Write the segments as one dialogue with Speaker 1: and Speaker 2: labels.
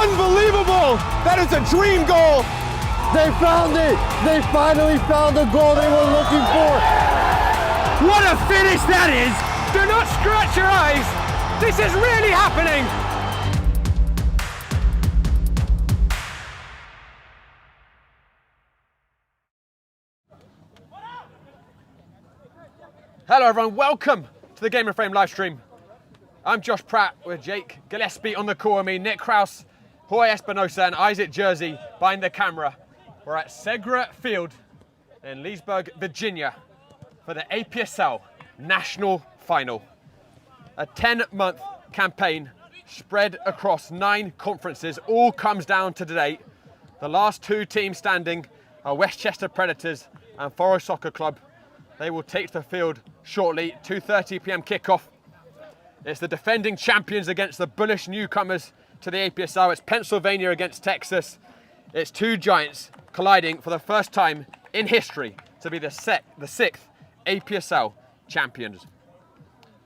Speaker 1: Unbelievable! That is a dream goal!
Speaker 2: They found it! They finally found the goal they were looking for!
Speaker 1: What a finish that is! Do not scratch your eyes! This is really happening! Hello everyone, welcome to the Game of Frame live stream. I'm Josh Pratt with Jake Gillespie on the call with me, Nick Kraus, Jorge Espinosa and Isaac Jersey behind the camera. We're at Segra Field in Leesburg, Virginia for the APSL National Final. A 10-month campaign spread across 9 conferences all comes down to today. The last 2 teams standing are Westchester Predators and Foro Soccer Club. They will take the field shortly, 2:30 p.m. kickoff. It's the defending champions against the bullish newcomers to the APSL. It's Pennsylvania against Texas. It's 2 giants colliding for the first time in history to be the 6th APSL champions.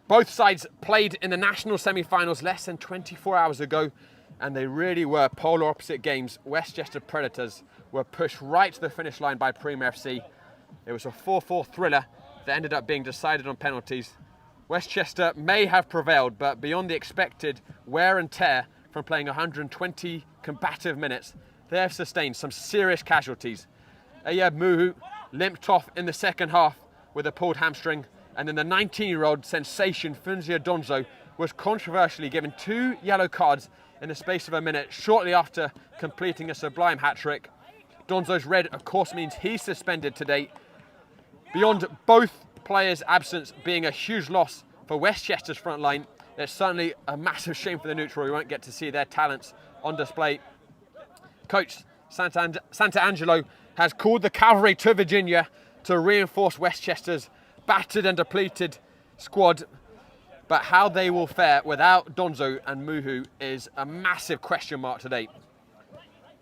Speaker 1: Both sides played in the national semi-finals less than 24 hours ago, and they really were polar opposite games. Westchester Predators were pushed right to the finish line by Premier FC. It was a 4-4 thriller that ended up being decided on penalties. Westchester may have prevailed, but beyond the expected wear and tear from playing 120 combative minutes, they have sustained some serious casualties. Ayab Muhu limped off in the second half with a pulled hamstring, and then the 19-year-old sensation Funzia Donzo was controversially given 2 yellow cards in the space of a minute shortly after completing a sublime hat-trick. Donzo's red, of course, means he's suspended today. Beyond both players' absence being a huge loss for Westchester's front line, it's certainly a massive shame for the neutral. We won't get to see their talents on display. Coach Santangelo has called the cavalry to Virginia to reinforce Westchester's battered and depleted squad. But how they will fare without Donzo and Muhu is a massive question mark today.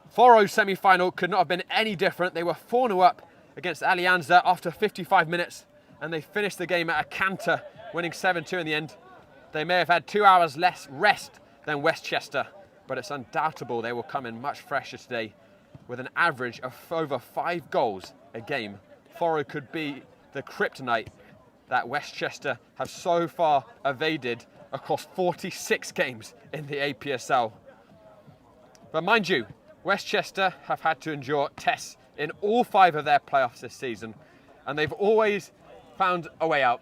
Speaker 1: Foro's semi-final could not have been any different. They were 4-0 up against Alianza after 55 minutes, and they finished the game at a canter, winning 7-2 in the end. They may have had 2 hours less rest than Westchester, but it's undoubtable they will come in much fresher today. With an average of over 5 goals a game, Foro could be the kryptonite that Westchester have so far evaded across 46 games in the APSL. But mind you, Westchester have had to endure tests in all 5 of their playoffs this season, and they've always found a way out.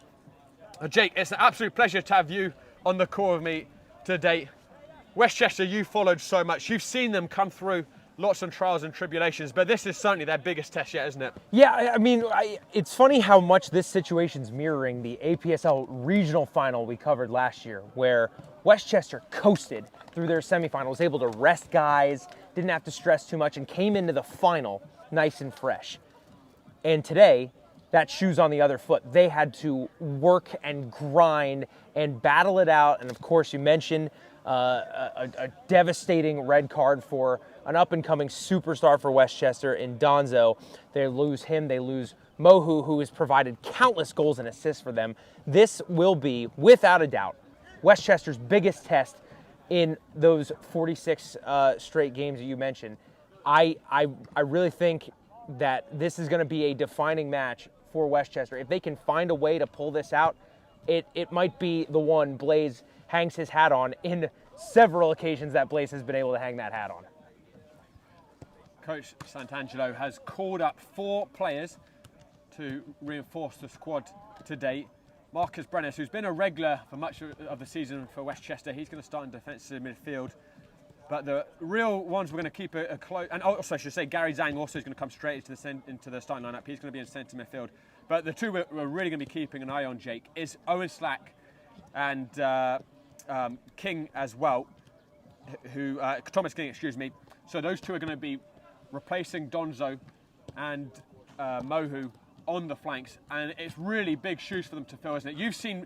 Speaker 1: Jake, it's an absolute pleasure to have you on the call with me today. Westchester, you followed so much. You've seen them come through lots of trials and tribulations, but this is certainly their biggest test yet, isn't it?
Speaker 2: Yeah, I mean, it's funny how much this situation's mirroring the APSL regional final we covered last year, where Westchester coasted through their semifinal, was able to rest guys, didn't have to stress too much, and came into the final nice and fresh. And today, that shoe's on the other foot. They had to work and grind and battle it out. And of course, you mentioned a devastating red card for an up-and-coming superstar for Westchester in Donzo. They lose him, they lose Mohu, who has provided countless goals and assists for them. This will be, without a doubt, Westchester's biggest test in those 46 straight games that you mentioned. I really think that this is going to be a defining match for Westchester. If they can find a way to pull this out, it might be the one Blaze hangs his hat on in several occasions that Blaze has been able to hang that hat on.
Speaker 1: Coach Santangelo has called up 4 players to reinforce the squad today. Marcus Brennis, who's been a regular for much of the season for Westchester, he's going to start in defensive midfield. But the real ones we're going to keep a close, and also I should say Gary Zhang also is going to come straight into the starting lineup. He's going to be in centre midfield. But the 2 we're really going to be keeping an eye on, Jake, is Owen Slack and King as well, Thomas King, excuse me. So those 2 are going to be replacing Donzo and Mohu on the flanks, and it's really big shoes for them to fill, isn't it? You've seen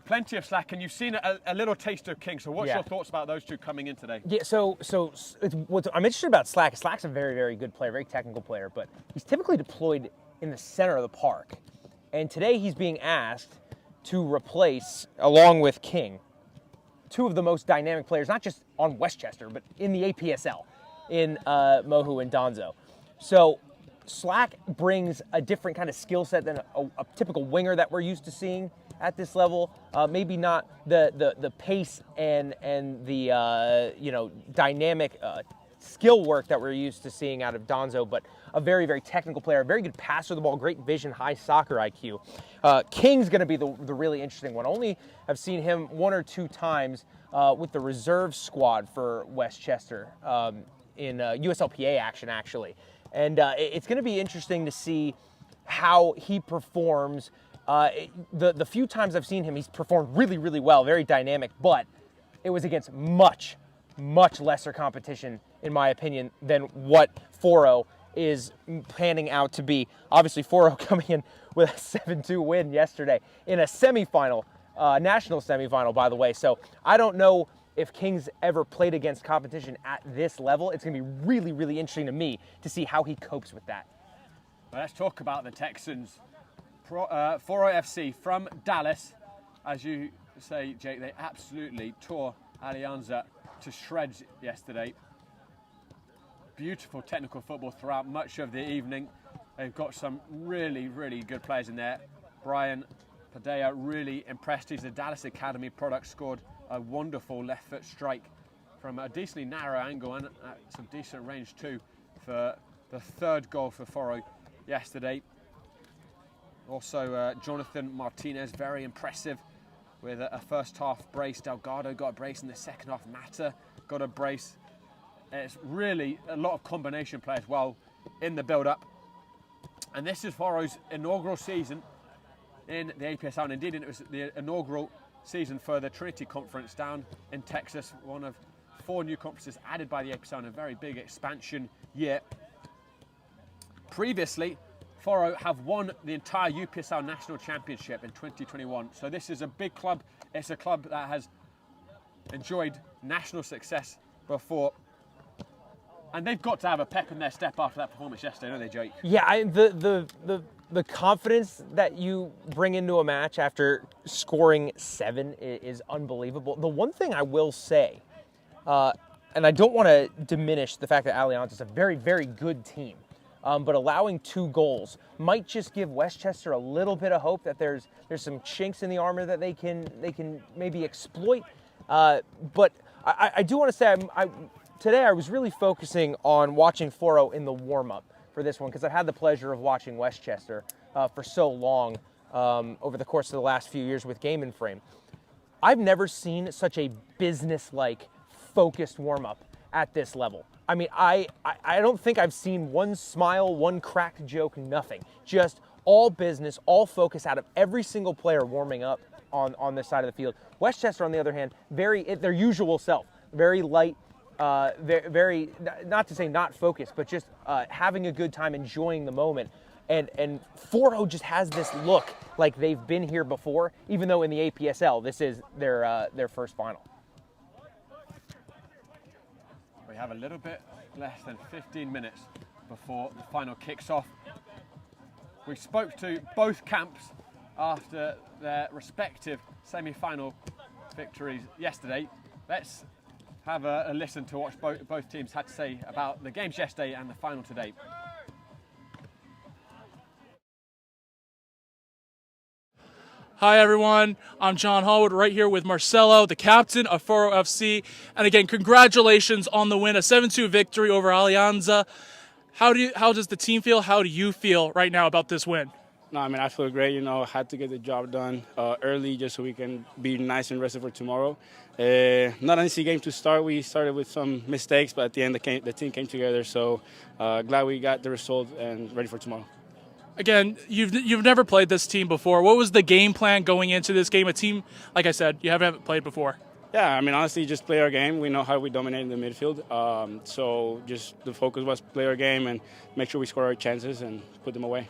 Speaker 1: plenty of Slack, and you've seen a little taste of King. So what's your thoughts about those 2 coming in today?
Speaker 2: Yeah, so what I'm interested about Slack. Slack's a very, very good player, very technical player, but he's typically deployed in the center of the park. And today he's being asked to replace, along with King, two of the most dynamic players, not just on Westchester, but in the APSL, in Mohu and Donzo. So Slack brings a different kind of skill set than a typical winger that we're used to seeing at this level. Maybe not the pace and the dynamic skill work that we're used to seeing out of Donzo, but a very, very technical player, a very good passer of the ball, great vision, high soccer IQ. King's going to be the really interesting one. Only I've seen him one or two times with the reserve squad for Westchester in USLPA action, actually. And it's going to be interesting to see how he performs. The few times I've seen him, he's performed really, really well, very dynamic, but it was against much lesser competition, in my opinion, than what Foro is panning out to be. Obviously, Foro coming in with a 7-2 win yesterday in a semifinal, national semifinal, by the way. So I don't know if King's ever played against competition at this level. It's going to be really, really interesting to me to see how he copes with that.
Speaker 1: Well, let's talk about the Texans. Foro FC from Dallas. As you say, Jake, they absolutely tore Alianza to shreds yesterday. Beautiful technical football throughout much of the evening. They've got some really, really good players in there. Brian Padilla really impressed. He's a Dallas Academy product, scored a wonderful left foot strike from a decently narrow angle and at some decent range too for the third goal for Foro yesterday. Also Jonathan Martinez, very impressive with a first half brace. Delgado got a brace in the second half. Mata got a brace. It's really a lot of combination play as well in the build-up. And this is Foro's inaugural season in the APSL. And indeed, it was the inaugural season for the Trinity Conference down in Texas, one of 4 new conferences added by the APSL in a very big expansion year. Previously, Foro have won the entire UPSL National Championship in 2021. So this is a big club. It's a club that has enjoyed national success before. And they've got to have a pep in their step after that performance yesterday, don't they, Jake?
Speaker 2: Yeah, the confidence that you bring into a match after scoring 7 is unbelievable. The one thing I will say, and I don't want to diminish the fact that Alianza is a very, very good team, but allowing 2 goals might just give Westchester a little bit of hope that there's some chinks in the armor that they can maybe exploit. But I do want to say today I was really focusing on watching Foro in the warm-up for this one because I've had the pleasure of watching Westchester for so long over the course of the last few years with Game and Frame. I've never seen such a business-like, focused warm-up at this level. I mean, I don't think I've seen one smile, one cracked joke, nothing. Just all business, all focus out of every single player warming up on this side of the field. Westchester, on the other hand, their usual self, very light, very, not to say not focused, but just having a good time, enjoying the moment. And Foro just has this look like they've been here before, even though in the APSL, this is their first final.
Speaker 1: We have a little bit less than 15 minutes before the final kicks off. We spoke to both camps after their respective semi-final victories yesterday. Let's have a listen to what both teams had to say about the games yesterday and the final today.
Speaker 3: Hi everyone, I'm John Hallwood right here with Marcelo, the captain of Foro FC. And again, congratulations on the win, a 7-2 victory over Alianza. How does the team feel? How do you feel right now about this win?
Speaker 4: No, I mean, I feel great. Had to get the job done early just so we can be nice and rested for tomorrow. Not an easy game to start. We started with some mistakes, but at the end, the team came together. So glad we got the result and ready for tomorrow.
Speaker 3: Again, you've never played this team before. What was the game plan going into this game? A team, like I said, you haven't played before.
Speaker 4: Yeah, I mean, honestly, just play our game. We know how we dominate in the midfield. So just the focus was play our game and make sure we score our chances and put them away.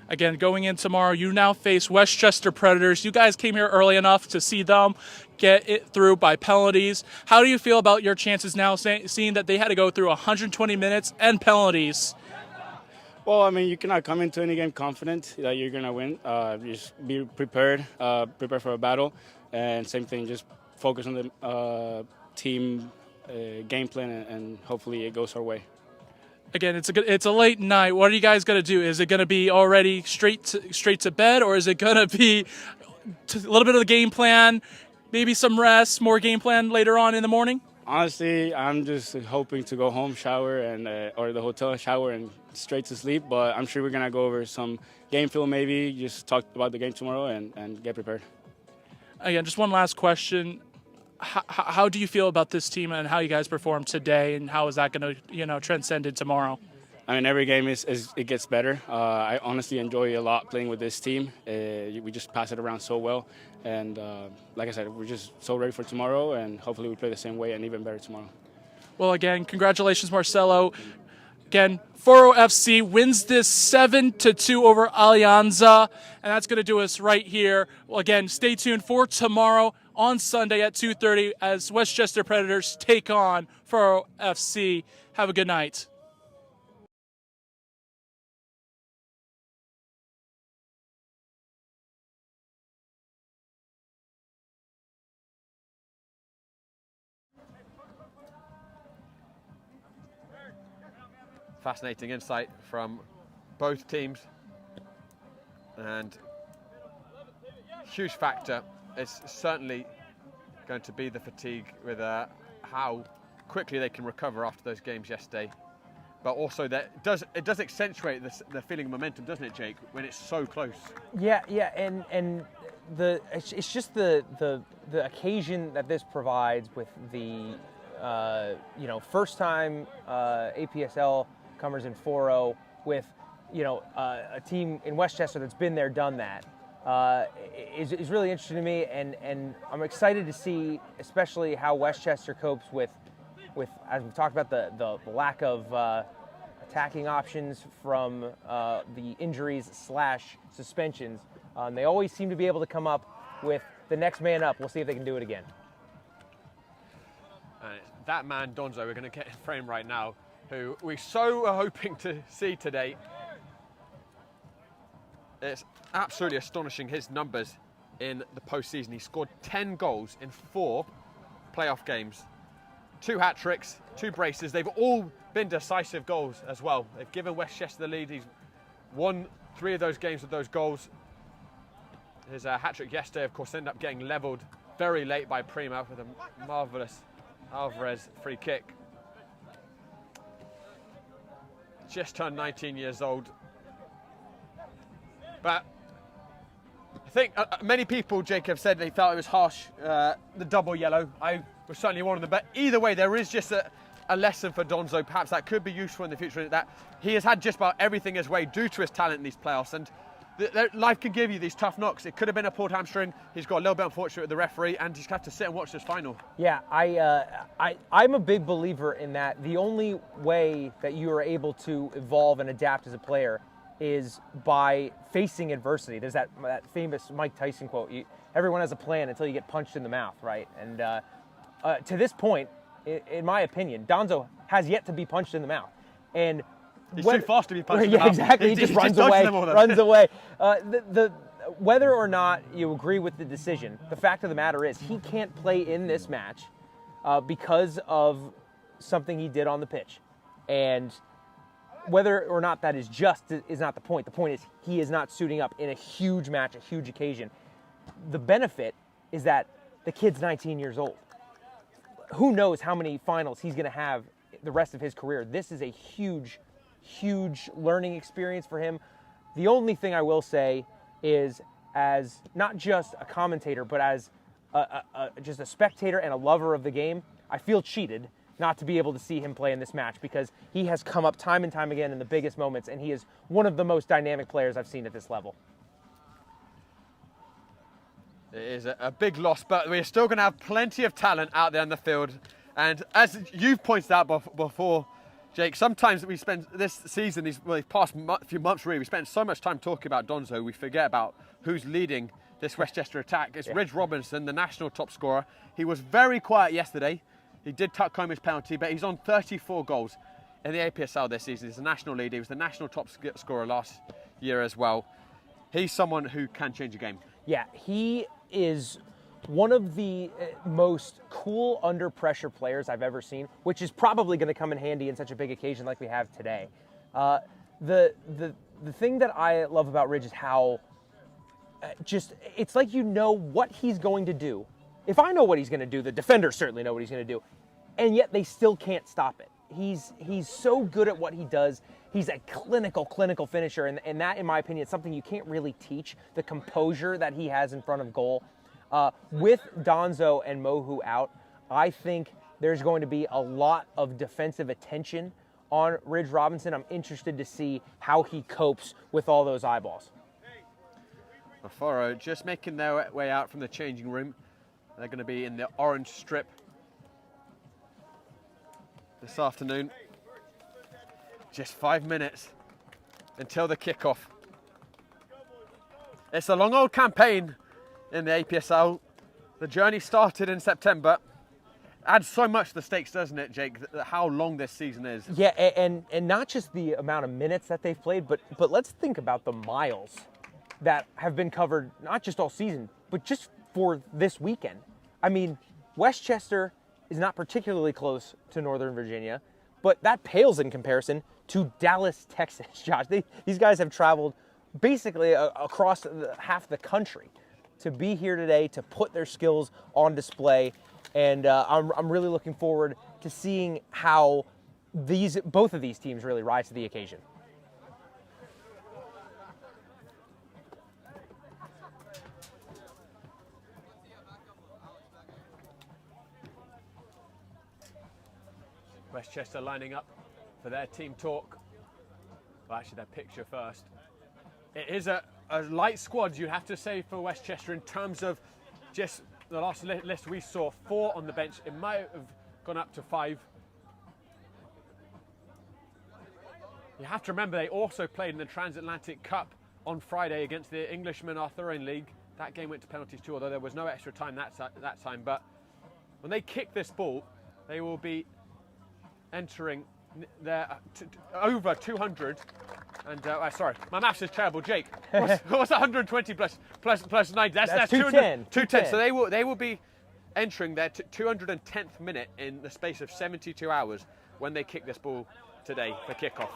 Speaker 3: Again, going in tomorrow, you now face Westchester Predators. You guys came here early enough to see them get it through by penalties. How do you feel about your chances now, seeing that they had to go through 120 minutes and penalties?
Speaker 4: Well, I mean, you cannot come into any game confident that you're going to win. Just be prepared, prepare for a battle. And same thing, just focus on the team game plan, and hopefully it goes our way.
Speaker 3: Again, it's a late night. What are you guys going to do? Is it going to be already straight to bed, or is it going to be a little bit of the game plan, maybe some rest, more game plan later on in the morning?
Speaker 4: Honestly, I'm just hoping to go home, shower, and or the hotel, shower, and straight to sleep. But I'm sure we're going to go over some game film, maybe just talk about the game tomorrow and get prepared.
Speaker 3: Again, just one last question. How do you feel about this team and how you guys performed today, and how is that going to transcend in tomorrow?
Speaker 4: I mean, every game is it gets better. I honestly enjoy a lot playing with this team. We just pass it around so well, and like I said, we're just so ready for tomorrow, and hopefully we play the same way and even better tomorrow.
Speaker 3: Well, again, congratulations, Marcelo. Again, Foro FC wins this 7-2 over Alianza, and that's going to do us right here. Well, again, stay tuned for tomorrow on Sunday at 2:30 as Westchester Predators take on Foro FC. Have a good night.
Speaker 1: Fascinating insight from both teams, and huge factor is certainly going to be the fatigue with how quickly they can recover after those games yesterday. But also that it does accentuate the feeling of momentum, doesn't it, Jake, when it's so close?
Speaker 2: Yeah, and it's just the occasion that this provides with the first time APSL comers in Foro with a team in Westchester that's been there, done that. Is really interesting to me, and I'm excited to see, especially how Westchester copes with as we've talked about the lack of attacking options from the injuries / suspensions. They always seem to be able to come up with the next man up. We'll see if they can do it again.
Speaker 1: That man Donzo, we're going to get in frame right now, who we so are hoping to see today. It's absolutely astonishing, his numbers in the postseason. He scored 10 goals in 4 playoff games. 2 hat-tricks, 2 braces. They've all been decisive goals as well. They've given Westchester the lead. He's won 3 of those games with those goals. His hat-trick yesterday, of course, ended up getting levelled very late by Prima with a marvellous Alvarez free kick. Just turned 19 years old. But I think many people, Jacob, said they felt it was harsh, the double yellow. I was certainly one of them. But either way, there is just a lesson for Donzo. Perhaps that could be useful in the future, that he has had just about everything his way due to his talent in these playoffs. And life can give you these tough knocks. It could have been a pulled hamstring. He's got a little bit unfortunate with the referee, and he's got to sit and watch this final.
Speaker 2: Yeah, I'm a big believer in that. The only way that you are able to evolve and adapt as a player is by facing adversity. There's that famous Mike Tyson quote, everyone has a plan until you get punched in the mouth, right? And to this point, in my opinion, Donzo has yet to be punched in the mouth. And
Speaker 1: he's too fast to be punched in the
Speaker 2: yeah,
Speaker 1: mouth.
Speaker 2: Exactly. He just runs away. Whether or not you agree with the decision, the fact of the matter is he can't play in this match because of something he did on the pitch. And whether or not that is just is not the point. The point is he is not suiting up in a huge match, a huge occasion. The benefit is that the kid's 19 years old. Who knows how many finals he's going to have the rest of his career. This is a huge, huge learning experience for him. The only thing I will say is, as not just a commentator, but as just a spectator and a lover of the game, I feel cheated not to be able to see him play in this match, because he has come up time and time again in the biggest moments, and he is one of the most dynamic players I've seen at this level.
Speaker 1: It is a big loss, but we're still going to have plenty of talent out there in the field. And as you've pointed out before, Jake, sometimes we spend this season, these past few months really, we spend so much time talking about Donzo, we forget about who's leading this Westchester attack. It's Ridge Robinson, the national top scorer. He was very quiet yesterday. He did tuck home his penalty, but he's on 34 goals in the APSL this season. He's a national leader. He was the national top scorer last year as well. He's someone who can change a game.
Speaker 2: Yeah, he is one of the most cool under pressure players I've ever seen, which is probably going to come in handy in such a big occasion like we have today. The thing that I love about Ridge is how it's like you know what he's going to do. If I know what he's going to do, the defenders certainly know what he's going to do, and yet they still can't stop it. He's so good at what he does. He's a clinical finisher, and that, in my opinion, is something you can't really teach, the composure that he has in front of goal. With Donzo and Mohu out, I think there's going to be a lot of defensive attention on Ridge Robinson. I'm interested to see how he copes with all those eyeballs.
Speaker 1: Foro just making their way out from the changing room. They're going to be in the orange strip this afternoon. Just 5 minutes until the kickoff. It's a long old campaign in the APSL. The journey started in September. Adds so much to the stakes, doesn't it, Jake, how long this season is?
Speaker 2: Yeah, and not just the amount of minutes that they've played, but let's think about the miles that have been covered, not just all season, but just for this weekend. I mean, Westchester is not particularly close to Northern Virginia, but that pales in comparison to Dallas, Texas, Josh. These guys have traveled basically across half the country to be here today, to put their skills on display. And I'm really looking forward to seeing how both of these teams really rise to the occasion.
Speaker 1: Westchester lining up for their team talk. Well, actually, their picture first. It is a light squad, you have to say, for Westchester in terms of just the last list we saw, 4 on the bench. It might have gone up to 5. You have to remember they also played in the Transatlantic Cup on Friday against the Englishmen Arthurian League. That game went to penalties too, although there was no extra time that time. But when they kick this ball, they will be entering their over 200. And sorry, my maths is terrible, Jake. What's 120 plus 90? That's
Speaker 2: 210.
Speaker 1: 210. So they will be entering their 210th minute in the space of 72 hours when they kick this ball today for kickoff.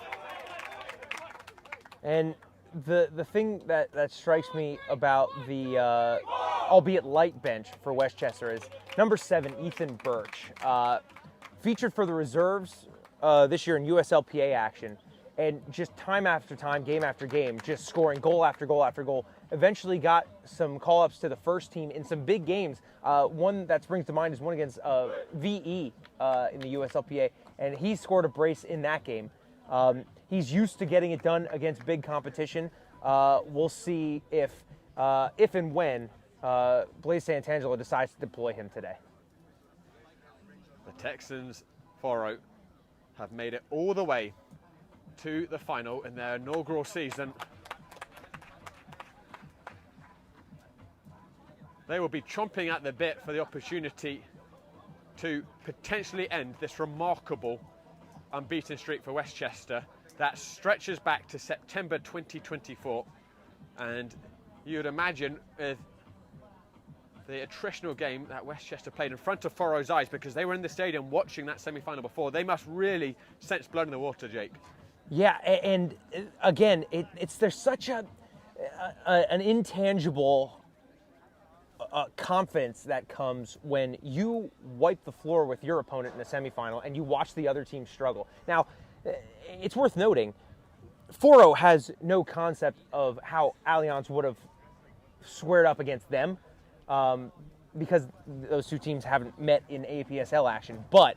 Speaker 2: And the thing that strikes me about the albeit light bench for Westchester is number 7, Ethan Birch, featured for the reserves this year in USLPA action. And just time after time, game after game, just scoring goal after goal after goal. Eventually got some call-ups to the first team in some big games. One that springs to mind is one against VE in the USLPA, and he scored a brace in that game. He's used to getting it done against big competition. We'll see if and when Blaise Santangelo decides to deploy him today.
Speaker 1: The Texans, Foro, have made it all the way to the final in their inaugural season. They will be chomping at the bit for the opportunity to potentially end this remarkable unbeaten streak for Westchester that stretches back to September 2024. And you would imagine with the attritional game that Westchester played in front of Foro's eyes, because they were in the stadium watching that semi-final before, they must really sense blood in the water, Jake.
Speaker 2: Yeah, and again, there's such an intangible confidence that comes when you wipe the floor with your opponent in a semifinal and you watch the other team struggle. Now, it's worth noting, Foro has no concept of how Allianz would have squared up against them because those two teams haven't met in APSL action. But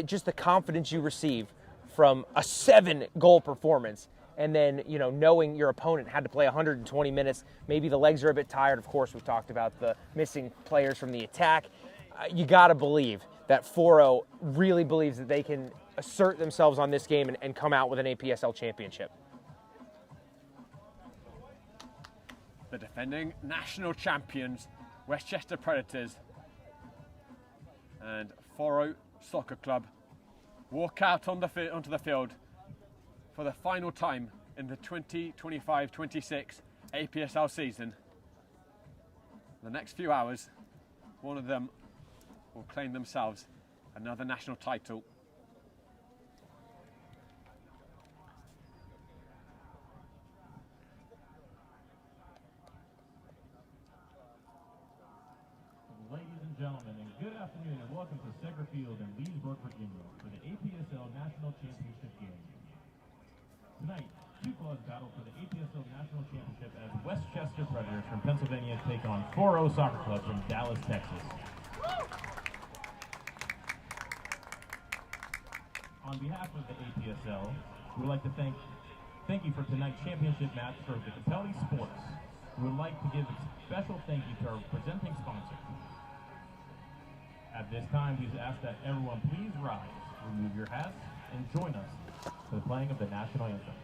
Speaker 2: just the confidence you receive from a 7-goal performance, and then, knowing your opponent had to play 120 minutes, maybe the legs are a bit tired. Of course, we've talked about the missing players from the attack. You got to believe that Foro really believes that they can assert themselves on this game and come out with an APSL championship.
Speaker 1: The defending national champions, Westchester Predators, and Foro Soccer Club walk out onto the field for the final time in the 2025-26 APSL season. The next few hours one of them will claim themselves another national title.
Speaker 5: Ladies and gentlemen, and good afternoon, and welcome to Segra Field in Leesburg, Virginia, for the APSL National Championship game. Tonight, two clubs battle for the APSL National Championship as Westchester Predators from Pennsylvania take on Foro Soccer Club from Dallas, Texas. On behalf of the APSL, we would like to thank you for tonight's championship match for the Capelli Sports. We would like to give a special thank you to our presenting sponsor. At this time, we ask that everyone please rise, remove your hats, and join us for the playing of the national anthem.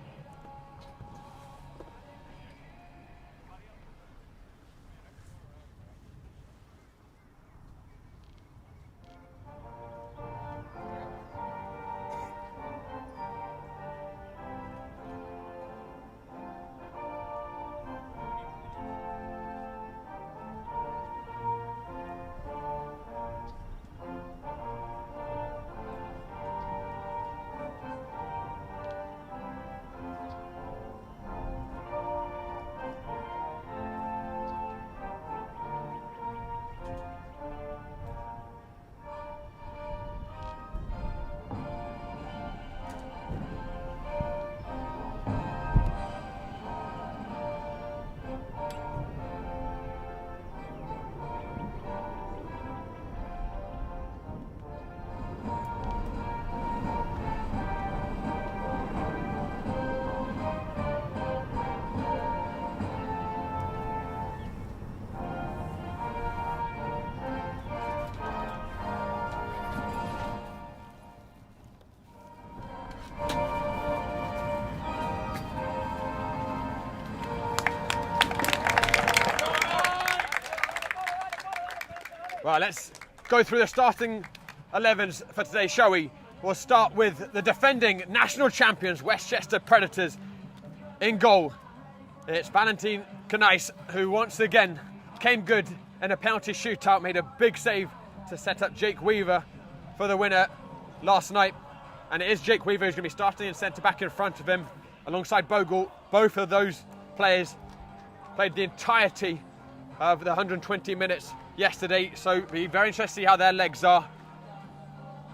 Speaker 1: Well, let's go through the starting 11s for today, shall we? We'll start with the defending national champions, Westchester Predators. In goal, it's Valentin Canais, who once again came good in a penalty shootout, made a big save to set up Jake Weaver for the winner last night. And it is Jake Weaver who's going to be starting in centre-back in front of him, alongside Bogle. Both of those players played the entirety of the 120 minutes yesterday, so it'll be very interesting to see how their legs are.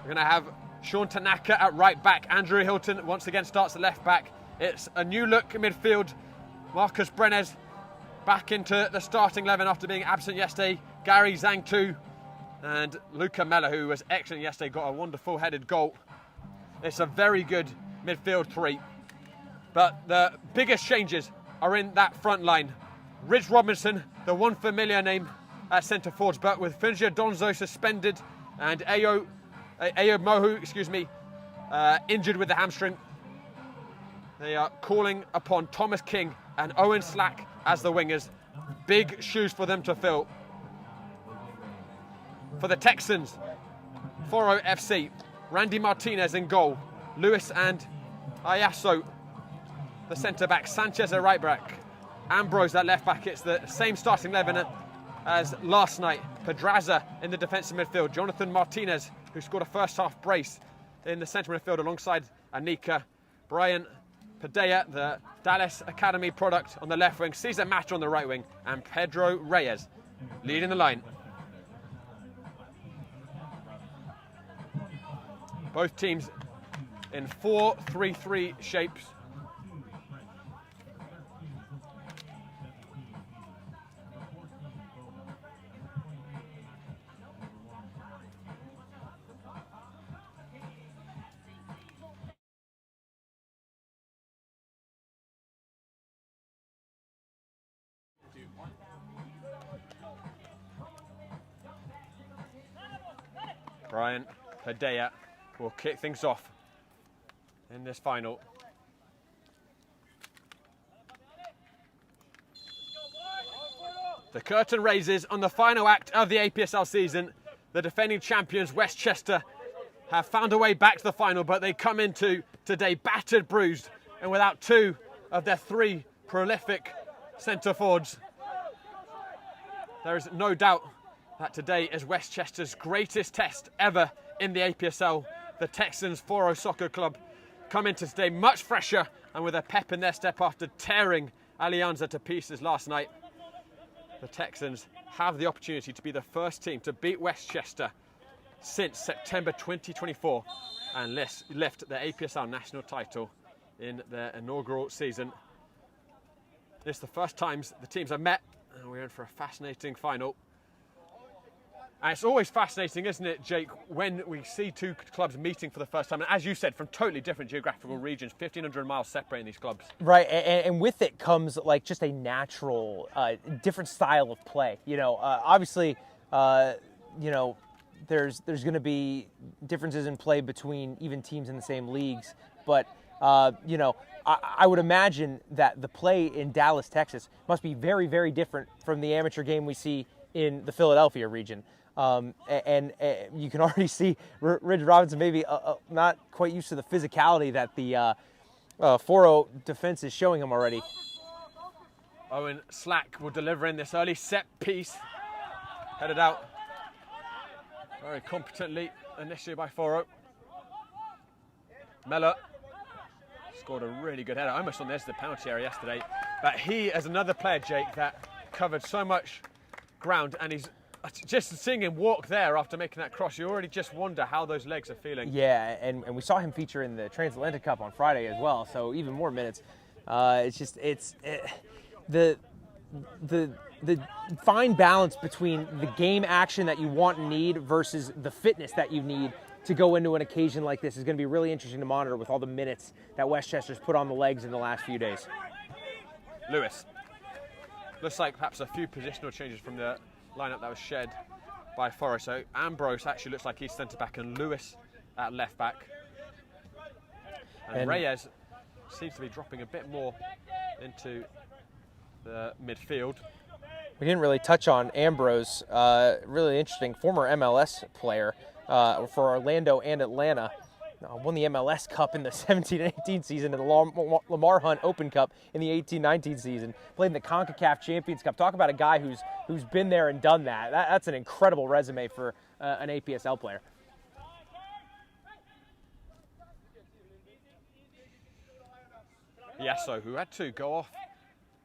Speaker 1: We're going to have Sean Tanaka at right back. Andrew Hilton once again starts at left back. It's a new look in midfield. Marcus Brenes back into the starting 11 after being absent yesterday. Gary Zhang and Luca Mella, who was excellent yesterday, got a wonderful headed goal. It's a very good midfield three. But the biggest changes are in that front line. Rich Robinson, the one familiar name at centre forwards, but with Finja Donzo suspended and Ayo Mohu, injured with the hamstring, they are calling upon Thomas King and Owen Slack as the wingers. Big shoes for them to fill. For the Texans, Foro FC, Randy Martinez in goal, Lewis and Ayaso, the centre-back, Sanchez at right back, Ambrose at left back. It's the same starting 11 as last night. Pedraza in the defensive midfield, Jonathan Martinez, who scored a first half brace in the centre midfield alongside Anika, Brian Padilla, the Dallas Academy product, on the left wing, Cesar Mata on the right wing, and Pedro Reyes leading the line. Both teams in 4-3-3 shapes. Brian Padilla will kick things off in this final. The curtain raises on the final act of the APSL season. The defending champions, Westchester, have found a way back to the final, but they come into today battered, bruised, and without two of their three prolific centre forwards. There is no doubt that today is Westchester's greatest test ever in the APSL. The Texans Foro Soccer Club come into today much fresher and with a pep in their step after tearing Alianza to pieces last night. The Texans have the opportunity to be the first team to beat Westchester since September 2024 and lift the APSL national title in their inaugural season. It's the first time the teams have met, and we're in for a fascinating final. And it's always fascinating, isn't it, Jake, when we see two clubs meeting for the first time, and as you said, from totally different geographical regions, 1,500 miles separating these clubs.
Speaker 2: Right, and with it comes like just a natural, different style of play. You know, obviously, you know, there's going to be differences in play between even teams in the same leagues, but you know, I would imagine that the play in Dallas, Texas, must be very, very different from the amateur game we see in the Philadelphia region. And you can already see Ridge Robinson maybe not quite used to the physicality that the Foro defense is showing him already.
Speaker 1: Owen Slack will deliver in this early set piece. Headed out very competently initially by Foro. Mellor scored a really good header, almost on the edge of the penalty area yesterday. But he is another player, Jake, that covered so much ground, and he's just seeing him walk there after making that cross, you already just wonder how those legs are feeling.
Speaker 2: Yeah, and we saw him feature in the Transatlantic Cup on Friday as well, so even more minutes. The fine balance between the game action that you want and need versus the fitness that you need to go into an occasion like this is going to be really interesting to monitor with all the minutes that Westchester's put on the legs in the last few days.
Speaker 1: Lewis. Looks like perhaps a few positional changes from the lineup that was shed by Foro. So Ambrose actually looks like he's centre back and Lewis at left back. And Reyes seems to be dropping a bit more into the midfield.
Speaker 2: We didn't really touch on Ambrose, really interesting former MLS player for Orlando and Atlanta. Won the MLS Cup in the 17-18 season and the Lamar Hunt Open Cup in the 18-19 season. Played in the CONCACAF Champions Cup. Talk about a guy who's been there and done that. That's an incredible resume for an APSL player.
Speaker 1: Yasso, who had to go off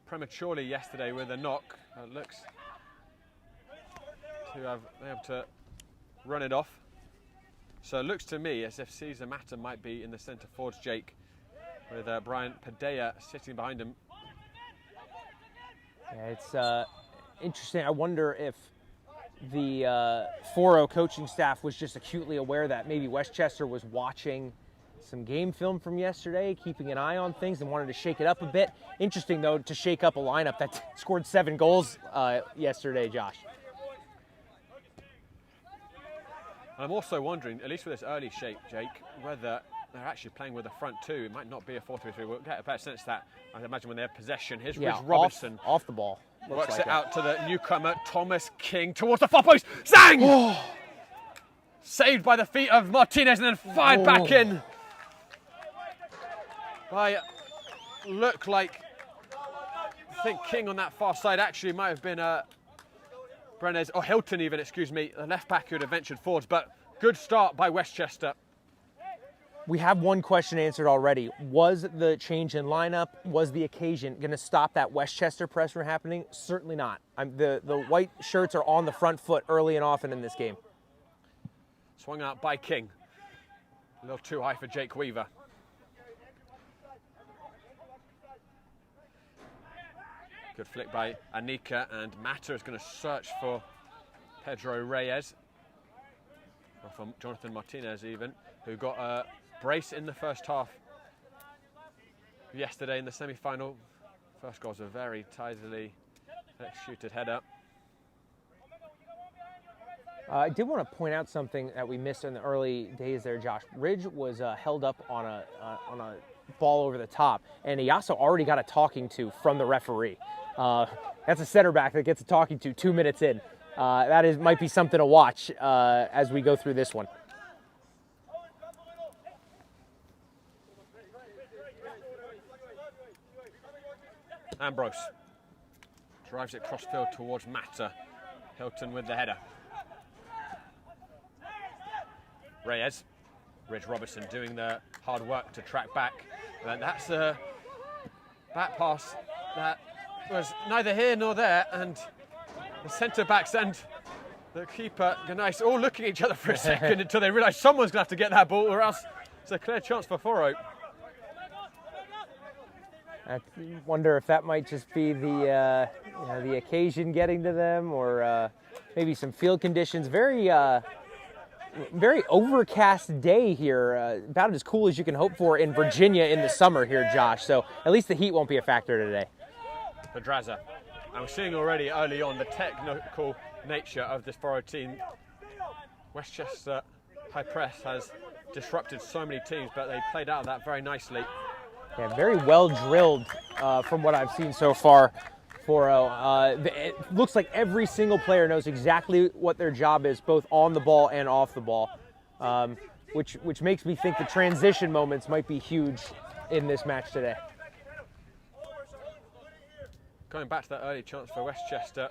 Speaker 1: prematurely yesterday with a knock, looks to have been able to run it off. So it looks to me as if Cesar Mata might be in the centre forwards, Jake, with Brian Padilla sitting behind him.
Speaker 2: Yeah, it's interesting. I wonder if the Foro coaching staff was just acutely aware that maybe Westchester was watching some game film from yesterday, keeping an eye on things and wanted to shake it up a bit. Interesting, though, to shake up a lineup that scored 7 goals yesterday, Josh.
Speaker 1: I'm also wondering, at least with this early shape, Jake, whether they're actually playing with a front two. It might not be a 4-3-3. We'll get a better sense that, I imagine, when they have possession. Here's Ridge Robinson.
Speaker 2: Off the ball.
Speaker 1: Works it out to the newcomer, Thomas King, towards the far post. Zang! Saved by the feet of Martinez and then fired back in. By look like, I think King on that far side actually might have been Brenes, or Hilton even, excuse me, the left back who had ventured forwards, but good start by Westchester.
Speaker 2: We have one question answered already. Was the change in lineup, was the occasion going to stop that Westchester press from happening? Certainly not. The white shirts are on the front foot early and often in this game.
Speaker 1: Swung out by King. A little too high for Jake Weaver. Good flick by Anika, and Mata is going to search for Pedro Reyes. Or from Jonathan Martinez even, who got a brace in the first half yesterday in the semi-final. First goal was a very tidily executed header.
Speaker 2: I did want to point out something that we missed in the early days there, Josh. Ridge was held up on a ball over the top, and Iyaso already got a talking to from the referee. That's a center back that gets a talking to 2 minutes in. That might be something to watch as we go through this one.
Speaker 1: Ambrose drives it cross field towards Mata. Hilton with the header. Reyes. Ridge Robertson doing the hard work to track back. And that's a back pass that was neither here nor there, and the centre-backs and the keeper, Ganais, all looking at each other for a second until they realise someone's going to have to get that ball, or else it's a clear chance for Foro.
Speaker 2: I wonder if that might just be the the occasion getting to them, or maybe some field conditions. Very overcast day here, about as cool as you can hope for in Virginia in the summer here, Josh. So at least the heat won't be a factor today.
Speaker 1: Pedraza. And we're seeing already early on the technical nature of this Foro team. Westchester high press has disrupted so many teams, but they played out of that very nicely.
Speaker 2: Yeah, very well drilled from what I've seen so far. Foro. It looks like every single player knows exactly what their job is, both on the ball and off the ball, which makes me think the transition moments might be huge in this match today.
Speaker 1: Going back to that early chance for Westchester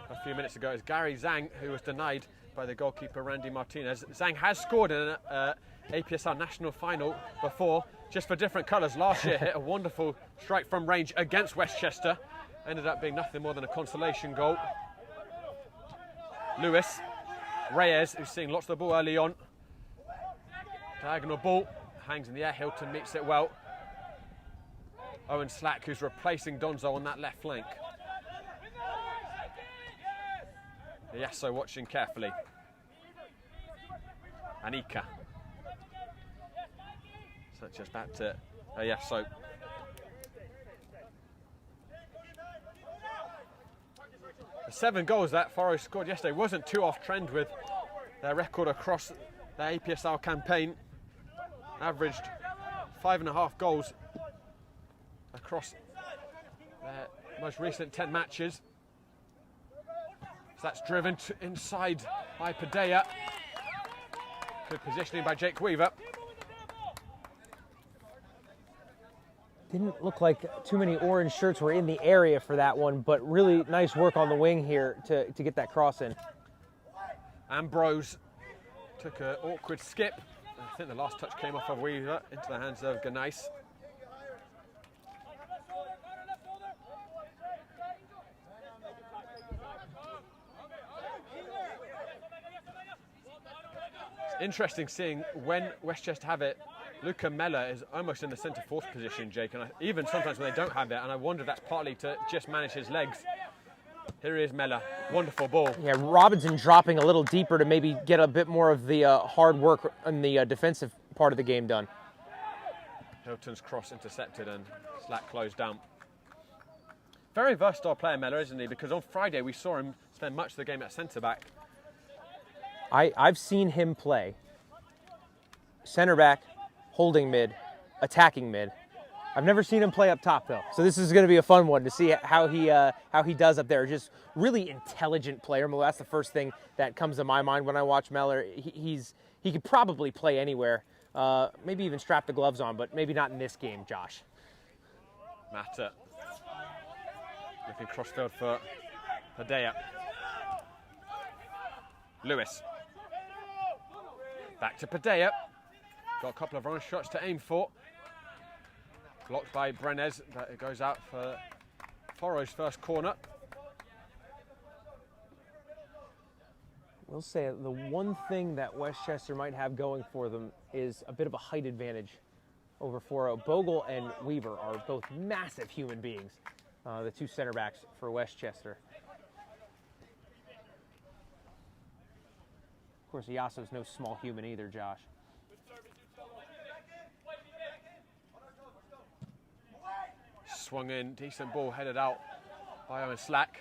Speaker 1: a few minutes ago is Gary Zhang, who was denied by the goalkeeper Randy Martinez. Zhang has scored in an APSL national final before, just for different colours. Last year hit a wonderful strike from range against Westchester. Ended up being nothing more than a consolation goal. Lewis, Reyes, who's seeing lots of the ball early on. Diagonal ball, hangs in the air, Hilton meets it well. Owen Slack, who's replacing Donzo on that left flank. Yasso watching carefully. Anika. Sanchez back to Yasso. The 7 goals that Foro scored yesterday wasn't too off trend with their record across the APSL campaign. Averaged 5.5 goals across their most recent 10 matches. So that's driven inside by Padilla. Good positioning by Jake Weaver.
Speaker 2: Didn't look like too many orange shirts were in the area for that one, but really nice work on the wing here to get that cross in.
Speaker 1: Ambrose took an awkward skip. I think the last touch came off of Weaver into the hands of Ganais. It's interesting seeing when Westchester have it, Luca Mella is almost in the centre forward position, Jake, and even sometimes when they don't have it, and I wonder if that's partly to just manage his legs. Here he is, Mella. Wonderful ball.
Speaker 2: Yeah, Robinson dropping a little deeper to maybe get a bit more of the hard work on the defensive part of the game done.
Speaker 1: Hilton's cross intercepted and Slack closed down. Very versatile player, Mella, isn't he? Because on Friday we saw him spend much of the game at centre-back.
Speaker 2: I've seen him play centre-back, holding mid, attacking mid. I've never seen him play up top though, so this is going to be a fun one to see how he does up there. Just really intelligent player. Well, that's the first thing that comes to my mind when I watch Meller. He could probably play anywhere, maybe even strap the gloves on, but maybe not in this game, Josh.
Speaker 1: Matter looking crossfield for Padilla. Lewis back to Padilla. Got a couple of wrong shots to aim for. Blocked by Brenes, but it goes out for Foro's first corner.
Speaker 2: We'll say the one thing that Westchester might have going for them is a bit of a height advantage over Foro. Bogle and Weaver are both massive human beings, the two center backs for Westchester. Of course, Iasso's no small human either, Josh.
Speaker 1: Swung in, decent ball headed out by Owen Slack.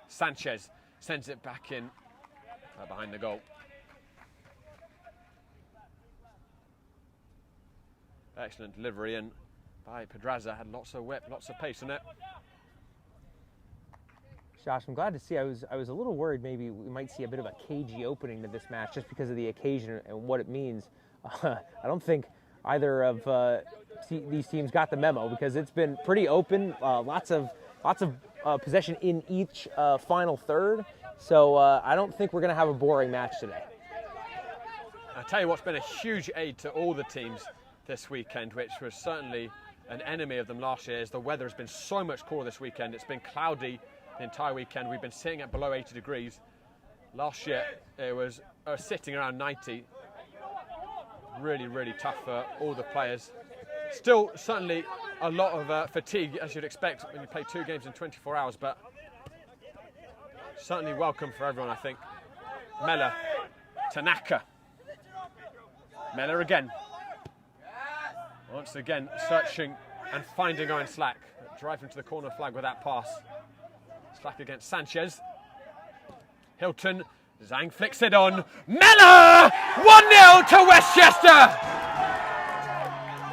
Speaker 1: Sanchez sends it back in behind the goal. Excellent delivery in by Pedraza, had lots of whip, lots of pace in it.
Speaker 2: Josh, I'm glad to see. I was a little worried maybe we might see a bit of a cagey opening to this match just because of the occasion and what it means. I don't think either of these teams got the memo because it's been pretty open. Lots of possession in each final third, So I don't think we're going to have a boring match today.
Speaker 1: I'll tell you what's been a huge aid to all the teams this weekend, which was certainly an enemy of them last year, is the weather has been so much cooler this weekend. It's been cloudy the entire weekend. We've been sitting at below 80 degrees. Last year it was sitting around 90. Really, really tough for all the players. Still, certainly a lot of fatigue, as you'd expect when you play 2 games in 24 hours, but certainly welcome for everyone, I think. Mella, Tanaka. Mella again. Once again, searching and finding Owen Slack. Driving to the corner flag with that pass. Slack against Sanchez. Hilton. Zhang flicks it on. Mella! 1-0 to Westchester!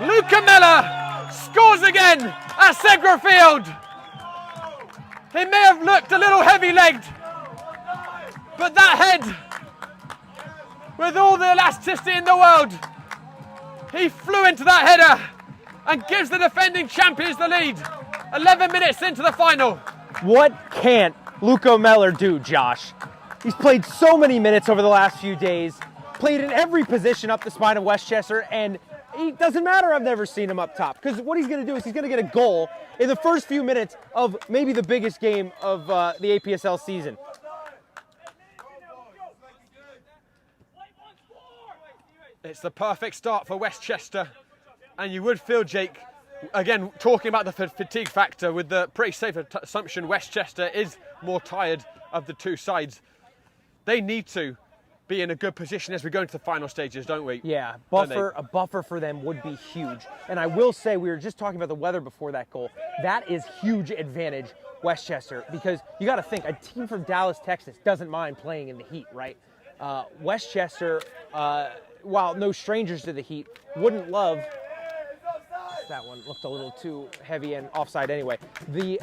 Speaker 1: Luca Mella scores again at Segra Field. He may have looked a little heavy-legged, but that head, with all the elasticity in the world, he flew into that header and gives the defending champions the lead. 11 minutes into the final.
Speaker 2: What can't Luca Meller do, Josh? He's played so many minutes over the last few days, played in every position up the spine of Westchester, and it doesn't matter, I've never seen him up top, because what he's going to do is he's going to get a goal in the first few minutes of maybe the biggest game of the APSL season.
Speaker 1: It's the perfect start for Westchester, and you would feel, Jake, again, talking about the fatigue factor, with the pretty safe assumption Westchester is more tired of the two sides. They need to be in a good position as we go into the final stages, don't we?
Speaker 2: Yeah, a buffer for them would be huge. And I will say, we were just talking about the weather before that goal. That is huge advantage Westchester, because you got to think, a team from Dallas, Texas doesn't mind playing in the heat, right? Westchester, while no strangers to the heat, wouldn't love. That one looked a little too heavy and offside anyway. The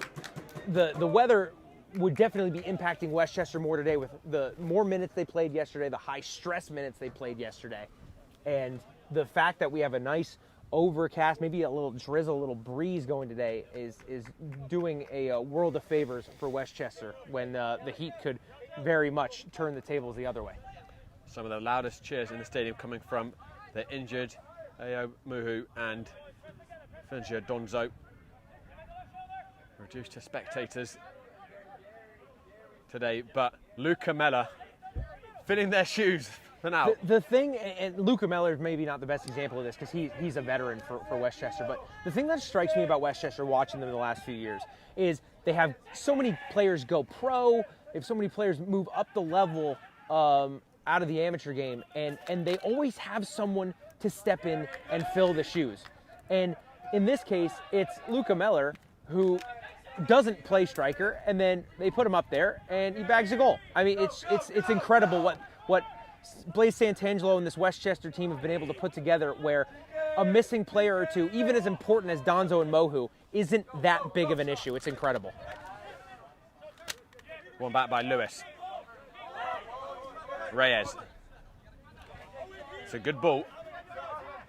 Speaker 2: weather would definitely be impacting Westchester more today, with the more minutes they played yesterday, the high stress minutes they played yesterday. And the fact that we have a nice overcast, maybe a little drizzle, a little breeze going today is doing a world of favors for Westchester, when the heat could very much turn the tables the other way.
Speaker 1: Some of the loudest cheers in the stadium coming from the injured Ayo Muhu and Finja Donzo. Reduced to spectators today, but Luca Mella filling their shoes for now.
Speaker 2: The thing, and Luca Meller is maybe not the best example of this, because he's a veteran for Westchester, but the thing that strikes me about Westchester watching them in the last few years is they have so many players go pro, they have so many players move up the level out of the amateur game, and they always have someone to step in and fill the shoes. And in this case, it's Luca Meller, who doesn't play striker, and then they put him up there and he bags a goal. I mean, it's incredible what Blaise Santangelo and this Westchester team have been able to put together, where a missing player or two, even as important as Donzo and Mohu, isn't that big of an issue. It's incredible.
Speaker 1: One back by Lewis. Reyes. It's a good ball.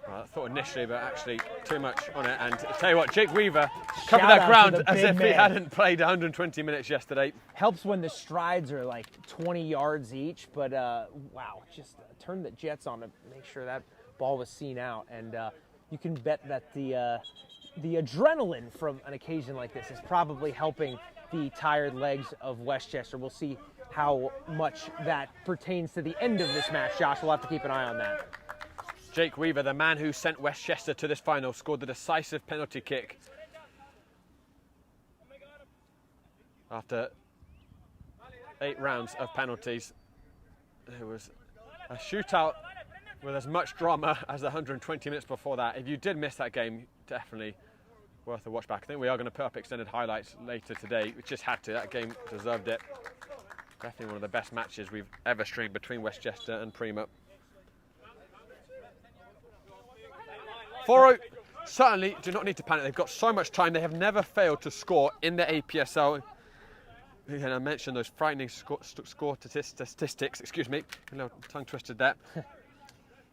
Speaker 1: Well, I thought initially, but actually too much on it. And I tell you what, Jake Weaver covered that ground as if he hadn't played 120 minutes yesterday.
Speaker 2: Helps when the strides are like 20 yards each, but wow, just turned the jets on to make sure that ball was seen out. And you can bet that the adrenaline from an occasion like this is probably helping the tired legs of Westchester. We'll see how much that pertains to the end of this match, Josh. We'll have to keep an eye on that.
Speaker 1: Jake Weaver, the man who sent Westchester to this final, scored the decisive penalty kick after 8 rounds of penalties. It was a shootout with as much drama as the 120 minutes before that. If you did miss that game, definitely worth a watch back. I think we are going to put up extended highlights later today. We just had to. That game deserved it. Definitely one of the best matches we've ever streamed between Westchester and Prima. Foro certainly do not need to panic. They've got so much time. They have never failed to score in the APSL. And I mentioned those frightening score statistics. Excuse me, a little tongue twisted there.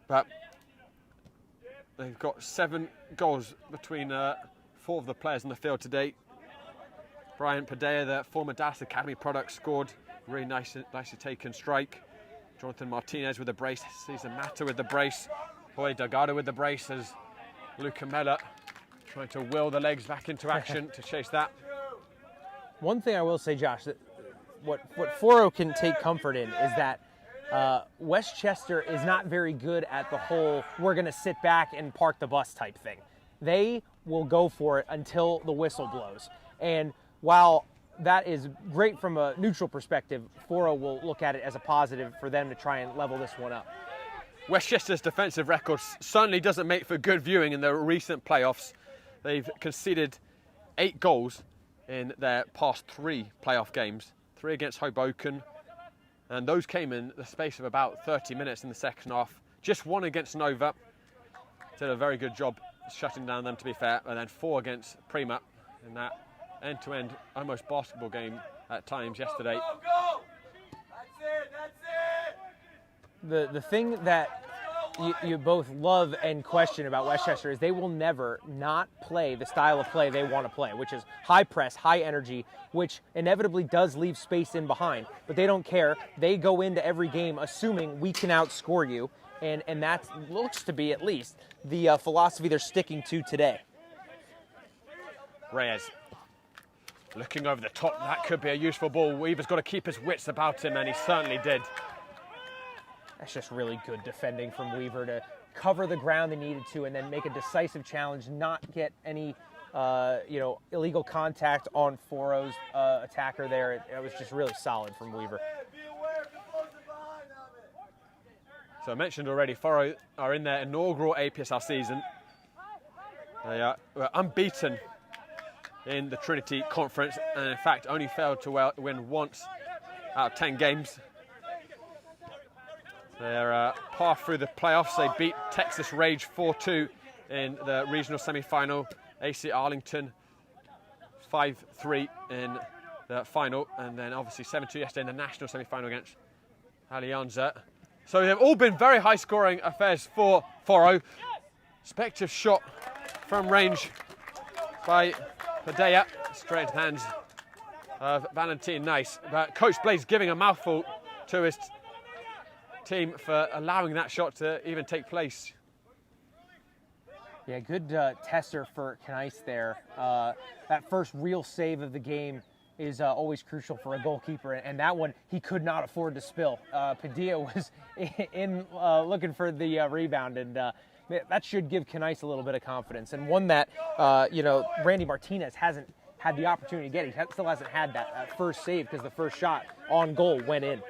Speaker 1: But they've got 7 goals between 4 of the players on the field today. Brian Padilla, the former Dallas Academy product, scored Really nicely taken strike. Jonathan Martinez with the brace, sees the matter with the brace. Hoy Delgado with the brace as Luca Mella trying to will the legs back into action to chase that.
Speaker 2: One thing I will say, Josh, that what Foro can take comfort in is that Westchester is not very good at the whole we're going to sit back and park the bus type thing. They will go for it until the whistle blows. And while that is great from a neutral perspective, Foro will look at it as a positive for them to try and level this one up.
Speaker 1: Westchester's defensive record certainly doesn't make for good viewing in the recent playoffs. They've conceded 8 goals in their past 3 playoff games, 3 against Hoboken, and those came in the space of about 30 minutes in the second half. Just 1 against Nova. Did a very good job shutting down them, to be fair, and then 4 against Prima in that end-to-end almost basketball game at times yesterday.
Speaker 6: Go! That's it!
Speaker 2: The thing that you both love and question about Westchester is they will never not play the style of play they want to play, which is high press, high energy, which inevitably does leave space in behind. But they don't care. They go into every game assuming we can outscore you, and that looks to be at least the philosophy they're sticking to today.
Speaker 1: Reyes looking over the top. That could be a useful ball. Weaver's got to keep his wits about him, and he certainly did.
Speaker 2: That's just really good defending from Weaver to cover the ground they needed to and then make a decisive challenge, not get any illegal contact on Foro's attacker there. It was just really solid from Weaver.
Speaker 1: So I mentioned already, Foro are in their inaugural APSL season. They were unbeaten in the Trinity Conference, and in fact only failed to win once out of 10 games. They're path through the playoffs. They beat Texas Rage 4-2 in the regional semi-final. AC Arlington 5-3 in the final, and then obviously 7-2 yesterday in the national semi-final against Alianza. So they've all been very high-scoring affairs for Foro. Spective shot from range by Padilla, straight into the hands of Valentin Nice. But Coach Blaze giving a mouthful to his team for allowing that shot to even take place.
Speaker 2: Yeah, good tester for Knice there. That first real save of the game is always crucial for a goalkeeper, and that one he could not afford to spill. Padilla was in looking for the rebound, and that should give Knice a little bit of confidence, and one that Randy Martinez hasn't had the opportunity to get. He still hasn't had that first save because the first shot on goal went in.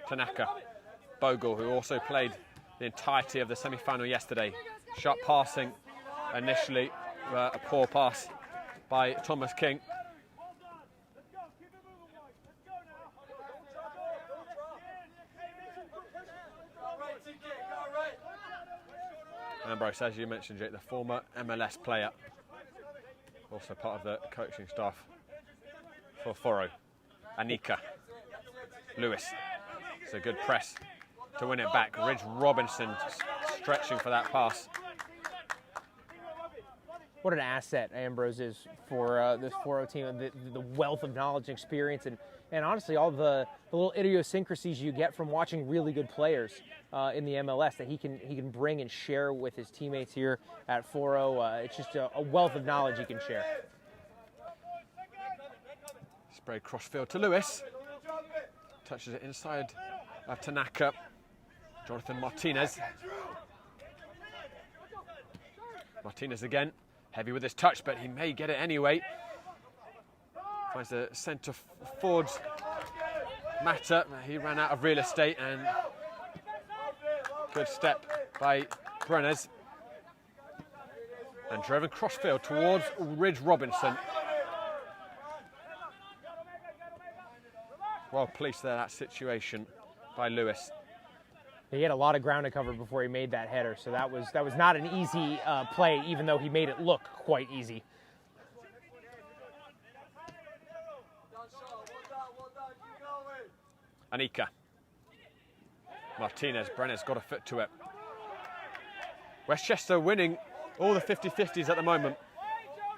Speaker 1: Tanaka Bogle, who also played the entirety of the semi-final yesterday. Sharp passing initially, a poor pass by Thomas King. Ambrose, as you mentioned, Jake, the former MLS player, also part of the coaching staff for Foro. Anika Lewis. It's a good press to win it back. Ridge Robinson stretching for that pass.
Speaker 2: What an asset Ambrose is for this Foro team, the wealth of knowledge and experience, and honestly all the little idiosyncrasies you get from watching really good players in the MLS that he can bring and share with his teammates here at Foro. It's just a wealth of knowledge he can share.
Speaker 1: Spray crossfield to Lewis. Touches it inside of Tanaka. Jonathan Martinez. Martinez again. Heavy with his touch, but he may get it anyway. Finds the centre forwards Matter. He ran out of real estate, and good step by Brenes. And driven crossfield towards Ridge Robinson. Well policed there, that situation by Lewis.
Speaker 2: He had a lot of ground to cover before he made that header, so that was not an easy play, even though he made it look quite easy.
Speaker 1: Anika. Martinez, Brenner's got a foot to it. Westchester winning all the 50-50s at the moment.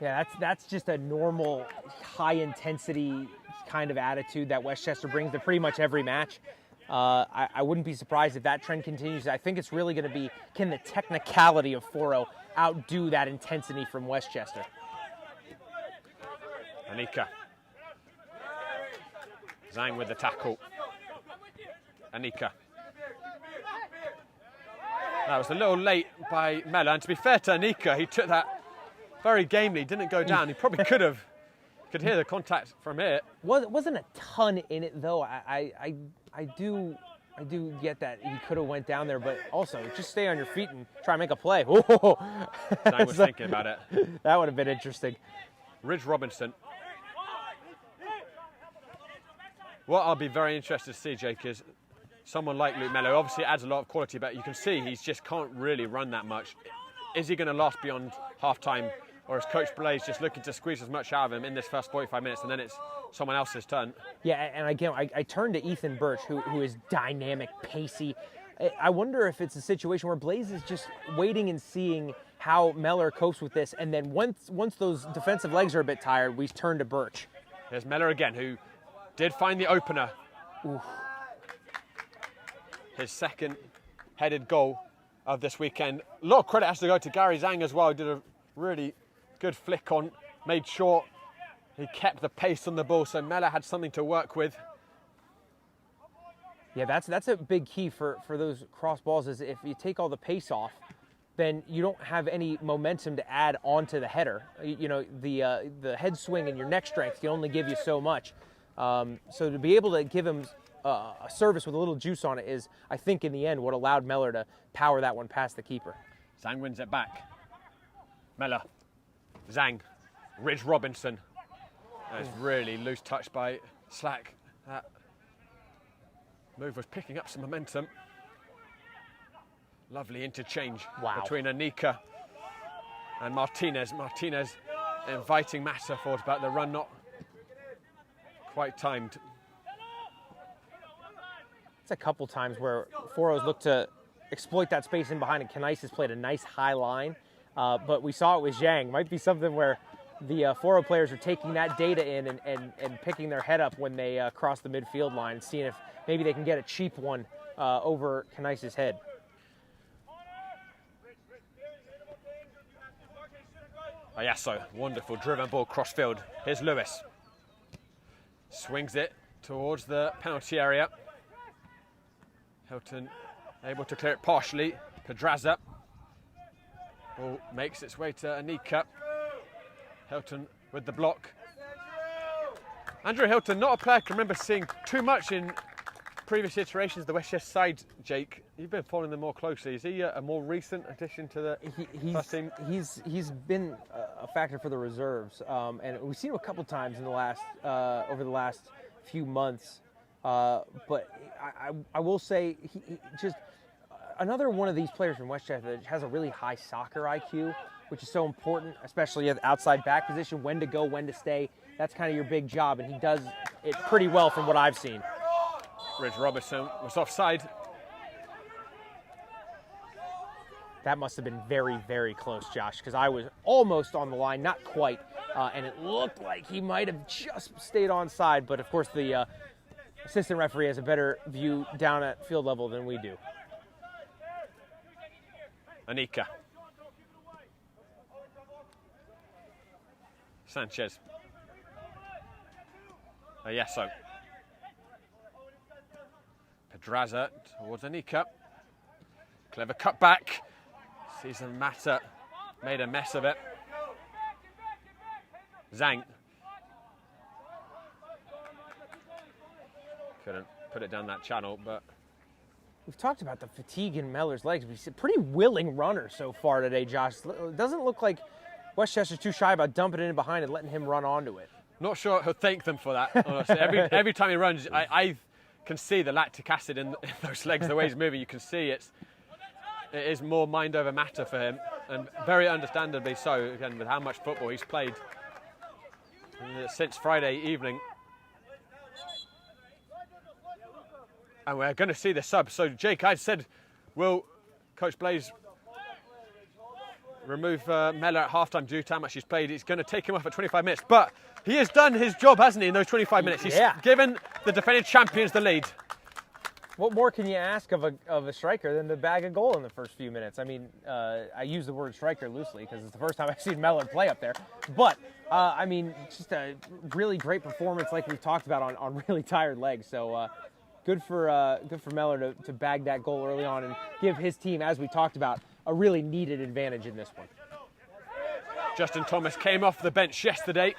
Speaker 2: Yeah, that's just a normal high intensity kind of attitude that Westchester brings to pretty much every match. I wouldn't be surprised if that trend continues. I think it's really going to be, can the technicality of Foro outdo that intensity from Westchester?
Speaker 1: Anika. Zhang with the tackle. Anika. That was a little late by Mella, and to be fair to Anika, he took that very gamely, didn't go down. He probably could have. Could hear the contact from it.
Speaker 2: Wasn't a ton in it though. I do get that he could have went down there, but also just stay on your feet and try and make a play.
Speaker 1: Zhang was thinking about it.
Speaker 2: That would have been interesting.
Speaker 1: Ridge Robinson. What I'll be very interested to see, Jake, is someone like Luke Mello. Obviously adds a lot of quality, but you can see he just can't really run that much. Is he going to last beyond half-time, or is Coach Blaze just looking to squeeze as much out of him in this first 45 minutes, and then it's someone else's turn?
Speaker 2: Yeah, and again, I turned to Ethan Birch, who is dynamic, pacey. I wonder if it's a situation where Blaze is just waiting and seeing how Meller copes with this, and then once those defensive legs are a bit tired, we turn to Birch.
Speaker 1: Here's Meller again, who did find the opener.
Speaker 2: Oof.
Speaker 1: His second headed goal of this weekend. A lot of credit has to go to Gary Zhang as well. He did a really good flick on, made sure he kept the pace on the ball, so Meller had something to work with.
Speaker 2: Yeah, that's a big key for those cross balls, is if you take all the pace off, then you don't have any momentum to add onto the header. You know, the head swing and your neck strength can only give you so much. So to be able to give him a service with a little juice on it is, I think, in the end, what allowed Meller to power that one past the keeper.
Speaker 1: Zhang wins it back. Meller, Zhang, Ridge Robinson. That's really loose touch by Slack. That move was picking up some momentum. Lovely interchange between Anika and Martinez. Martinez inviting Massa forward, but the run not quite timed.
Speaker 2: It's a couple times where Foro's looked to exploit that space in behind, and Canais has played a nice high line, but we saw it with Zhang. Might be something where the Foro players are taking that data in and picking their head up when they cross the midfield line and seeing if maybe they can get a cheap one over Canais' head.
Speaker 1: Ayasso, wonderful driven ball cross field. Here's Lewis. Swings it towards the penalty area. Hilton able to clear it partially. Pedraza. Ball makes its way to Anika. Hilton with the block. Andrew Hilton, not a player I can remember seeing too much in previous iterations of the Westchester side, Jake. You've been following them more closely. Is he a more recent addition to the first team?
Speaker 2: He's been a factor for the reserves, and we've seen him a couple times in the last over the last few months. But I will say he just another one of these players from Westchester that has a really high soccer IQ, which is so important, especially at the outside back position, when to go, when to stay. That's kind of your big job, and he does it pretty well from what I've seen.
Speaker 1: Ridge Robertson was offside.
Speaker 2: That must have been very, very close, Josh, because I was almost on the line, not quite, and it looked like he might have just stayed onside, but of course the assistant referee has a better view down at field level than we do.
Speaker 1: Anika. Sanchez. Ayasso. Pedraza towards Anika. Clever cut back. Season Mata made a mess of it. Zhang. Couldn't put it down that channel, but...
Speaker 2: We've talked about the fatigue in Meller's legs. He's a pretty willing runner so far today, Josh. It doesn't look like Westchester's too shy about dumping it in behind and letting him run onto it.
Speaker 1: Not sure he'll thank them for that, honestly. Every time he runs, I can see the lactic acid in those legs, the way he's moving. You can see it is more mind over matter for him, and very understandably so, again, with how much football he's played since Friday evening. And we're going to see the sub. So, Jake, I said, will Coach Blaze remove Mellor at halftime due to how much he's played. It's going to take him off at 25 minutes. But he has done his job, hasn't he, in those 25 minutes? He's given the defending champions the lead.
Speaker 2: What more can you ask of a striker than to bag a goal in the first few minutes? I mean, I use the word striker loosely because it's the first time I've seen Mellor play up there. But, I mean, just a really great performance like we've talked about on really tired legs. So good for Mellor to bag that goal early on and give his team, as we talked about, a really needed advantage in this one.
Speaker 1: Justin Thomas came off the bench yesterday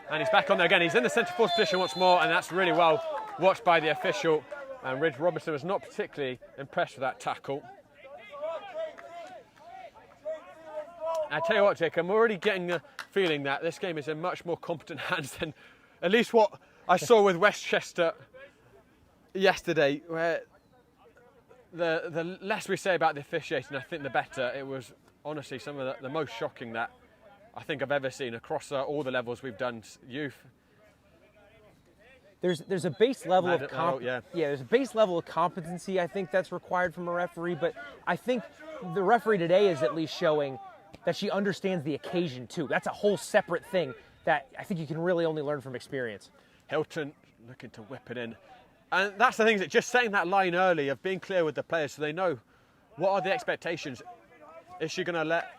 Speaker 1: and he's back on there again. He's in the centre forward position once more, and that's really well watched by the official. And Ridge Robertson was not particularly impressed with that tackle. I tell you what, Jake, I'm already getting the feeling that this game is in much more competent hands than at least what I saw with Westchester yesterday, where the less we say about the officiating, I think the better. It was honestly some of the most shocking that I think I've ever seen across all the levels we've done, youth.
Speaker 2: There's a base level of there's a base level of competency I think that's required from a referee, but I think the referee today is at least showing that she understands the occasion too. That's a whole separate thing that I think you can really only learn from experience.
Speaker 1: Hilton looking to whip it in. And that's the thing, is that just saying that line early of being clear with the players so they know what are the expectations. Is she going to let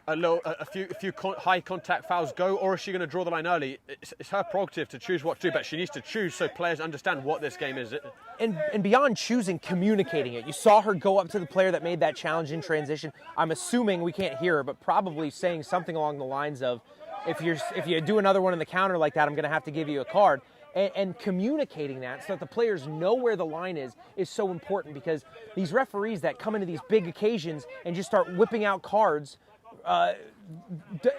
Speaker 1: a few high contact fouls go, or is she going to draw the line early? It's her prerogative to choose what to do, but she needs to choose so players understand what this game is.
Speaker 2: And beyond choosing, communicating it. You saw her go up to the player that made that challenge in transition. I'm assuming, we can't hear her, but probably saying something along the lines of, if you do another one in the counter like that, I'm going to have to give you a card. And communicating that so that the players know where the line is so important, because these referees that come into these big occasions and just start whipping out cards,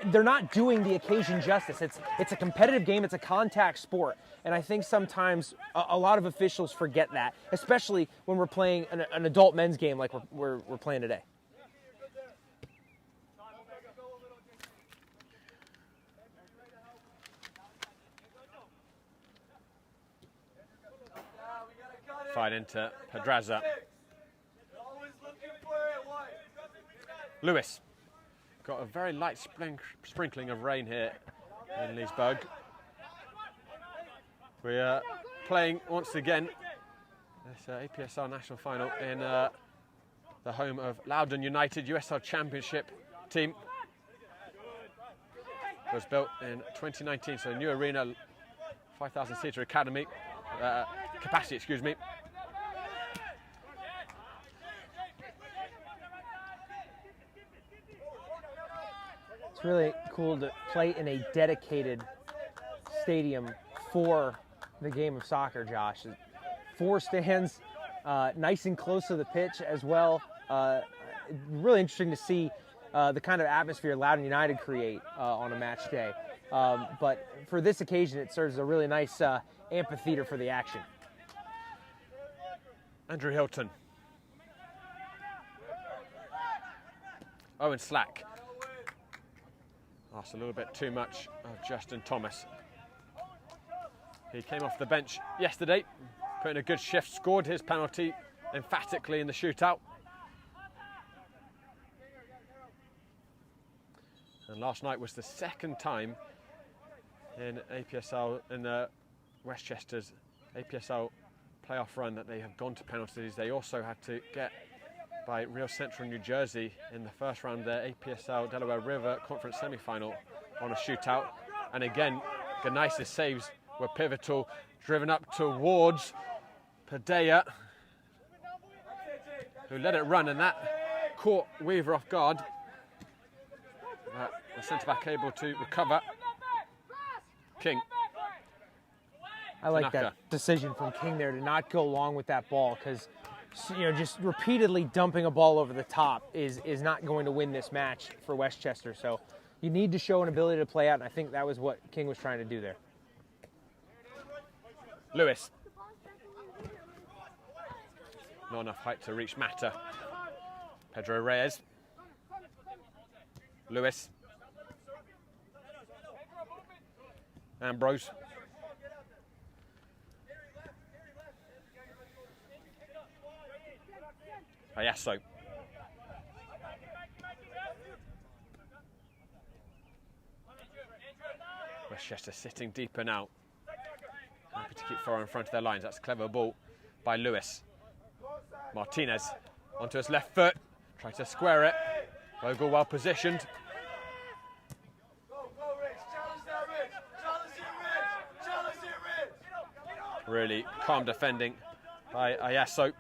Speaker 2: they're not doing the occasion justice. It's a competitive game. It's a contact sport. And I think sometimes a lot of officials forget that, especially when we're playing an adult men's game like we're playing today.
Speaker 1: Fight into Pedraza. Lewis. Got a very light sprinkling of rain here in Leesburg. We are playing once again this APSL National Final in the home of Loudoun United, USL Championship team. It was built in 2019, so a new arena, 5,000 seater academy, capacity, excuse me.
Speaker 2: Really cool to play in a dedicated stadium for the game of soccer, Josh. 4 stands, nice and close to the pitch as well. Really interesting to see the kind of atmosphere Loudoun United create on a match day. But for this occasion, it serves as a really nice amphitheater for the action.
Speaker 1: Andrew Hilton. Owen Slack. Asked a little bit too much of Justin Thomas. He came off the bench yesterday, put in a good shift, scored his penalty emphatically in the shootout. And last night was the second time in APSL, in Westchester's APSL playoff run, that they have gone to penalties. They also had to get by Real Central New Jersey in the first round of their APSL Delaware River Conference semi-final on a shootout. And again, Ganice's saves were pivotal, driven up towards Padilla, who let it run, and that caught Weaver off guard. The centre-back able to recover. King.
Speaker 2: I like that decision from King there to not go long with that ball, because just repeatedly dumping a ball over the top is not going to win this match for Westchester. So you need to show an ability to play out, and I think that was what King was trying to do there.
Speaker 1: Lewis. Not enough height to reach Mata. Pedro Reyes. Lewis. Ambrose. Ayasso. Westchester sitting deeper now. Happy to keep Foro in front of their lines. That's a clever ball by Lewis. Martinez onto his left foot. Try to square it. Bogle well positioned. Really calm defending by Ayaso.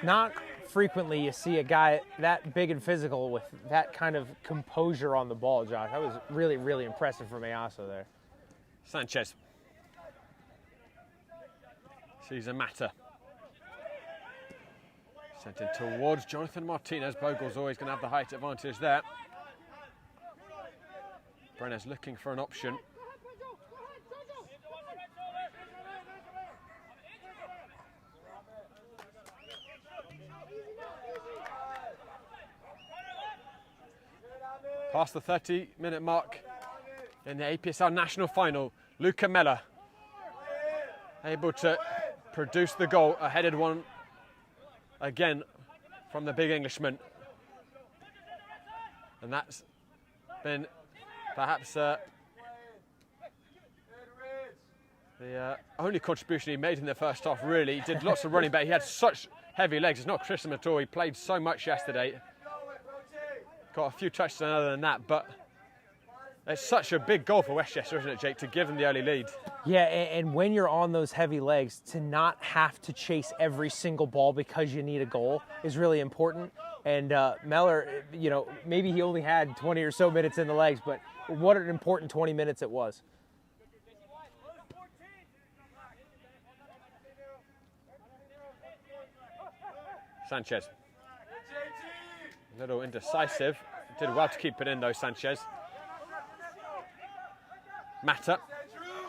Speaker 2: Not frequently you see a guy that big and physical with that kind of composure on the ball, Josh. That was really, really impressive from Ayaso there.
Speaker 1: Sanchez. Cesar Mata. Sent in towards Jonathan Martinez. Bogle's always going to have the height advantage there. Brenner's looking for an option. Past the 30-minute mark in the APSL National Final, Luca Mella able to produce the goal, a headed one again from the big Englishman. And that's been perhaps the only contribution he made in the first half, really. He did lots of running, but he had such heavy legs. It's not Christian at all. He played so much yesterday. Got a few touches other than that, but it's such a big goal for Westchester, isn't it, Jake, to give them the early lead?
Speaker 2: Yeah, and when you're on those heavy legs, to not have to chase every single ball because you need a goal is really important. And Meller, you know, maybe he only had 20 or so minutes in the legs, but what an important 20 minutes it was.
Speaker 1: Sanchez. A little indecisive. Did well to keep it in though, Sanchez. Mata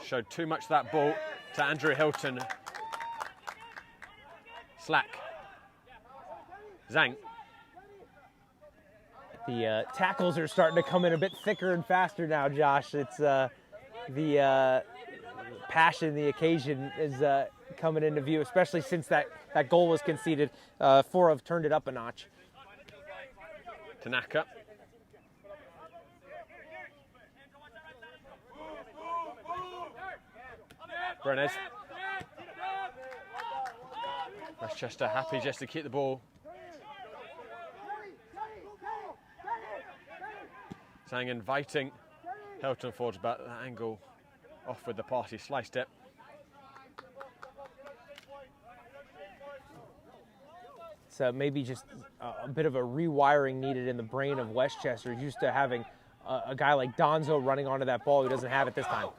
Speaker 1: showed too much of that ball to Andrew Hilton. Slack. Zhang.
Speaker 2: The tackles are starting to come in a bit thicker and faster now, Josh. It's the passion, the occasion is coming into view, especially since that goal was conceded. Foro have turned it up a notch.
Speaker 1: Tanaka. Brenes. Westchester happy just to keep the ball. Zhang inviting Hilton forwards, but that angle off with the pass, he sliced it.
Speaker 2: So maybe just a bit of a rewiring needed in the brain of Westchester, used to having a guy like Donzo running onto that ball who doesn't have it this time.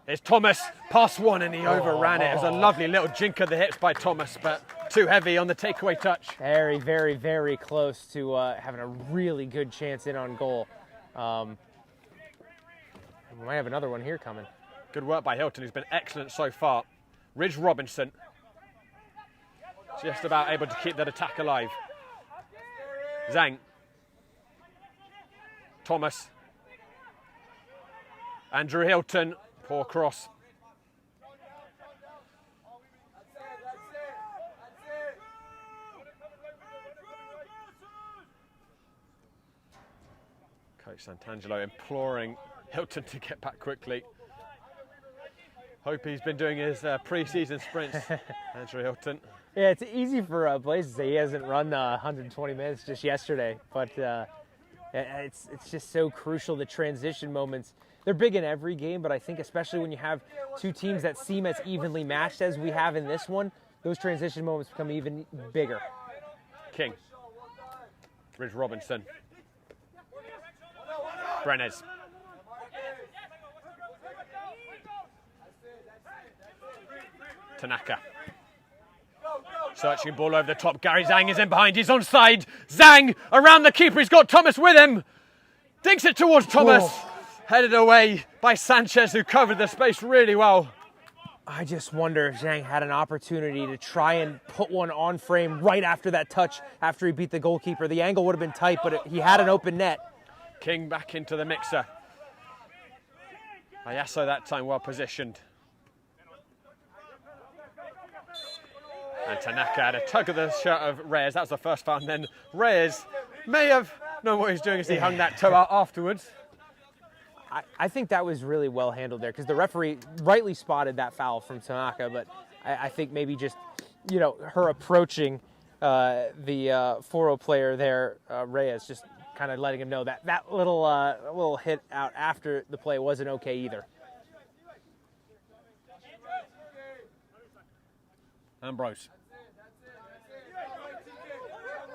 Speaker 1: It's Thomas, pass one, and he overran it. It was a lovely little jink of the hips by Thomas, but too heavy on the takeaway touch.
Speaker 2: Very, very, very close to having a really good chance in on goal. We might have another one here coming.
Speaker 1: Good work by Hilton, who's been excellent so far. Ridge Robinson, just about able to keep that attack alive. Zhang. Thomas. Andrew Hilton, poor cross. Coach Santangelo imploring Hilton to get back quickly. Hope he's been doing his pre-season sprints, Andrew Hilton.
Speaker 2: Yeah, it's easy for Blaze to say he hasn't run 120 minutes just yesterday, but it's just so crucial, the transition moments. They're big in every game, but I think especially when you have two teams that seem as evenly matched as we have in this one, those transition moments become even bigger.
Speaker 1: King. Ridge Robinson. Brenes. Tanaka. Searching ball over the top. Gary Zhang is in behind. He's onside. Zhang around the keeper. He's got Thomas with him. Digs it towards Thomas. Whoa. Headed away by Sanchez, who covered the space really well.
Speaker 2: I just wonder if Zhang had an opportunity to try and put one on frame right after that touch, after he beat the goalkeeper. The angle would have been tight, but he had an open net.
Speaker 1: King back into the mixer. Ayaso that time well positioned. And Tanaka had a tug of the shirt of Reyes. That was the first foul. And then Reyes may have know what he's doing as he hung that toe out afterwards.
Speaker 2: I think that was really well handled there because the referee rightly spotted that foul from Tanaka, but I think maybe just, you know, her approaching the Foro player there, Reyes, just kind of letting him know that that little hit out after the play wasn't okay either.
Speaker 1: Ambrose.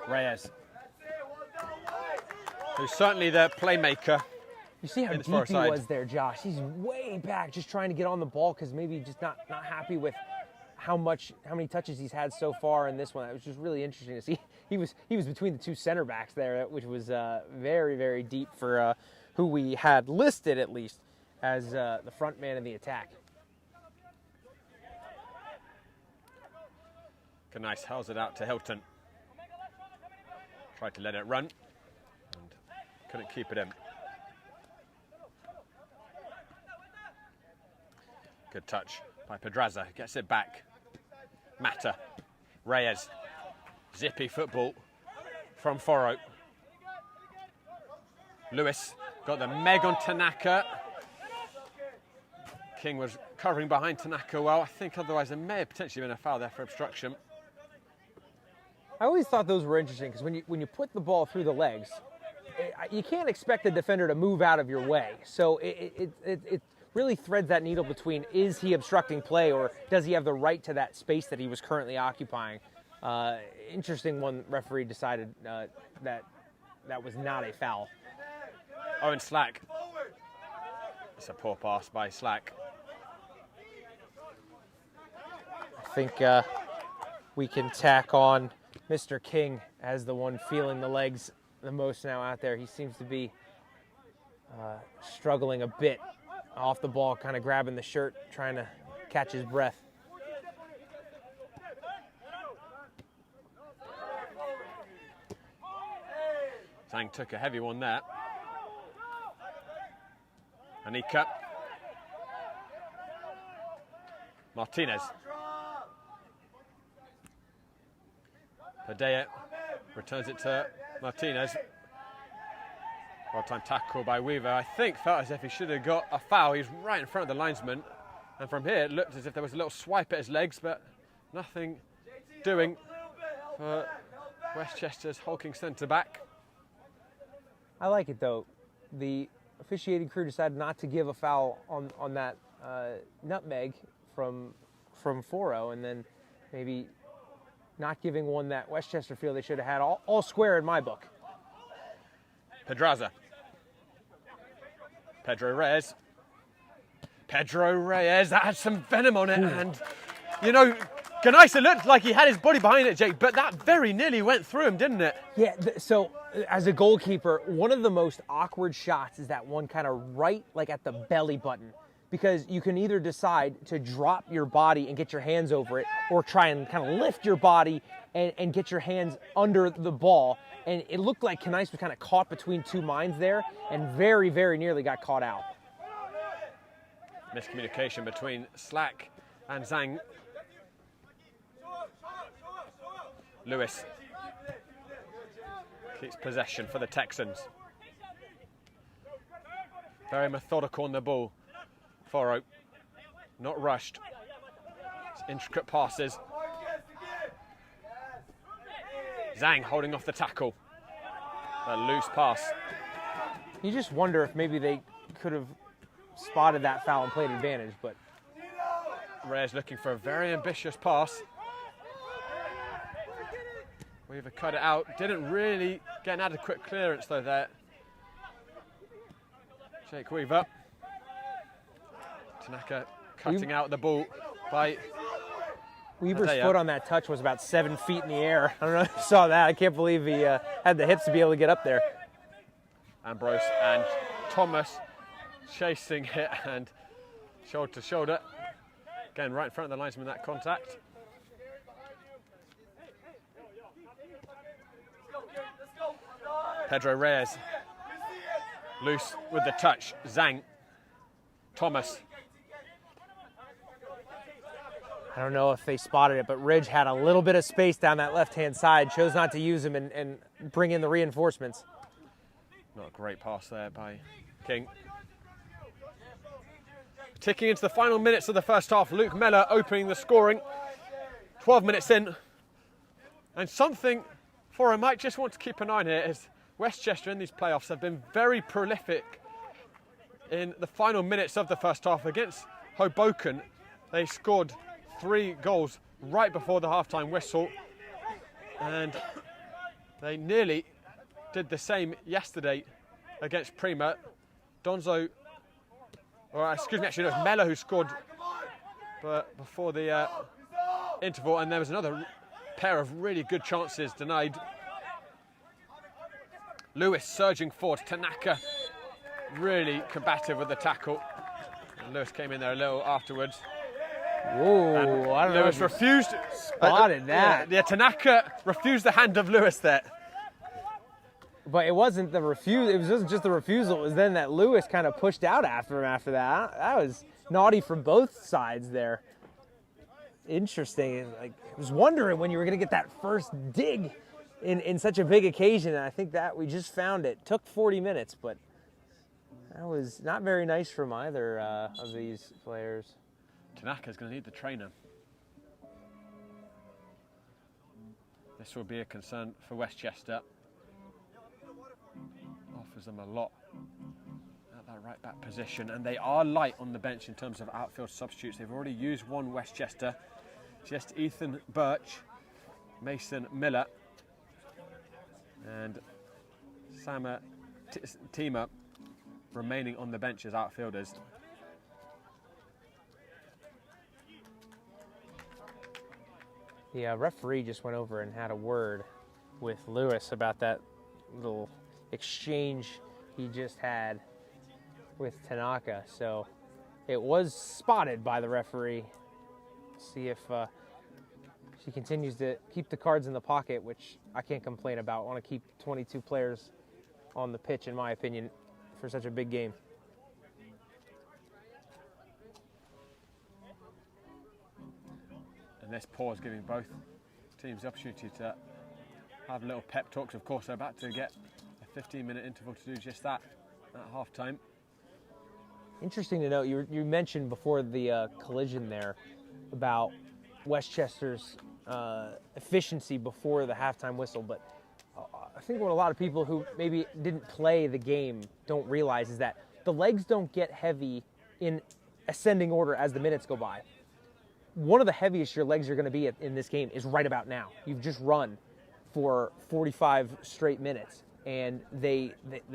Speaker 1: Reyes. Who's certainly the playmaker.
Speaker 2: You see how deep he was there, Josh. He's way back just trying to get on the ball because maybe just not happy with how many touches he's had so far in this one. It was just really interesting to see. He was between the two center backs there, which was very, very deep for who we had listed at least as the front man in the attack.
Speaker 1: Nice howls it out to Hilton. Tried to let it run and couldn't keep it in. Good touch by Pedraza. Gets it back. Mata. Reyes. Zippy football from Foro. Lewis got the meg on Tanaka. King was covering behind Tanaka well. I think otherwise there may have potentially been a foul there for obstruction.
Speaker 2: I always thought those were interesting because when you put the ball through the legs, you can't expect the defender to move out of your way. So it really threads that needle between is he obstructing play or does he have the right to that space that he was currently occupying. Interesting one, referee decided that was not a foul.
Speaker 1: Oh, and Slack. It's a poor pass by Slack.
Speaker 2: I think we can tack on Mr. King as the one feeling the legs the most now out there. He seems to be struggling a bit off the ball, kind of grabbing the shirt, trying to catch his breath.
Speaker 1: Zhang took a heavy one there. Anika. Martinez. Padilla returns it to Martinez. Well-timed tackle by Weaver. I think felt as if he should have got a foul. He's right in front of the linesman. And from here it looked as if there was a little swipe at his legs, but nothing doing for Westchester's hulking centre-back.
Speaker 2: I like it though. The officiating crew decided not to give a foul on that nutmeg from Foro, and then maybe not giving one that Westchester feel they should have had. All square in my book.
Speaker 1: Pedraza. Pedro Reyes. Pedro Reyes, that had some venom on it. Ooh. And, you know, Ganaisa looked like he had his body behind it, Jake, but that very nearly went through him, didn't it?
Speaker 2: Yeah, so as a goalkeeper, one of the most awkward shots is that one kind of right like at the belly button, because you can either decide to drop your body and get your hands over it or try and kind of lift your body and get your hands under the ball. And it looked like Kanice was kind of caught between two minds there and very, very nearly got caught out.
Speaker 1: Miscommunication between Slack and Zhang. Lewis keeps possession for the Texans. Very methodical on the ball. Foro, not rushed. It's intricate passes. Zhang holding off the tackle. A loose pass.
Speaker 2: You just wonder if maybe they could have spotted that foul and played advantage, but
Speaker 1: Reyes looking for a very ambitious pass. Weaver cut it out. Didn't really get an adequate clearance though there. Jake Weaver. Tanaka cutting out the ball by
Speaker 2: Weaver's foot on that touch was about 7 feet in the air. I don't know if you saw that. I can't believe he had the hips to be able to get up there.
Speaker 1: Ambrose and Thomas chasing it and shoulder to shoulder. Again, right in front of the linesman, that contact. Pedro Reyes. Loose with the touch. Zhang. Thomas.
Speaker 2: I don't know if they spotted it, but Ridge had a little bit of space down that left-hand side, chose not to use him and bring in the reinforcements.
Speaker 1: Not a great pass there by King. Ticking into the final minutes of the first half, Luke Meller opening the scoring. 12 minutes in. And something Foro might just want to keep an eye on here is Westchester in these playoffs have been very prolific in the final minutes of the first half. Against Hoboken, they scored 3 goals right before the halftime whistle. And they nearly did the same yesterday against Prima. Actually it was Meller who scored before the interval, and there was another pair of really good chances denied. Lewis surging forward, Tanaka really combative with the tackle. And Lewis came in there a little afterwards.
Speaker 2: Whoa, I don't know.
Speaker 1: Lewis refused.
Speaker 2: Spotted that.
Speaker 1: Yeah, Tanaka refused the hand of Lewis there.
Speaker 2: But it wasn't the refuse. It wasn't just the refusal. It was then that Lewis kind of pushed out after him after that. That was naughty from both sides there. Interesting. Like, I was wondering when you were going to get that first dig in such a big occasion. And I think that we just found it. Took 40 minutes, but that was not very nice from either of these players.
Speaker 1: Tanaka's going to need the trainer. This will be a concern for Westchester. Offers them a lot at that right back position, and they are light on the bench in terms of outfield substitutes. They've already used one Westchester, just Ethan Birch, Mason Miller, and Sama Tima remaining on the bench as outfielders.
Speaker 2: The referee just went over and had a word with Lewis about that little exchange he just had with Tanaka. So it was spotted by the referee. See if she continues to keep the cards in the pocket, which I can't complain about. I want to keep 22 players on the pitch, in my opinion, for such a big game.
Speaker 1: And this pause giving both teams the opportunity to have little pep talks. Of course, they're about to get a 15-minute interval to do just that at half-time.
Speaker 2: Interesting to note, you mentioned before the collision there about Westchester's efficiency before the halftime whistle, but I think what a lot of people who maybe didn't play the game don't realize is that the legs don't get heavy in ascending order as the minutes go by. One of the heaviest your legs are going to be in this game is right about now. You've just run for 45 straight minutes, and they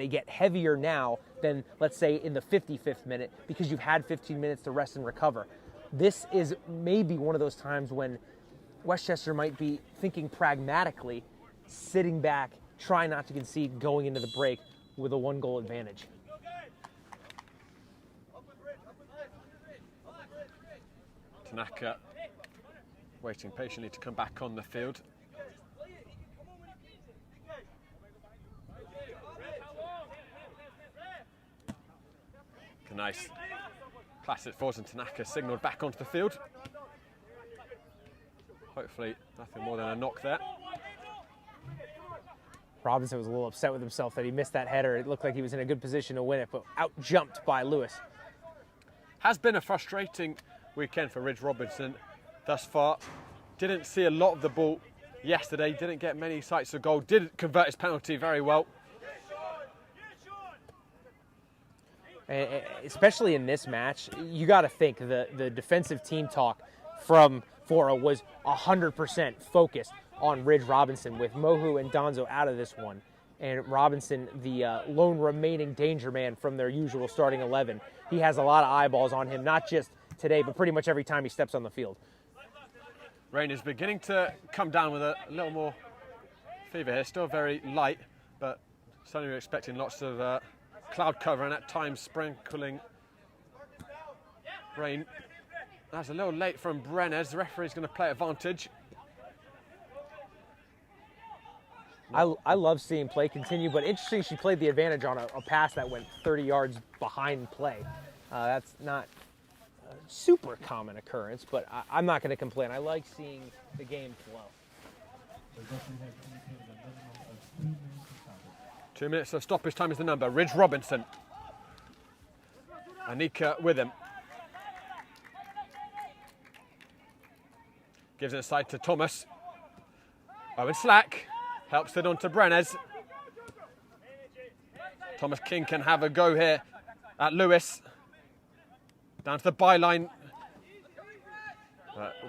Speaker 2: get heavier now than, let's say, in the 55th minute because you've had 15 minutes to rest and recover. This is maybe one of those times when Westchester might be thinking pragmatically, sitting back, trying not to concede, going into the break with a 1-goal advantage.
Speaker 1: Tanaka waiting patiently to come back on the field. Nice pass it forwards, and Tanaka signalled back onto the field. Hopefully nothing more than a knock there.
Speaker 2: Robinson was a little upset with himself that he missed that header. It looked like he was in a good position to win it, but out-jumped by Lewis.
Speaker 1: Has been a frustrating weekend for Ridge Robinson thus far. Didn't see a lot of the ball yesterday, didn't get many sights of goal, did convert his penalty very well.
Speaker 2: Especially in this match, you got to think the defensive team talk from Foro was 100% focused on Ridge Robinson, with Mohu and Donzo out of this one, and Robinson, the lone remaining danger man from their usual starting 11. He has a lot of eyeballs on him, not just today, but pretty much every time he steps on the field.
Speaker 1: Rain is beginning to come down with a little more fever here. Still very light, but certainly we're expecting lots of cloud cover and at times sprinkling rain. That's a little late from Brenes. The referee's going to play advantage.
Speaker 2: I love seeing play continue, but interesting she played the advantage on a pass that went 30 yards behind play. That's not a super common occurrence, but I'm not going to complain. I like seeing the game flow.
Speaker 1: 2 minutes of stoppage time is the number. Ridge Robinson. Anika with him. Gives it aside to Thomas. Owen Slack helps it on to Brenes. Thomas King can have a go here at Lewis. Down to the byline.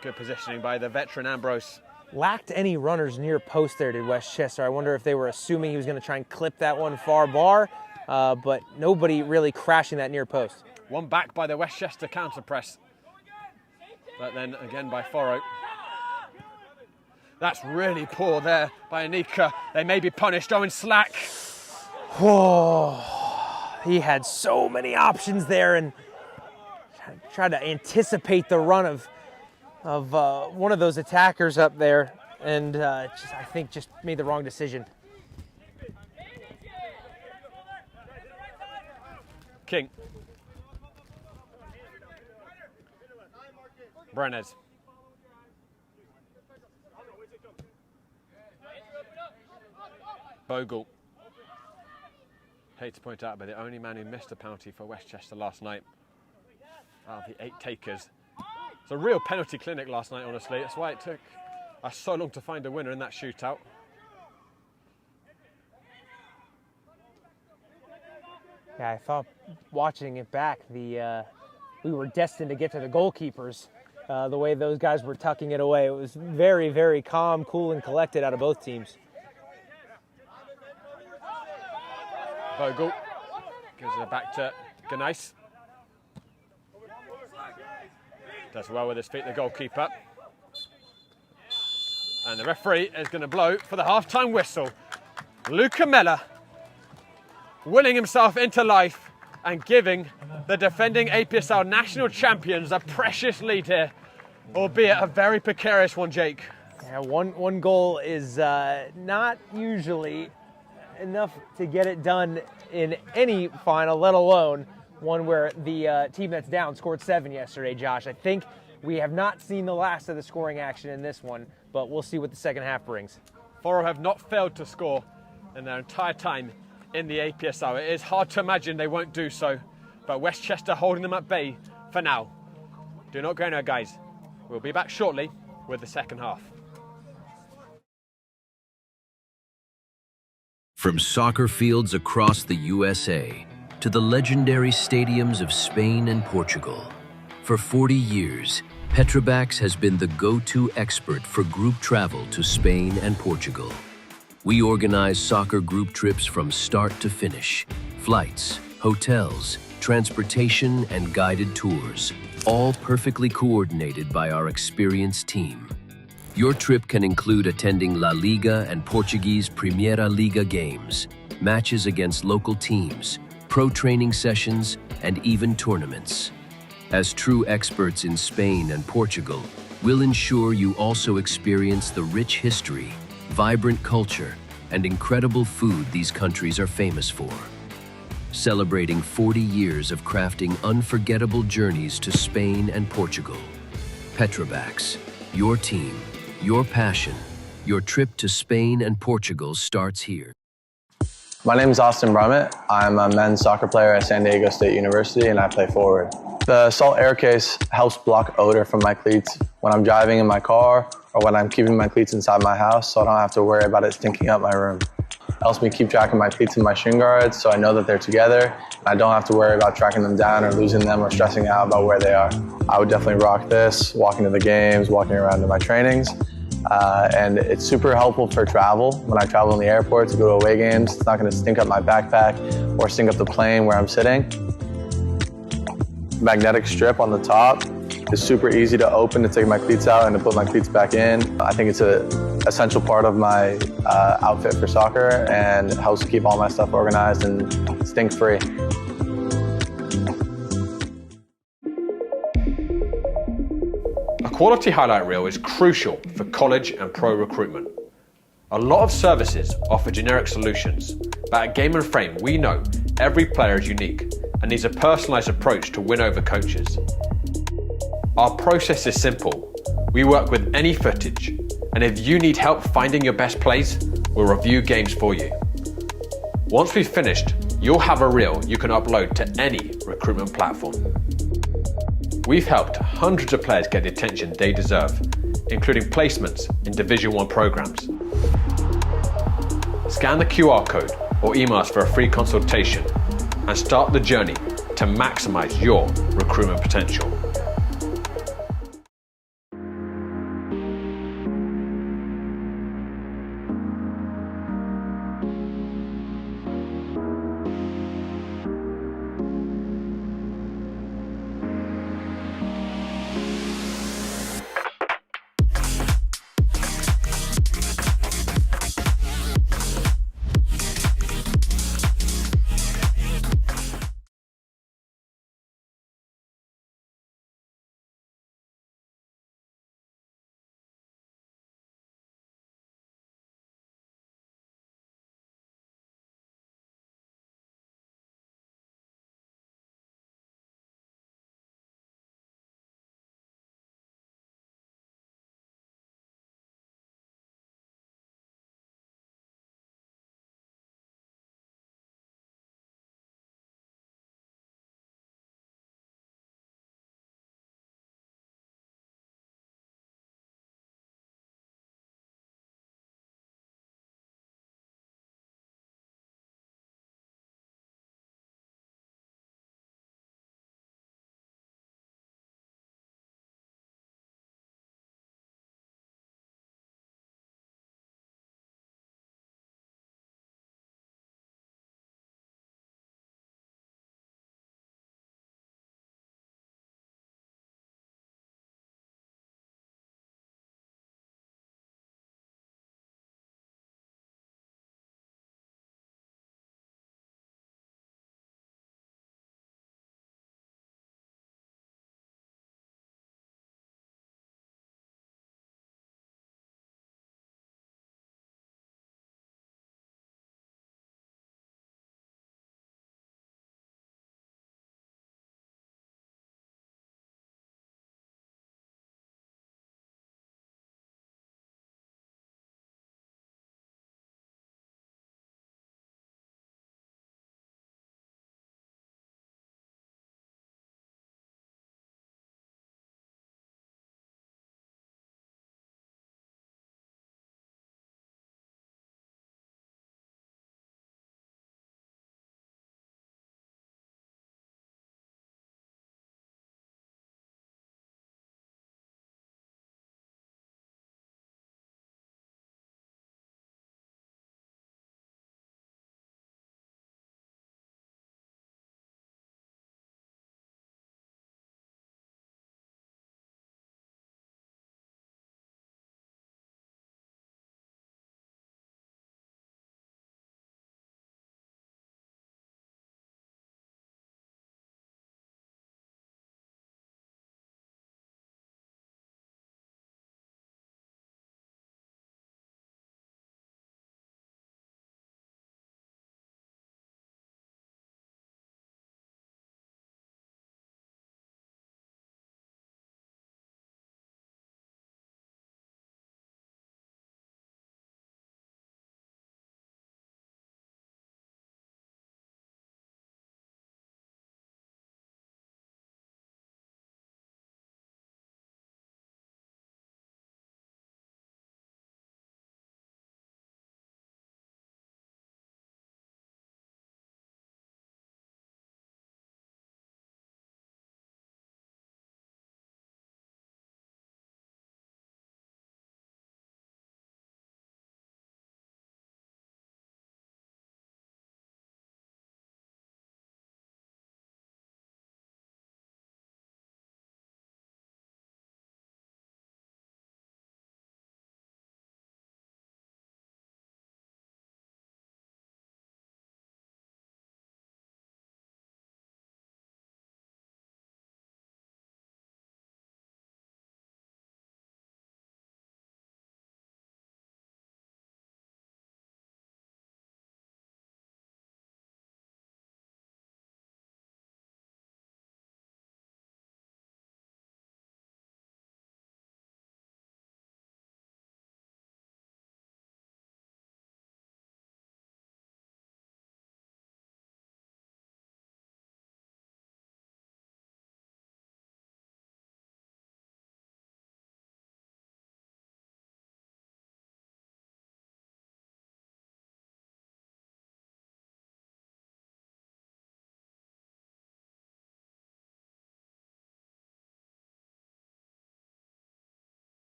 Speaker 1: Good positioning by the veteran Ambrose.
Speaker 2: Lacked any runners near post there, did Westchester. I wonder if they were assuming he was going to try and clip that one far bar, but nobody really crashing that near post.
Speaker 1: One back by the Westchester counter press. But then again by Foro. That's really poor there by Anika. They may be punished. Owen Slack.
Speaker 2: Whoa. He had so many options there and tried to anticipate the run of one of those attackers up there, and I think just made the wrong decision.
Speaker 1: King. Brenes. Bogle. Hate to point out, but the only man who missed a penalty for Westchester last night out of the 8 takers. It's a real penalty clinic last night, honestly. That's why it took us so long to find a winner in that shootout.
Speaker 2: Yeah, I thought watching it back, we were destined to get to the goalkeepers. The way those guys were tucking it away, it was very, very calm, cool, and collected out of both teams.
Speaker 1: Bogle gives it back to Ganais. Does well with his feet, the goalkeeper. And the referee is going to blow for the half-time whistle. Luca Mella willing himself into life and giving the defending APSL national champions a precious lead here, albeit a very precarious one, Jake.
Speaker 2: Yeah, one goal is not usually enough to get it done in any final, let alone one where the team that's down scored 7 yesterday, Josh. I think we have not seen the last of the scoring action in this one, but we'll see what the second half brings.
Speaker 1: Foro have not failed to score in their entire time in the APSL. It is hard to imagine they won't do so, but Westchester holding them at bay for now. Do not go anywhere, guys. We'll be back shortly with the second half.
Speaker 7: From soccer fields across the USA to the legendary stadiums of Spain and Portugal, for 40 years, Petrobax has been the go-to expert for group travel to Spain and Portugal. We organize soccer group trips from start to finish, flights, hotels, transportation, and guided tours, all perfectly coordinated by our experienced team. Your trip can include attending La Liga and Portuguese Primeira Liga games, matches against local teams, pro training sessions, and even tournaments. As true experts in Spain and Portugal, we'll ensure you also experience the rich history, vibrant culture, and incredible food these countries are famous for. Celebrating 40 years of crafting unforgettable journeys to Spain and Portugal. Petrobax, your team, your passion, your trip to Spain and Portugal starts here.
Speaker 8: My name is Austin Brummett. I'm a men's soccer player at San Diego State University and I play forward. The Salt Air Case helps block odor from my cleats when I'm driving in my car or when I'm keeping my cleats inside my house, so I don't have to worry about it stinking up my room. It helps me keep track of my cleats and my shin guards so I know that they're together and I don't have to worry about tracking them down or losing them or stressing out about where they are. I would definitely rock this, walking to the games, walking around to my trainings. And it's super helpful for travel. When I travel in the airport to go to away games, it's not going to stink up my backpack or stink up the plane where I'm sitting. Magnetic strip on the top is super easy to open to take my cleats out and to put my cleats back in. I think it's an essential part of my outfit for soccer and it helps keep all my stuff organized and stink-free.
Speaker 1: A quality highlight reel is crucial for college and pro recruitment. A lot of services offer generic solutions, but at Game & Frame we know every player is unique and needs a personalised approach to win over coaches. Our process is simple. We work with any footage, and if you need help finding your best plays, we'll review games for you. Once we've finished, you'll have a reel you can upload to any recruitment platform. We've helped hundreds of players get the attention they deserve, including placements in Division 1 programs. Scan the QR code or email us for a free consultation and start the journey to maximize your recruitment potential.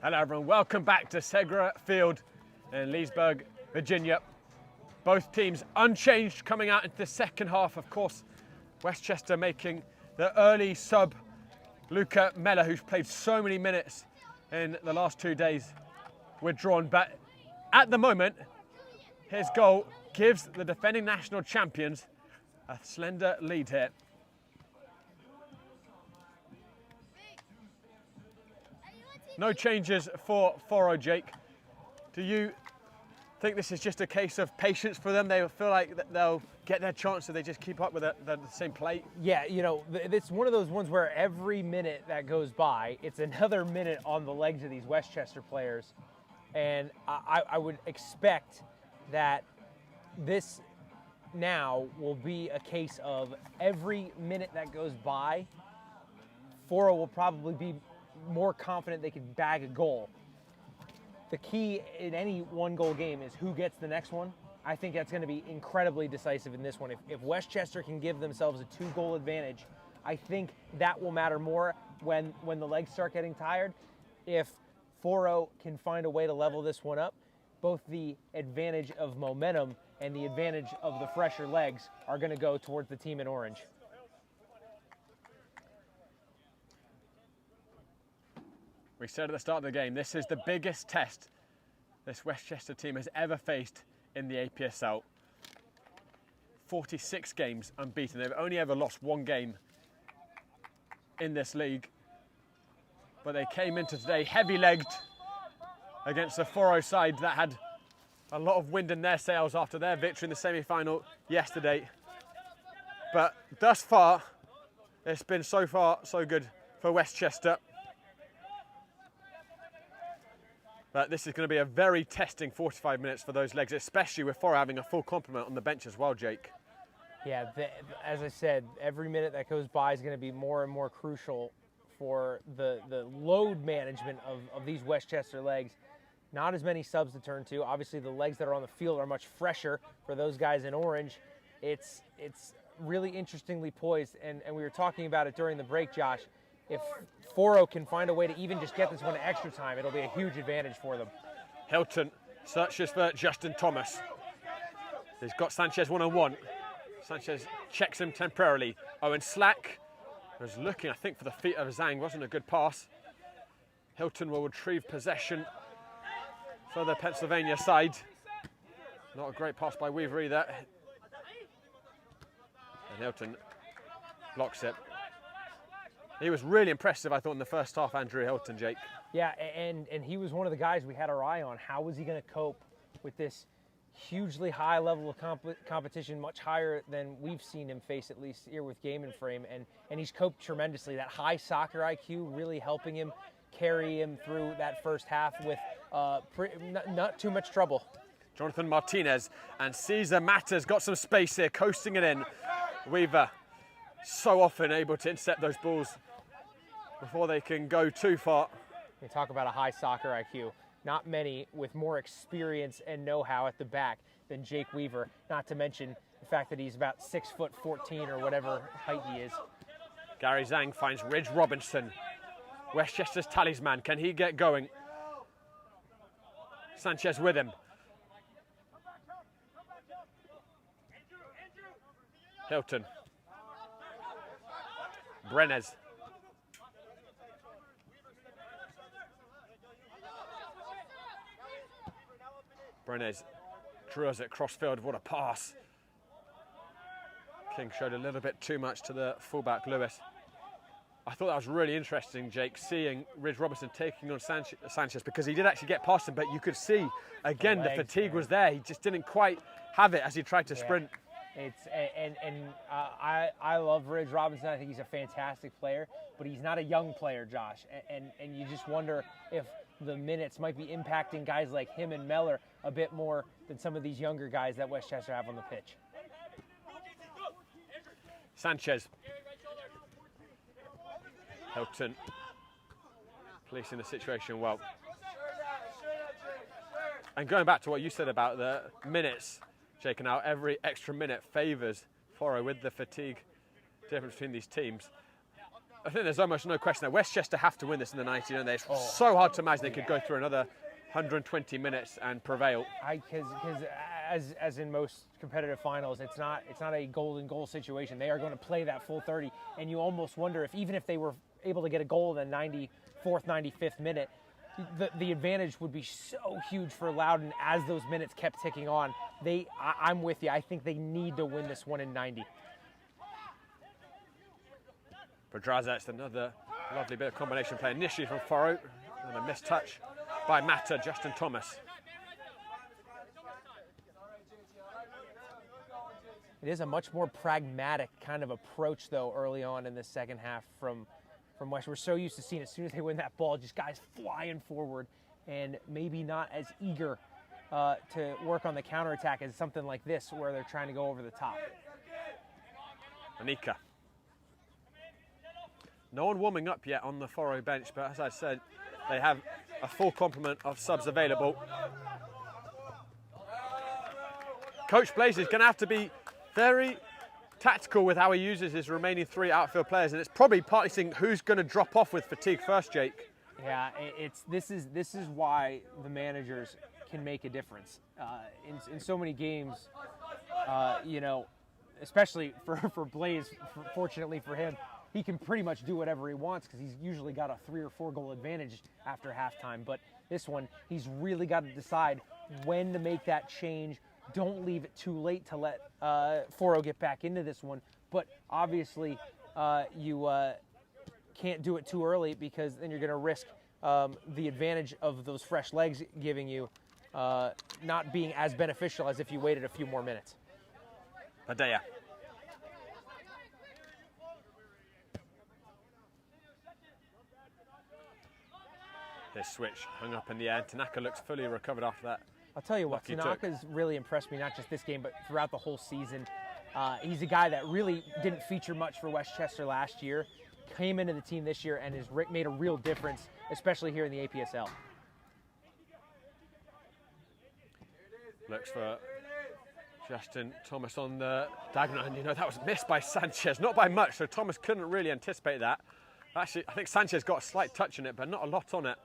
Speaker 1: Hello everyone, welcome back to Segra Field in Leesburg, Virginia. Both teams unchanged coming out into the second half. Of course, Westchester making the early sub, Luca Mella, who's played so many minutes in the last 2 days, withdrawn. But at the moment, his goal gives the defending national champions a slender lead here. No changes for Foro, Jake. Do you think this is just a case of patience for them? They feel like they'll get their chance if they just keep up with the same play?
Speaker 2: Yeah, you know, it's one of those ones where every minute that goes by, it's another minute on the legs of these Westchester players. And I would expect that this now will be a case of every minute that goes by, Foro will probably be more confident they can bag a goal. The key in any one-goal game is who gets the next one. I think that's going to be incredibly decisive in this one. If Westchester can give themselves a 2-goal advantage, I think that will matter more when the legs start getting tired. If Foro can find a way to level this one up, both the advantage of momentum and the advantage of the fresher legs are going to go towards the team in orange.
Speaker 1: We said at the start of the game, this is the biggest test this Westchester team has ever faced in the APSL. 46 games unbeaten. They've only ever lost 1 game in this league. But they came into today heavy-legged against the Foro side that had a lot of wind in their sails after their victory in the semi-final yesterday. But thus far, it's been so far so good for Westchester. But this is going to be a very testing 45 minutes for those legs, especially with Foro having a full complement on the bench as well, Jake.
Speaker 2: Yeah, as I said, every minute that goes by is going to be more and more crucial for the load management of these Westchester legs. Not as many subs to turn to. Obviously, the legs that are on the field are much fresher for those guys in orange. It's really interestingly poised, and we were talking about it during the break, Josh. If Foro can find a way to even just get this one to extra time, it'll be a huge advantage for them.
Speaker 1: Hilton searches for Justin Thomas. He's got Sanchez one-on-one. Sanchez checks him temporarily. Owen Slack was looking, I think, for the feet of Zhang. Wasn't a good pass. Hilton will retrieve possession for the Pennsylvania side. Not a great pass by Weaver either. And Hilton blocks it. He was really impressive, I thought, in the first half, Andrew Hilton, Jake.
Speaker 2: Yeah, and he was one of the guys we had our eye on. How was he going to cope with this hugely high level of competition, much higher than we've seen him face, at least here with Game and Frame, and he's coped tremendously. That high soccer IQ really helping him carry him through that first half with not too much trouble.
Speaker 1: Jonathan Martinez and Cesar Matters got some space here, coasting it in. Weaver so often able to intercept those balls before they can go too far.
Speaker 2: You talk about a high soccer IQ. Not many with more experience and know-how at the back than Jake Weaver, not to mention the fact that he's about 6'14" or whatever height he is.
Speaker 1: Gary Zhang finds Ridge Robinson, Westchester's talisman. Can he get going? Sanchez with him. Hilton. Brenes. Brenes drills it crossfield. What a pass. King showed a little bit too much to the fullback, Lewis. I thought that was really interesting, Jake, seeing Ridge Robinson taking on Sanchez, because he did actually get past him, but you could see, again, the fatigue was there. He just didn't quite have it as he tried to sprint.
Speaker 2: I love Ridge Robinson. I think he's a fantastic player, but he's not a young player, Josh. And you just wonder if the minutes might be impacting guys like him and Meller a bit more than some of these younger guys that Westchester have on the pitch.
Speaker 1: Sanchez. Hilton policing the situation well. And going back to what you said about the minutes, Jake, and how every extra minute favours Foro with the fatigue difference between these teams. I think there's almost no question that Westchester have to win this in the 90, don't they? It's so hard to imagine they could go through another 120 minutes and prevail.
Speaker 2: Because as in most competitive finals, it's not a golden goal situation. They are going to play that full 30, and you almost wonder if even if they were able to get a goal in the 94th, 95th minute, the advantage would be so huge for Loudoun as those minutes kept ticking on. I'm with you. I think they need to win this one in 90.
Speaker 1: Podrazats, another lovely bit of combination play initially from Foro, and a missed touch by Mata, Justin Thomas.
Speaker 2: It is a much more pragmatic kind of approach, though, early on in the second half from West. We're so used to seeing as soon as they win that ball, just guys flying forward and maybe not as eager to work on the counterattack as something like this where they're trying to go over the top.
Speaker 1: Anika. No one warming up yet on the Foro bench, but as I said, they have a full complement of subs available. Coach Blaze is going to have to be very tactical with how he uses his remaining 3 outfield players, and it's probably partly seeing who's going to drop off with fatigue first, Jake.
Speaker 2: Yeah, this is why the managers can make a difference in so many games. You know, especially for Blaze, fortunately for him, he can pretty much do whatever he wants because he's usually got a 3 or 4 goal advantage after halftime. But this one, he's really got to decide when to make that change. Don't leave it too late to let Foro get back into this one. But obviously, you can't do it too early because then you're going to risk the advantage of those fresh legs giving you not being as beneficial as if you waited a few more minutes.
Speaker 1: Padilla. This switch hung up in the air. Tanaka looks fully recovered after that.
Speaker 2: I'll tell you what, Tanaka's really impressed me, not just this game, but throughout the whole season. He's a guy that really didn't feature much for Westchester last year, came into the team this year and has made a real difference, especially here in the APSL.
Speaker 1: Looks for Justin Thomas on the diagonal, and you know that was missed by Sanchez, not by much, so Thomas couldn't really anticipate that. Actually, I think Sanchez got a slight touch on it, but not a lot on it.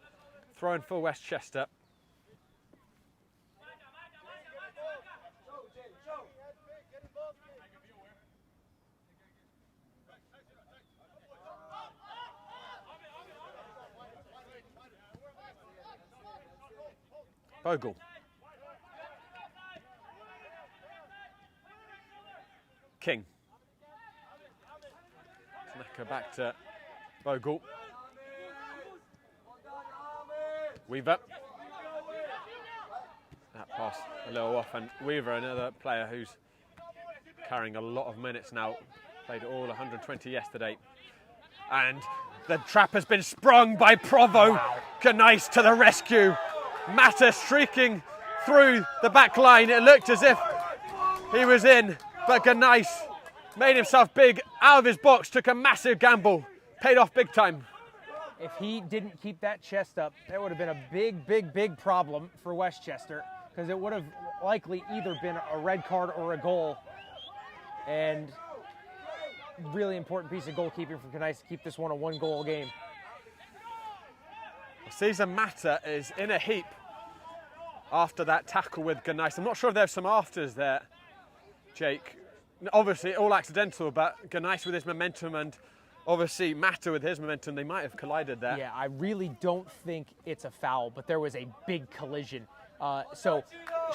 Speaker 1: Throwing for Westchester. Bogle. King. Tanaka back to Bogle. Weaver. That pass a little off, and Weaver, another player who's carrying a lot of minutes now. Played all 120 yesterday. And the trap has been sprung by Provo. Ganice to the rescue. Mata streaking through the back line. It looked as if he was in, but Ganice made himself big out of his box, took a massive gamble, paid off big time.
Speaker 2: If he didn't keep that chest up, that would have been a big problem for Westchester because it would have likely either been a red card or a goal. And really important piece of goalkeeping for Ganice to keep this one a 1-goal game.
Speaker 1: Cesar Mata is in a heap after that tackle with Ganice. I'm not sure if there's some afters there, Jake. Obviously, all accidental, but Ganice with his momentum and obviously Mata with his momentum, they might have collided there.
Speaker 2: Yeah, I really don't think it's a foul, but there was a big collision. So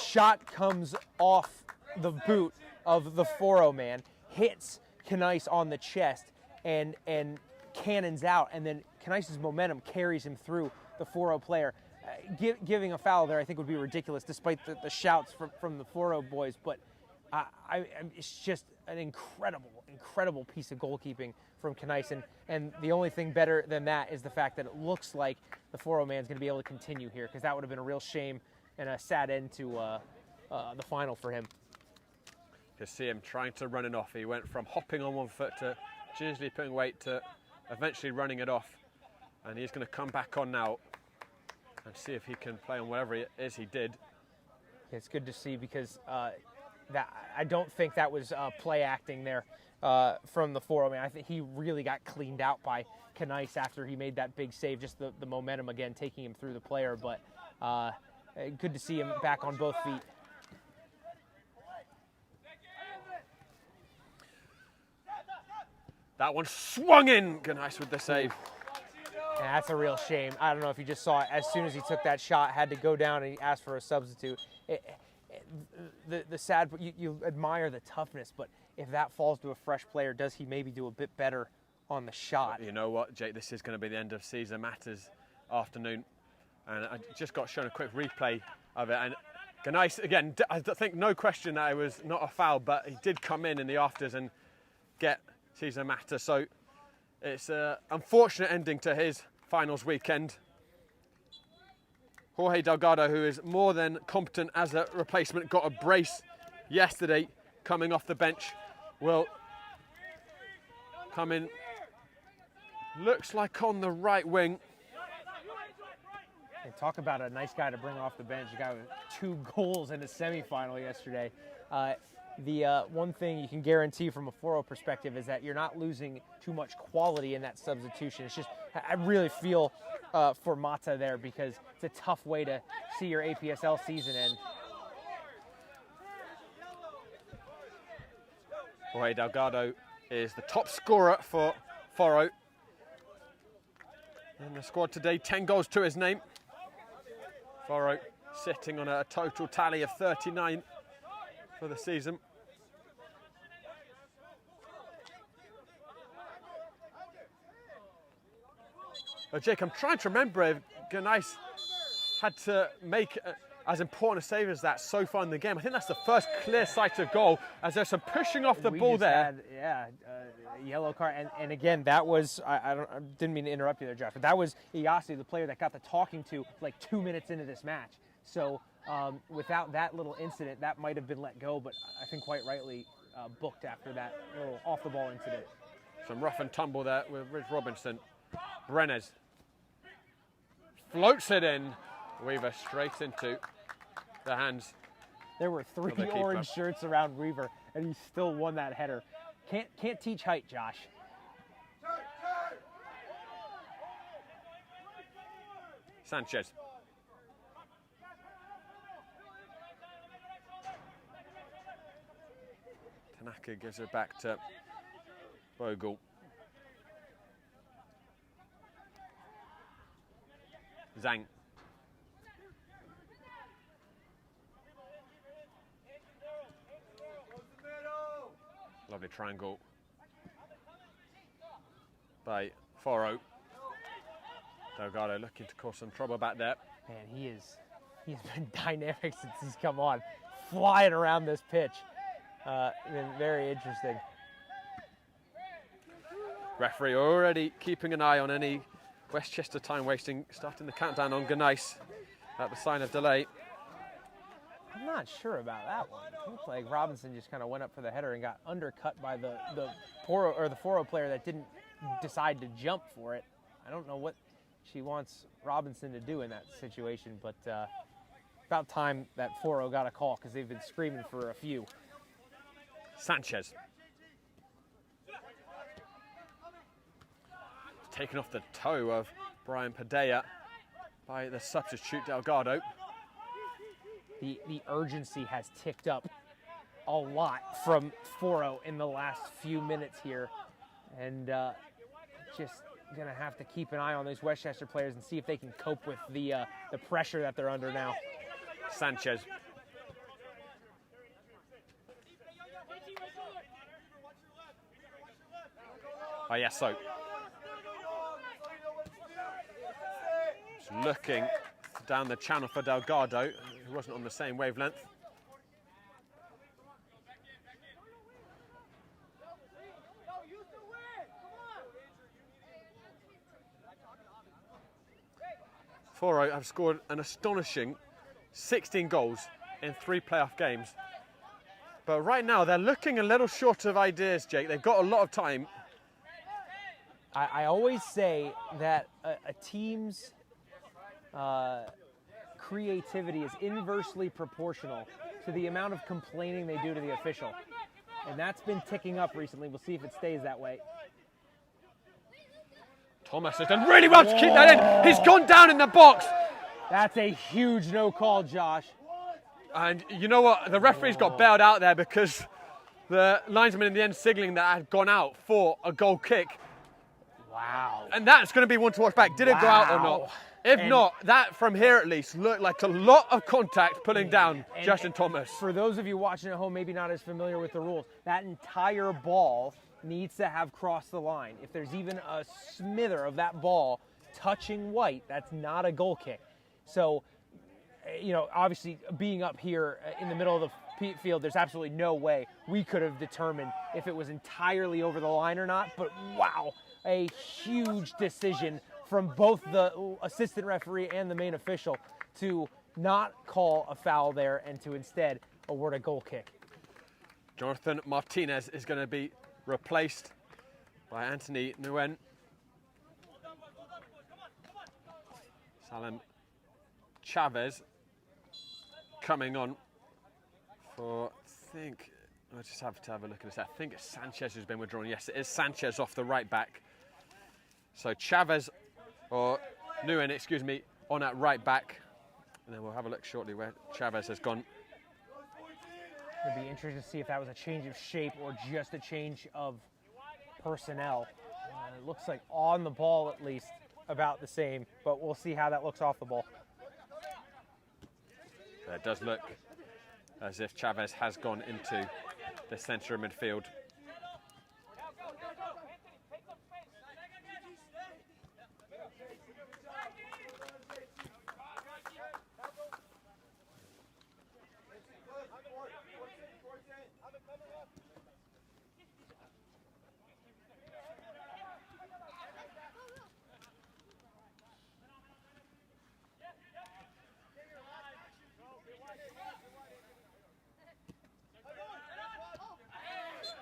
Speaker 2: shot comes off the boot of the Foro man, hits Ganice on the chest, and cannons out, and then Ganice's momentum carries him through the Foro player. Giving a foul there, I think, would be ridiculous, despite the shouts from the Foro boys. But it's just an incredible piece of goalkeeping from Ganice. And the only thing better than that is the fact that it looks like the Foro man's going to be able to continue here, because that would have been a real shame and a sad end to the final for him.
Speaker 1: You see him trying to run it off. He went from hopping on one foot to gingerly putting weight to eventually running it off. And he's going to come back on now and see if he can play on whatever it is he did.
Speaker 2: It's good to see because that I don't think that was play acting there. from the Foro. I mean, I think he really got cleaned out by Knice after he made that big save. Just the momentum again, taking him through the player. But good to see him back on both feet.
Speaker 1: That one swung in. Knice with the save.
Speaker 2: Yeah, that's a real shame. I don't know if you just saw it. As soon as he took that shot, had to go down and he asked for a substitute. The sad, you admire the toughness, but if that falls to a fresh player, does he maybe do a bit better on the shot?
Speaker 1: You know what, Jake? This is going to be the end of Cesar Mata's afternoon, and I just got shown a quick replay of it. And Knice, again, I think no question that it was not a foul, but he did come in the afters and get Cesar Mata. So it's an unfortunate ending to his finals weekend. Jorge Delgado, who is more than competent as a replacement, got a brace yesterday coming off the bench, will come in, looks like on the right wing.
Speaker 2: And talk about a nice guy to bring off the bench, a guy with 2 goals in the semifinal yesterday. The one thing you can guarantee from a Foro perspective is that you're not losing too much quality in that substitution. It's just, I really feel for Mata there, because it's a tough way to see your APSL season end.
Speaker 1: Jorge Delgado is the top scorer for Foro. In the squad today, 10 goals to his name. Foro sitting on a total tally of 39 for the season. Jake, I'm trying to remember if Knice had to make as important a save as that so far in the game. I think that's the first clear sight of goal, as there's some pushing off the ball there.
Speaker 2: Yellow card. And again, that was, I didn't mean to interrupt you there, Josh, but that was Iyasi, the player that got the talking to like 2 minutes into this match. So without that little incident, that might have been let go, but I think quite rightly booked after that little off-the-ball incident.
Speaker 1: Some rough and tumble there with Rich Robinson. Brenes floats it in. Weaver straight into the hands.
Speaker 2: There were 3 orange shirts around Weaver, and he still won that header. Can't teach height, Josh.
Speaker 1: Sanchez. Tanaka gives it back to Bogle. Zhang. Lovely triangle by Foro. Delgado looking to cause some trouble back there.
Speaker 2: Man, he's been dynamic since he's come on, flying around this pitch. Been very interesting.
Speaker 1: Referee already keeping an eye on any Westchester time wasting, starting the countdown on Knice at the sign of delay.
Speaker 2: I'm not sure about that one. It looked like Robinson just kind of went up for the header and got undercut by the Foro player that didn't decide to jump for it. I don't know what she wants Robinson to do in that situation, but about time that Foro got a call, because they've been screaming for a few.
Speaker 1: Sanchez. Taken off the toe of Brian Padilla by the substitute Delgado.
Speaker 2: The urgency has ticked up a lot from Foro in the last few minutes here, and just gonna have to keep an eye on those Westchester players and see if they can cope with the pressure that they're under now.
Speaker 1: Sanchez. Oh yes, so just looking down the channel for Delgado, who wasn't on the same wavelength. Foro have scored an astonishing 16 goals in 3 playoff games. But right now they're looking a little short of ideas, Jake. They've got a lot of time.
Speaker 2: I always say that a team's creativity is inversely proportional to the amount of complaining they do to the official. and that's been ticking up recently. We'll see if it stays that way.
Speaker 1: Thomas has done really well to keep that in. He's gone down in the box.
Speaker 2: That's a huge no call, Josh.
Speaker 1: And you know what? The referee's got bailed out there because the linesman in the end signaling that had gone out for a goal kick.
Speaker 2: Wow.
Speaker 1: And that's going to be one to watch back. Did it go out or not? If not, that from here at least looked like a lot of contact pulling down Justin Thomas.
Speaker 2: For those of you watching at home, maybe not as familiar with the rules, that entire ball needs to have crossed the line. If there's even a smither of that ball touching white, that's not a goal kick. So, you know, obviously being up here in the middle of the field, there's absolutely no way we could have determined if it was entirely over the line or not. But wow, a huge decision from both the assistant referee and the main official to not call a foul there and to instead award a goal kick.
Speaker 1: Jonathan Martinez is going to be replaced by Anthony Nguyen. Salem Chavez coming on for, I just have to have a look at this. I think it's Sanchez who's been withdrawn. Yes, it is Sanchez off the right back. So Chavez, or Nguyen, excuse me, on at right back. And then we'll have a look shortly where Chavez has gone.
Speaker 2: It'd be interesting to see if that was a change of shape or just a change of personnel. It looks like on the ball at least about the same, but we'll see how that looks off the ball.
Speaker 1: It does look as if Chavez has gone into the centre of midfield.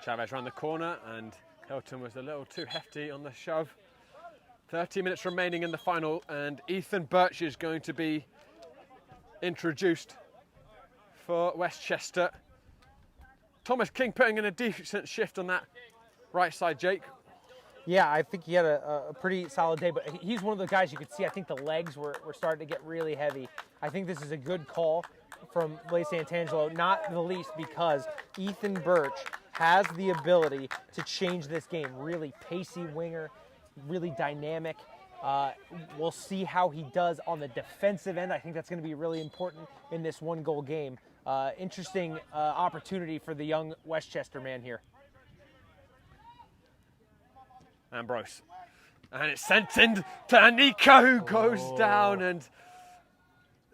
Speaker 1: Chavez round the corner, and Hilton was a little too hefty on the shove. 30 minutes remaining in the final, and Ethan Birch is going to be introduced for Westchester. Thomas King putting in a decent shift on that right side, Jake.
Speaker 2: Yeah, I think he had a pretty solid day, but he's one of the guys you could see. I think the legs were starting to get really heavy. I think this is a good call from Blaise Santangelo, not the least because Ethan Birch has the ability to change this game. Really pacey winger, really dynamic. We'll see how he does on the defensive end. I think that's going to be really important in this one-goal game. Interesting opportunity for the young Westchester man here.
Speaker 1: Ambrose. And it's sent in to Anika, who goes down, and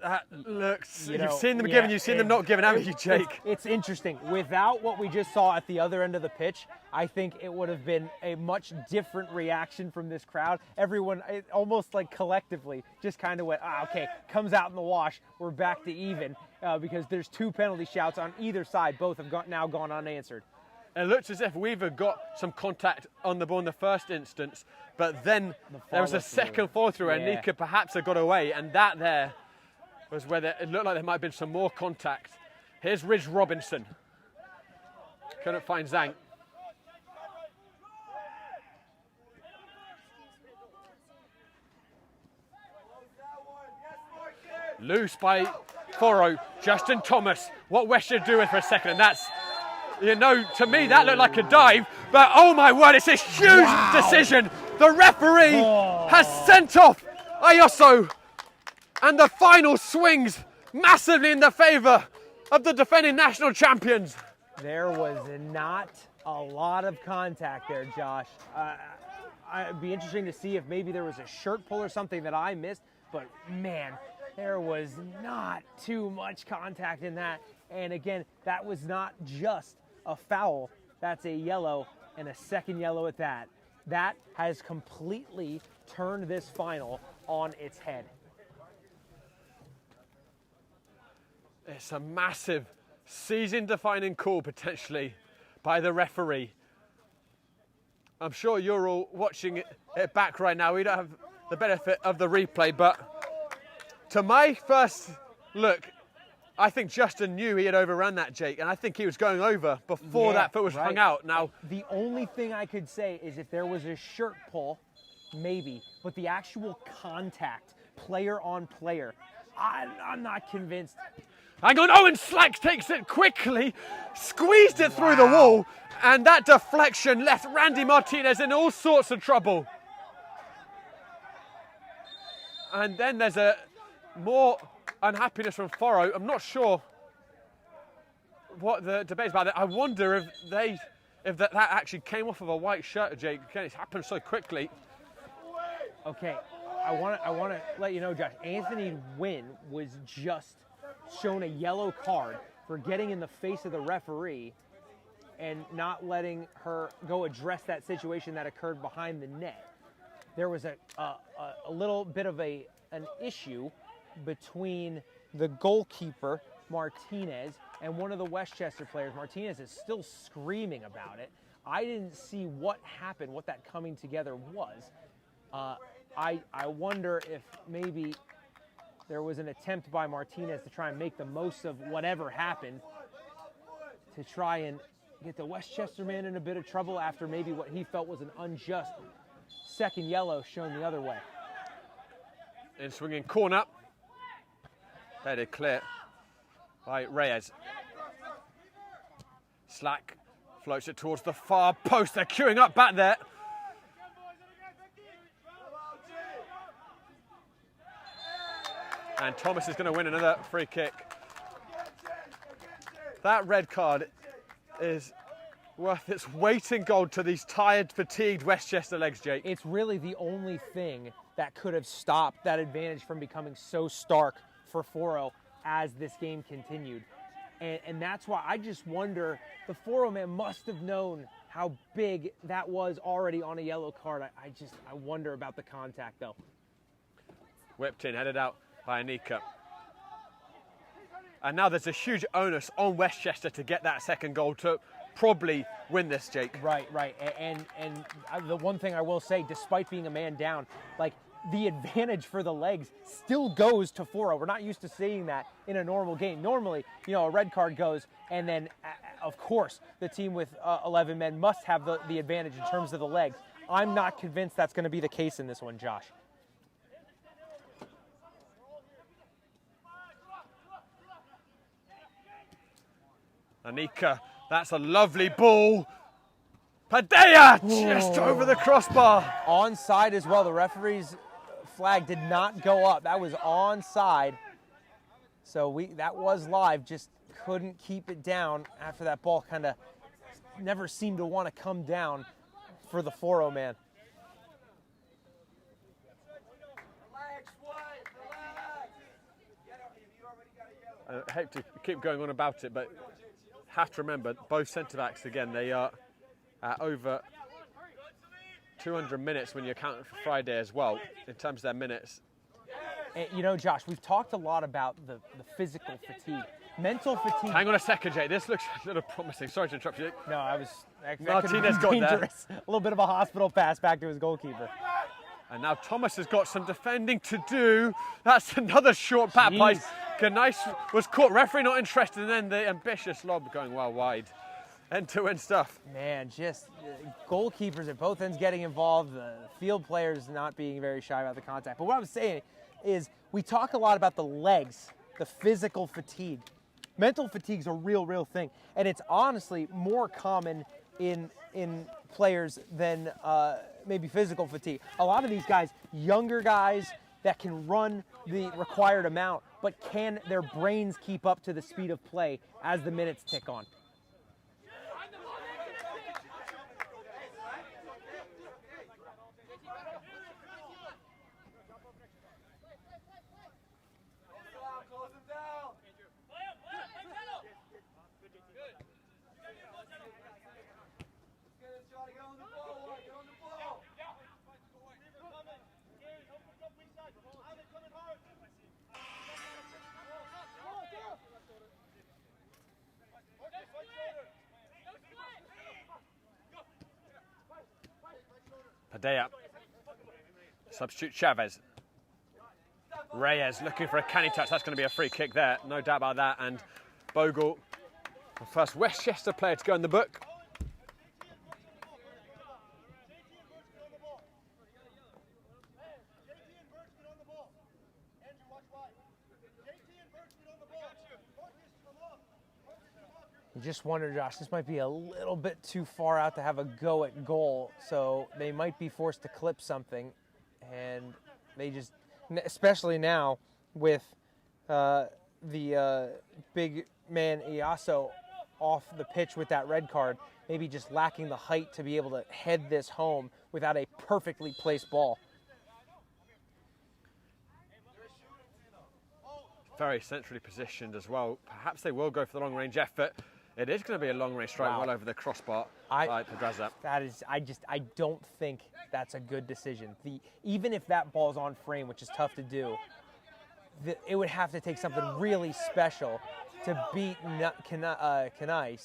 Speaker 1: that looks, you've seen them giving, you've seen them not giving, haven't you, Jake?
Speaker 2: It's interesting. Without what we just saw at the other end of the pitch, I think it would have been a much different reaction from this crowd. Everyone, almost like collectively, just kind of went, okay, comes out in the wash, we're back to even, because there's two penalty shouts on either side. Both have now gone unanswered.
Speaker 1: It looks as if Weaver got some contact on the ball in the first instance, but then there was a second fall through, and Nika perhaps had got away, and that there was where it looked like there might have been some more contact. Here's Ridge Robinson. Couldn't find Zhang. Loose by Foro. Justin Thomas. What West should do with for a second, and that's, you know, to me that looked like a dive, but oh my word, it's a huge decision. The referee has sent off Ayoso, and the final swings massively in the favour of the defending national champions.
Speaker 2: There was not a lot of contact there, Josh. It'd be interesting to see if maybe there was a shirt pull or something that I missed, but man, there was not too much contact in that. And again, that was not just a foul, that's a yellow, and a second yellow at that. That has completely turned this final on its head.
Speaker 1: It's a massive season-defining call, potentially, by the referee. I'm sure you're all watching it back right now. We don't have the benefit of the replay, but to my first look, I think Justin knew he had overrun that, Jake, and I think he was going over before that foot was hung out. Now,
Speaker 2: the only thing I could say is if there was a shirt pull, maybe, but the actual contact, player on player, I'm not convinced.
Speaker 1: hang on, Owen Slack takes it quickly, squeezed it through the wall, and that deflection left Randy Martinez in all sorts of trouble. And then there's a more unhappiness from Foro. I'm not sure what the debate's about. I wonder if that actually came off of a white shirt, Jake. Again, it's happened so quickly.
Speaker 2: Okay, I want to let you know, Josh, Anthony Wynn was just shown a yellow card for getting in the face of the referee and not letting her go address that situation that occurred behind the net. There was a little bit of an issue between the goalkeeper, Martinez, and one of the Westchester players. Martinez is still screaming about it. I didn't see what happened, what that coming together was. I wonder if maybe there was an attempt by Martinez to try and make the most of whatever happened to try and get the Westchester man in a bit of trouble after maybe what he felt was an unjust second yellow shown the other way.
Speaker 1: In swinging corner. Headed clear by Reyes. Slack floats it towards the far post. They're queuing up back there. And Thomas is going to win another free kick. That red card is worth its weight in gold to these tired, fatigued Westchester legs, Jake.
Speaker 2: It's really the only thing that could have stopped that advantage from becoming so stark for Foro as this game continued. And that's why I just wonder, the Foro man must have known how big that was already on a yellow card. I wonder about the contact, though.
Speaker 1: Whipped in, headed out by Anika. And now there's a huge onus on Westchester to get that second goal to probably win this, Jake.
Speaker 2: Right. And the one thing I will say, despite being a man down, like, the advantage for the legs still goes to Foro. We're not used to seeing that in a normal game. Normally, a red card goes, and then, of course, the team with 11 men must have the advantage in terms of the legs. I'm not convinced that's going to be the case in this one, Josh.
Speaker 1: Anika, that's a lovely ball. Padilla just over the crossbar.
Speaker 2: Onside as well. The referee's flag did not go up. That was onside. So that was live, just couldn't keep it down after that ball kind of never seemed to want to come down for the Foro man.
Speaker 1: I hate to keep going on about it, but have to remember, both centre-backs, again, they are at over 200 minutes when you account for Friday as well, in terms of their minutes.
Speaker 2: And, Josh, we've talked a lot about the physical fatigue. Mental fatigue.
Speaker 1: Hang on a second, Jay. This looks a little promising. Sorry to interrupt you.
Speaker 2: No,
Speaker 1: Martinez got dangerous.
Speaker 2: There. A little bit of a hospital pass back to his goalkeeper.
Speaker 1: And now Thomas has got some defending to do. That's another short pat by Ganais was caught. Referee not interested, and then the ambitious lob going well wide. End-to-end stuff.
Speaker 2: Man, just goalkeepers at both ends getting involved, the field players not being very shy about the contact. But what I'm saying is we talk a lot about the legs, the physical fatigue. Mental fatigue is a real thing. And it's honestly more common in players than maybe physical fatigue. A lot of these guys, younger guys that can run the required amount, but can their brains keep up to the speed of play as the minutes tick on?
Speaker 1: Padilla. Substitute Chavez. Reyes looking for a canny touch. That's going to be a free kick there, no doubt about that. And Bogle, the first Westchester player to go in the book.
Speaker 2: You just wonder, Josh, this might be a little bit too far out to have a go at goal, so they might be forced to clip something, and they just, especially now with the big man Iaso off the pitch with that red card, maybe just lacking the height to be able to head this home without a perfectly placed ball.
Speaker 1: Very centrally positioned as well. Perhaps they will go for the long-range effort. It is going to be a long-range strike well over the crossbar by Pedraza.
Speaker 2: That is, I don't think that's a good decision. Even if that ball's on frame, which is tough to do, it would have to take something really special to beat Canais,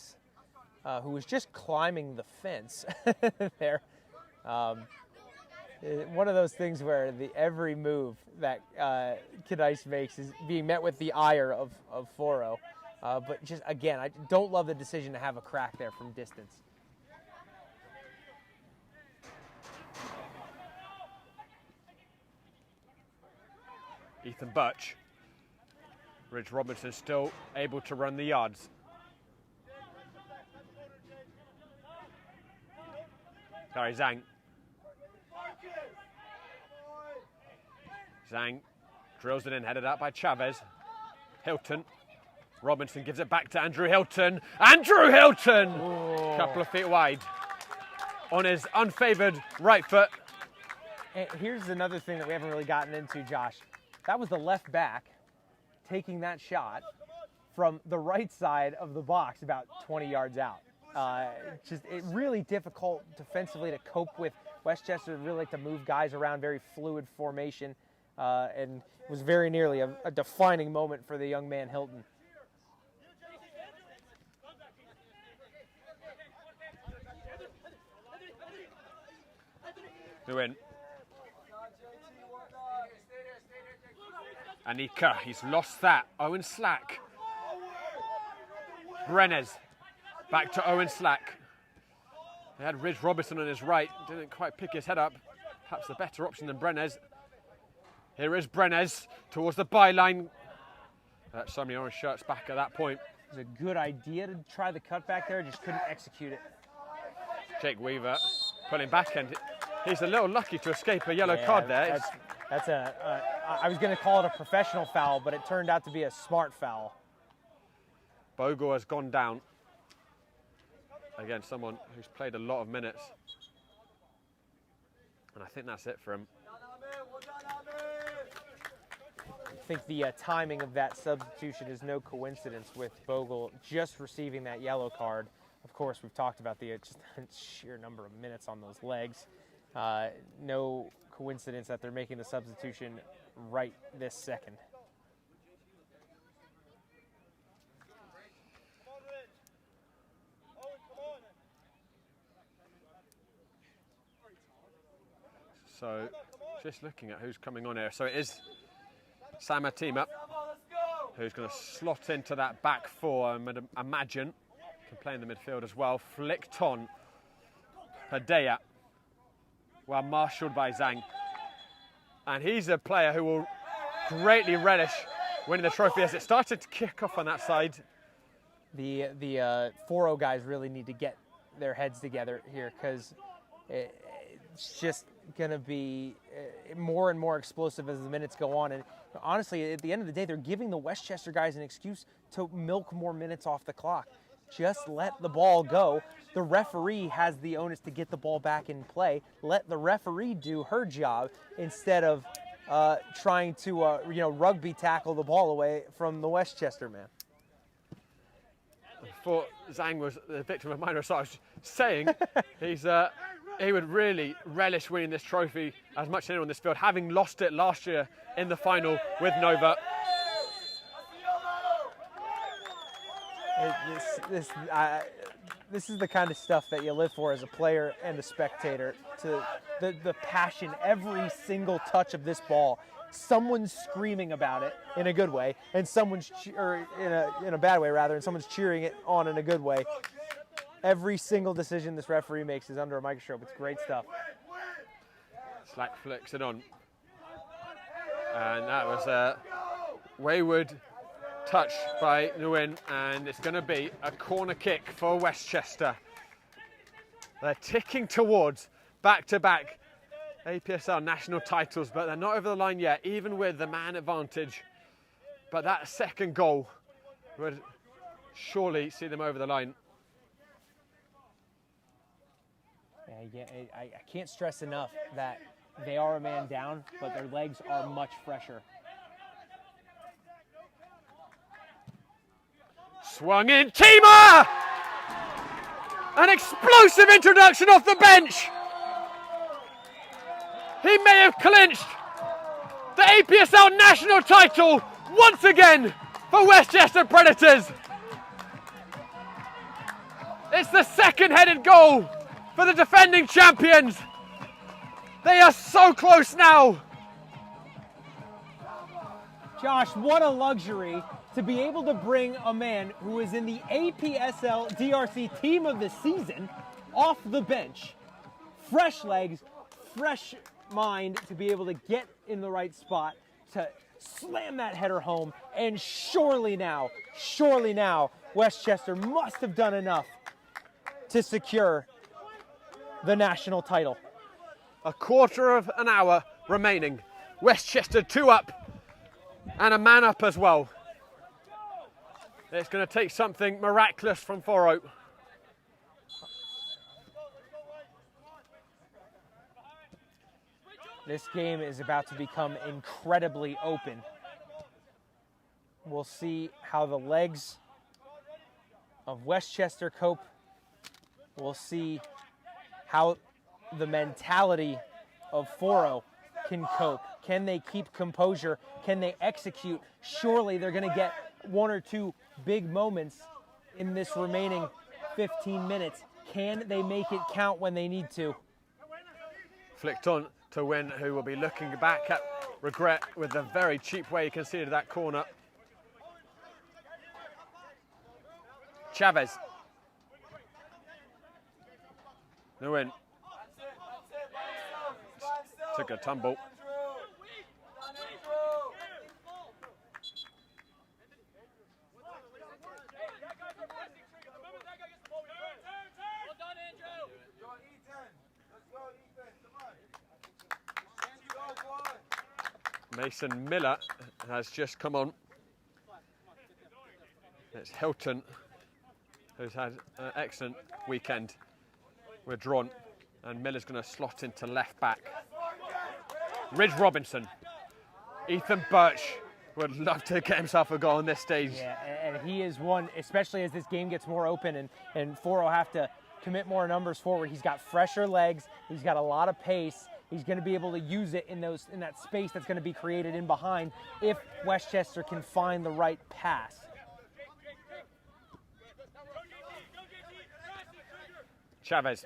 Speaker 2: who was just climbing the fence there. One of those things where every move that Canais makes is being met with the ire of Foro. But just, again, I don't love the decision to have a crack there from distance.
Speaker 1: Ethan Birch. Ridge Robinson still able to run the yards. Gary Zhang. Zhang drills it in, headed out by Chavez. Hilton. Robinson gives it back to Andrew Hilton. Andrew Hilton! A couple of feet wide on his unfavoured right foot.
Speaker 2: And here's another thing that we haven't really gotten into, Josh. That was the left back taking that shot from the right side of the box about 20 yards out. It's really difficult defensively to cope with. Westchester really like to move guys around, very fluid formation, and it was very nearly a defining moment for the young man Hilton.
Speaker 1: Nguyen. Anika, he's lost that. Owen Slack. Brenes, back to Owen Slack. He had Ridge Robinson on his right, didn't quite pick his head up. Perhaps the better option than Brenes. Here is Brenes towards the byline. So many orange shirts back at that point.
Speaker 2: It was a good idea to try the cutback there, just couldn't execute it.
Speaker 1: Jake Weaver pulling back, and he's a little lucky to escape a yellow card there.
Speaker 2: I was going to call it a professional foul, but it turned out to be a smart foul.
Speaker 1: Bogle has gone down. Again, someone who's played a lot of minutes. And I think that's it for him.
Speaker 2: I think the timing of that substitution is no coincidence with Bogle just receiving that yellow card. Of course, we've talked about the just sheer number of minutes on those legs. No coincidence that they're making the substitution right this second.
Speaker 1: So, just looking at who's coming on here. So it is Sam Atima, who's going to slot into that back four. I imagine can play in the midfield as well. Flicked on Padea, well marshalled by Zhang. And he's a player who will greatly relish winning the trophy as it started to kick off on that side.
Speaker 2: The Foro guys really need to get their heads together here, because it's just going to be more and more explosive as the minutes go on. And honestly, at the end of the day, they're giving the Westchester guys an excuse to milk more minutes off the clock. Just let the ball go. The referee has the onus to get the ball back in play. Let the referee do her job instead of trying to rugby tackle the ball away from the Westchester man.
Speaker 1: I thought Zhang was the victim of minor assault. I was saying he would really relish winning this trophy as much as anyone on this field, having lost it last year in the final with Nova.
Speaker 2: This is the kind of stuff that you live for as a player and a spectator. To the passion, every single touch of this ball someone's screaming about it in a good way, and someone's or in a bad way rather, and someone's cheering it on in a good way. Every single decision this referee makes is under a microscope. It's great stuff.
Speaker 1: Slack flicks it on. And that was a wayward touch by Nguyen, and it's going to be a corner kick for Westchester. They're ticking towards back-to-back APSL national titles, but they're not over the line yet, even with the man advantage. But that second goal would surely see them over the line.
Speaker 2: Yeah, I can't stress enough that they are a man down, but their legs are much fresher.
Speaker 1: Swung in, Tima! An explosive introduction off the bench. He may have clinched the APSL national title once again for Westchester Predators. It's the second-headed goal for the defending champions. They are so close now.
Speaker 2: Josh, what a luxury to be able to bring a man who is in the APSL DRC Team of the Season off the bench. Fresh legs, fresh mind to be able to get in the right spot to slam that header home. And surely now, Westchester must have done enough to secure the national title.
Speaker 1: A quarter of an hour remaining. Westchester 2 up and a man up as well. It's going to take something miraculous from Foro.
Speaker 2: This game is about to become incredibly open. We'll see how the legs of Westchester cope. We'll see how the mentality of Foro can cope. Can they keep composure? Can they execute? Surely they're going to get one or two big moments in this remaining 15 minutes. Can they make it count when they need to?
Speaker 1: Flicked on to Win, who will be looking back at regret with the very cheap way he conceded that corner. Chavez. Nguyen. Took a tumble. Mason Miller has just come on. It's Hilton, who's had an excellent weekend. We're drawn, and Miller's going to slot into left back. Ridge Robinson. Ethan Birch would love to get himself a goal on this stage.
Speaker 2: Yeah, and he is one, especially as this game gets more open and Foro have to commit more numbers forward. He's got fresher legs. He's got a lot of pace. He's going to be able to use it in that space that's going to be created in behind if Westchester can find the right pass.
Speaker 1: Chavez.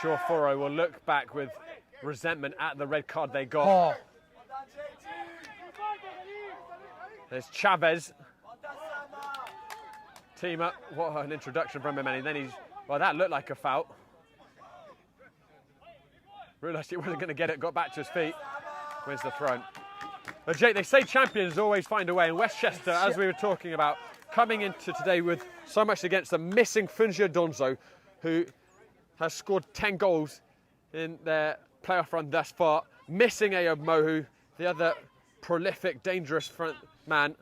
Speaker 1: Sure, Foro will look back with resentment at the red card they got.
Speaker 2: Oh.
Speaker 1: There's Chavez. Team up. What an introduction from him. And then well, that looked like a foul. Realised he wasn't going to get it, got back to his feet. Wins the throw. But Jake, they say champions always find a way, and Westchester, as we were talking about, coming into today with so much against the missing Fungia Donzo, who has scored 10 goals in their playoff run thus far, missing Ayob Mohu, the other prolific, dangerous front man.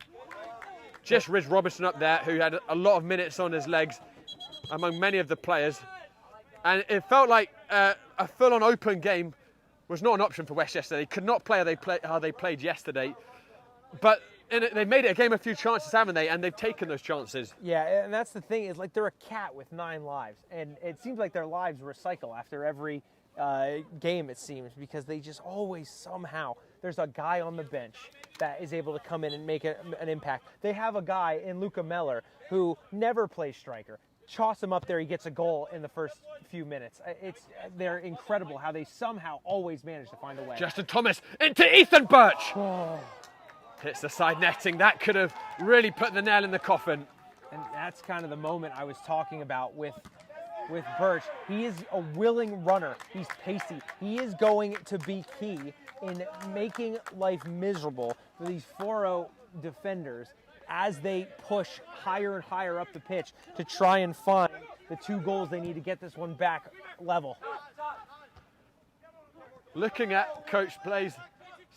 Speaker 1: Just Ridge Robinson up there, who had a lot of minutes on his legs among many of the players. And it felt like a full-on open game was not an option for Westchester. They could not play how they played yesterday. But they made it a game of few chances, haven't they? And they've taken those chances.
Speaker 2: Yeah, and that's the thing, is like they're a cat with 9 lives. And it seems like their lives recycle after every game, it seems, because they just always somehow, there's a guy on the bench that is able to come in and make an impact. They have a guy in Luca Meller who never plays striker, toss him up there, he gets a goal in the first few minutes. They're incredible how they somehow always manage to find a way.
Speaker 1: Justin Thomas into Ethan Birch.
Speaker 2: Oh.
Speaker 1: Hits the side netting. That could have really put the nail in the coffin.
Speaker 2: And that's kind of the moment I was talking about with Birch. He is a willing runner. He's pacey. He is going to be key in making life miserable for these Foro defenders as they push higher and higher up the pitch to try and find the 2 goals they need to get this one back level.
Speaker 1: Looking at Coach Blaise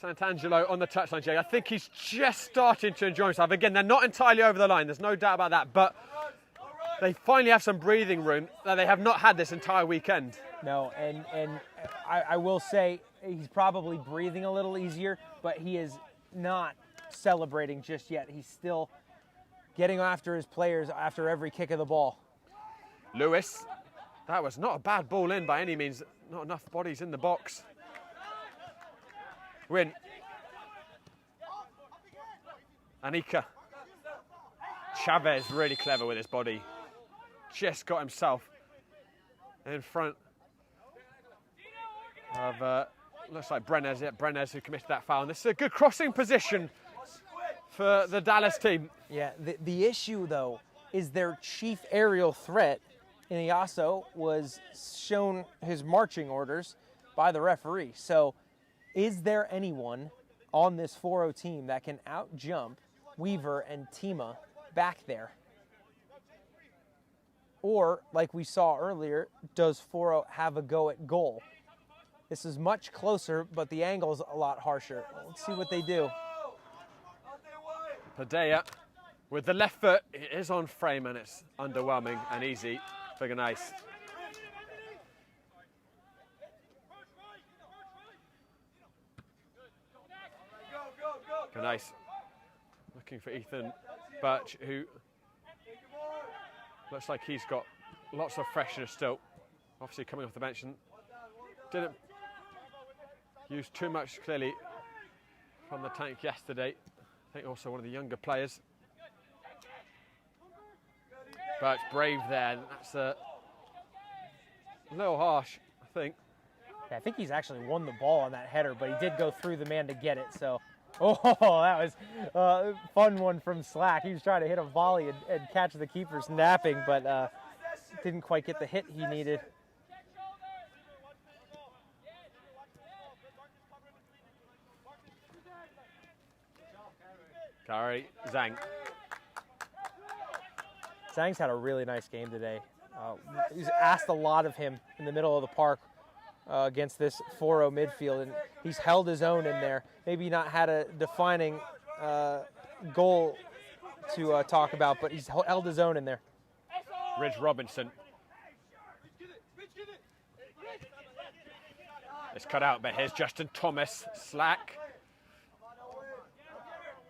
Speaker 1: Santangelo on the touchline, Jay, I think he's just starting to enjoy himself. Again, they're not entirely over the line, there's no doubt about that, but they finally have some breathing room that they have not had this entire weekend.
Speaker 2: No, and I will say he's probably breathing a little easier, but he is not celebrating just yet. He's still getting after his players after every kick of the ball.
Speaker 1: Lewis, that was not a bad ball in by any means. Not enough bodies in the box. Win. Anika. Chavez really clever with his body. Just got himself in front of, looks like Brenes. Yeah, Brenes who committed that foul. And this is a good crossing position for the Dallas team.
Speaker 2: Yeah, the issue, though, is their chief aerial threat, Inyaso, was shown his marching orders by the referee. So is there anyone on this Foro team that can out-jump Weaver and Tima back there? Or, like we saw earlier, does Foro have a go at goal? This is much closer, but the angle's a lot harsher. Let's see what they do.
Speaker 1: Padilla with the left foot. It is on frame and it's underwhelming and easy for Ganais. Ganais looking for Ethan Birch, who looks like he's got lots of freshness still. Obviously coming off the bench and didn't use too much clearly from the tank yesterday. I think also one of the younger players. Birch brave there. That's a little harsh, I think.
Speaker 2: Yeah, I think he's actually won the ball on that header, but he did go through the man to get it. So, oh, that was a fun one from Slack. He was trying to hit a volley and catch the keeper's napping, but didn't quite get the hit he needed.
Speaker 1: Gary Zhang.
Speaker 2: Zhang's had a really nice game today. He's asked a lot of him in the middle of the park against this Foro midfield, and he's held his own in there. Maybe not had a defining goal to talk about, but he's held his own in there.
Speaker 1: Ridge Robinson. It's cut out, but here's Justin Thomas. Slack.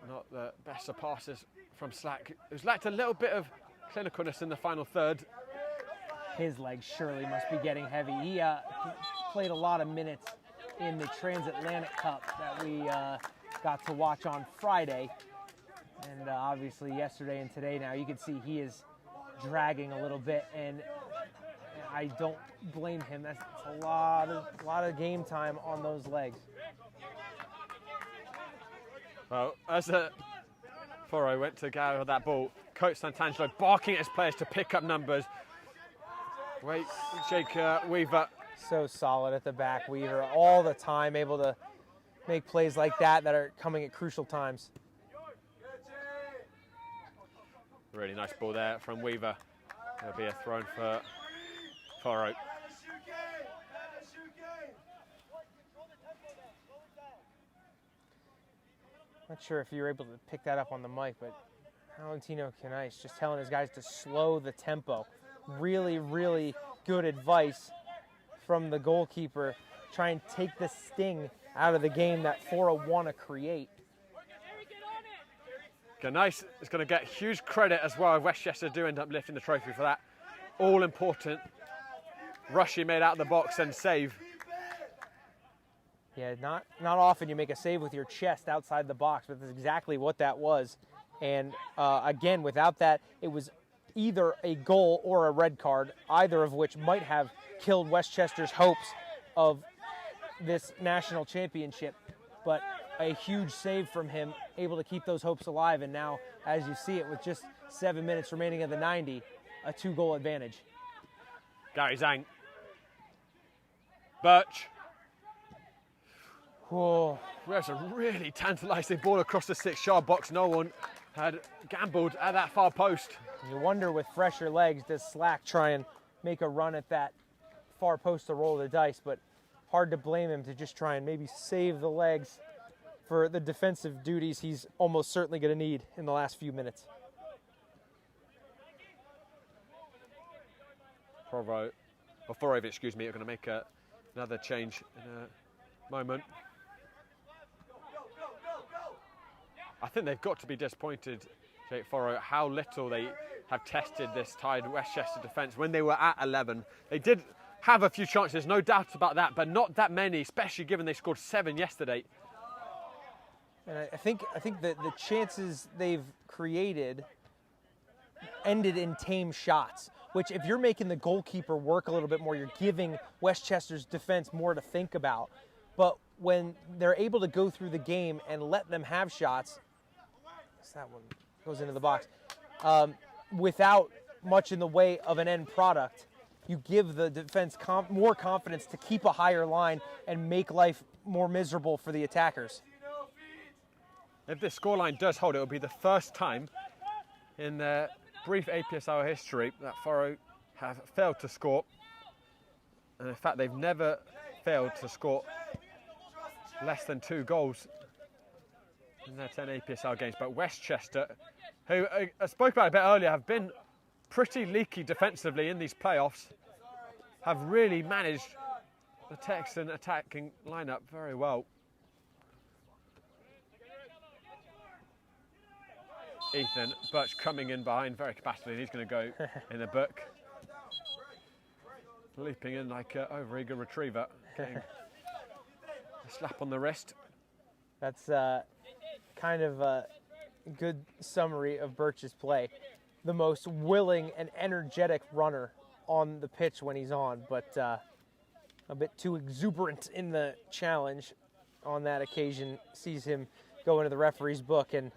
Speaker 1: Not the best of passes from Slack, who's lacked a little bit of clinicalness in the final third.
Speaker 2: His legs surely must be getting heavy. He played a lot of minutes in the Transatlantic Cup that we got to watch on Friday. And obviously yesterday and today now, you can see he is dragging a little bit, and I don't blame him. That's a lot of game time on those legs.
Speaker 1: Well, as Foro went to gather that ball, Coach Santangelo barking at his players to pick up numbers. Wait, Jake Weaver.
Speaker 2: So solid at the back, Weaver, all the time, able to make plays like that are coming at crucial times.
Speaker 1: Really nice ball there from Weaver. There'll be a throw for Foro.
Speaker 2: Not sure if you were able to pick that up on the mic, but Valentino Canais just telling his guys to slow the tempo. Really, really good advice from the goalkeeper. Try and take the sting out of the game that Foro want to create.
Speaker 1: Ganais is going to get huge credit as well if Westchester do end up lifting the trophy for that all important rush he made out of the box and save.
Speaker 2: Yeah, not often you make a save with your chest outside the box, but that's exactly what that was. And again, without that, it was either a goal or a red card, either of which might have killed Westchester's hopes of this national championship. But a huge save from him, able to keep those hopes alive. And now, as you see it, with just 7 minutes remaining of the 90, a 2-goal advantage.
Speaker 1: Gary Zhang. Birch.
Speaker 2: Whoa.
Speaker 1: There's a really tantalising ball across the 6-yard box. No one had gambled at that far post.
Speaker 2: You wonder, with fresher legs, does Slack try and make a run at that far post to roll the dice? But hard to blame him to just try and maybe save the legs for the defensive duties he's almost certainly going to need in the last few minutes.
Speaker 1: Foro, excuse me, are going to make another change in a moment. I think they've got to be disappointed, Jake Foro, how little they have tested this tied Westchester defence. When they were at 11, they did have a few chances, no doubt about that, but not that many, especially given they scored 7 yesterday.
Speaker 2: And I think that the chances they've created ended in tame shots, which if you're making the goalkeeper work a little bit more, you're giving Westchester's defense more to think about. But when they're able to go through the game and let them have shots, that one goes into the box, without much in the way of an end product, you give the defense more confidence to keep a higher line and make life more miserable for the attackers.
Speaker 1: If this scoreline does hold, it will be the first time in their brief APSL history that Foro have failed to score. And in fact, they've never failed to score less than 2 goals in their 10 APSL games. But Westchester, who I spoke about a bit earlier, have been pretty leaky defensively in these playoffs, have really managed the Texan attacking lineup very well. Ethan Birch coming in behind very compassionately. He's going to go in the book. Leaping in like an over-eager retriever. Getting a slap on the wrist.
Speaker 2: That's kind of a good summary of Birch's play. The most willing and energetic runner on the pitch when he's on, but a bit too exuberant in the challenge on that occasion. Sees him go into the referee's book, and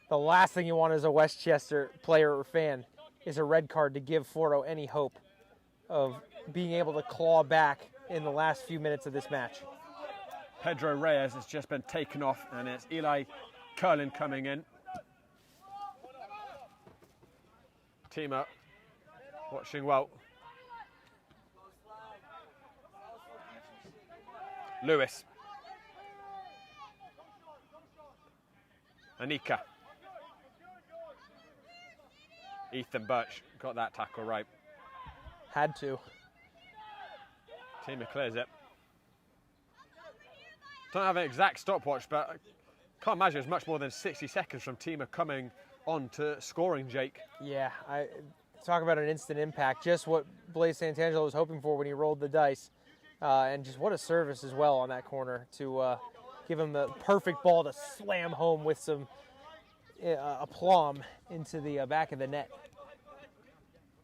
Speaker 2: the last thing you want as a Westchester player or fan is a red card to give Foro any hope of being able to claw back in the last few minutes of this match.
Speaker 1: Pedro Reyes has just been taken off, and it's Eli Curlin coming in. Team up, watching well. Lewis. Anika. Ethan Birch got that tackle right.
Speaker 2: Had to.
Speaker 1: Tima clears it. Don't have an exact stopwatch, but I can't imagine it's much more than 60 seconds from Tima coming on to scoring, Jake.
Speaker 2: Yeah, I talk about an instant impact. Just what Blaise Santangelo was hoping for when he rolled the dice. And just what a service as well on that corner to give him the perfect ball to slam home with some aplomb into the back of the net.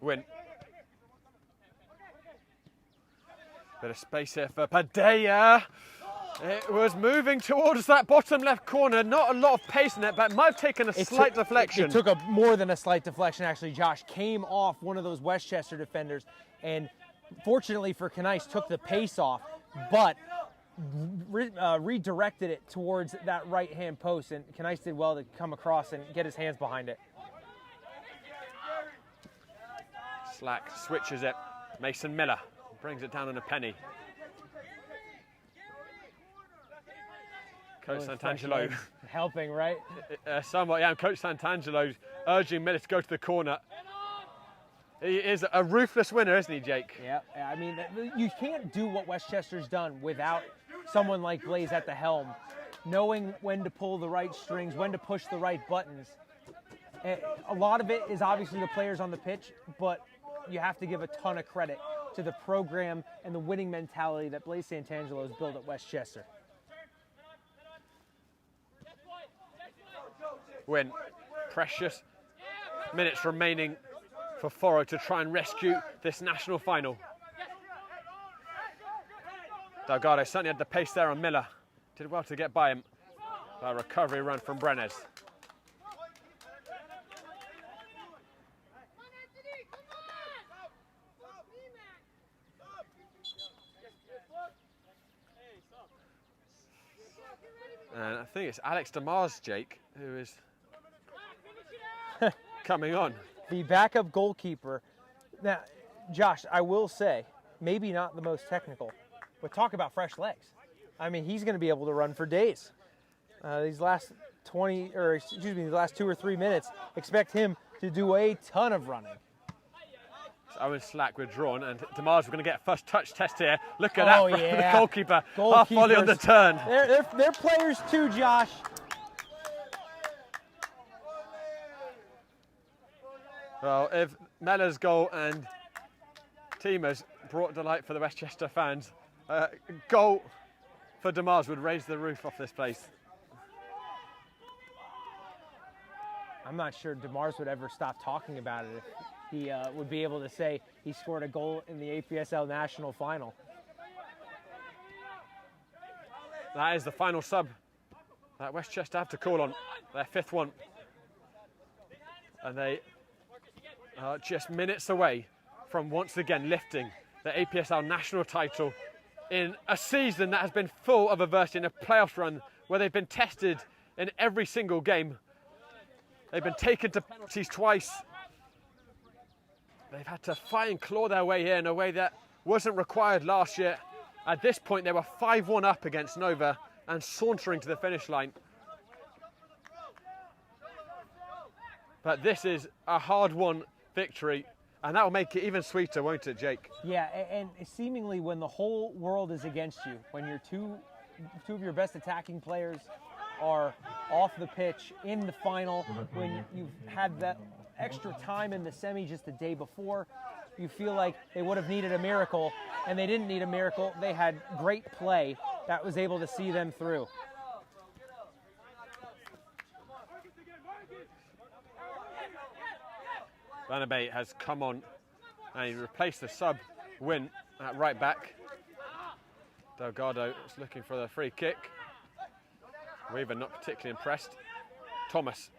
Speaker 1: Win. Bit of space here for Padilla. It was moving towards that bottom left corner. Not a lot of pace in it, but it might have taken a slight deflection.
Speaker 2: It took more than a slight deflection, actually, Josh. Came off one of those Westchester defenders, and fortunately for Knice, took the pace off, but redirected it towards that right-hand post, and Knice did well to come across and get his hands behind it.
Speaker 1: Slack switches it. Mason Miller brings it down on a penny. Coach Santangelo
Speaker 2: helping, right?
Speaker 1: Somewhat, yeah. Coach Santangelo urging Miller to go to the corner. He is a ruthless winner, isn't he, Jake?
Speaker 2: Yeah, I mean, you can't do what Westchester's done without someone like Blaise at the helm, knowing when to pull the right strings, when to push the right buttons. A lot of it is obviously the players on the pitch, but you have to give a ton of credit to the program and the winning mentality that Blaise Santangelo has built at Westchester.
Speaker 1: Win. Precious minutes remaining for Foro to try and rescue this national final. Delgado certainly had the pace there on Miller. Did well to get by him. A recovery run from Brenes. And I think it's Alex DeMars, Jake, who is coming on.
Speaker 2: The backup goalkeeper. Now, Josh, I will say, maybe not the most technical, but talk about fresh legs. I mean, he's going to be able to run for days. These last 2 or 3 minutes, expect him to do a ton of running.
Speaker 1: Owen Slack withdrawn, and DeMars we're going to get a first touch test here. Look at that from the goalkeeper. Half volley on the turn.
Speaker 2: They're players too, Josh.
Speaker 1: Well, if Mellor's goal and Tima's brought delight for the Westchester fans, goal for DeMars would raise the roof off this place.
Speaker 2: I'm not sure DeMars would ever stop talking about it if he would be able to say he scored a goal in the APSL National Final.
Speaker 1: That is the final sub that Westchester have to call on, their 5th one. And they are just minutes away from once again lifting the APSL national title in a season that has been full of adversity, in a playoffs run where they've been tested in every single game. They've been taken to penalties twice. They've had to fight and claw their way here in a way that wasn't required last year. At this point, they were 5-1 up against Nova and sauntering to the finish line. But this is a hard-won victory, and that will make it even sweeter, won't it, Jake?
Speaker 2: Yeah, and seemingly when the whole world is against you, when your two of your best attacking players are off the pitch in the final, when you've had that extra time in the semi just the day before, you feel like they would have needed a miracle, and they didn't need a miracle. They had great play that was able to see them through.
Speaker 1: Banabay has come on and he replaced the sub Win at right back. Delgado is looking for the free kick. Weaver not particularly impressed. Thomas.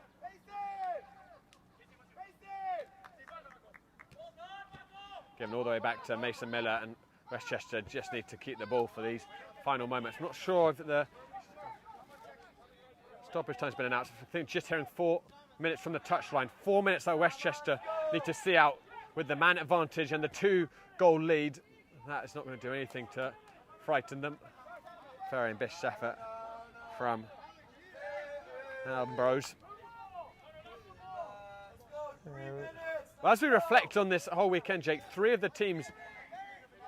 Speaker 1: Given all the way back to Mason Miller, and Westchester just need to keep the ball for these final moments. I'm not sure if the stoppage time's been announced. I think just hearing 4 minutes from the touchline. 4 minutes that Westchester need to see out with the man advantage and the 2-goal lead. That is not going to do anything to frighten them. Very ambitious effort from Bros. Well, as we reflect on this whole weekend, Jake, 3 of the teams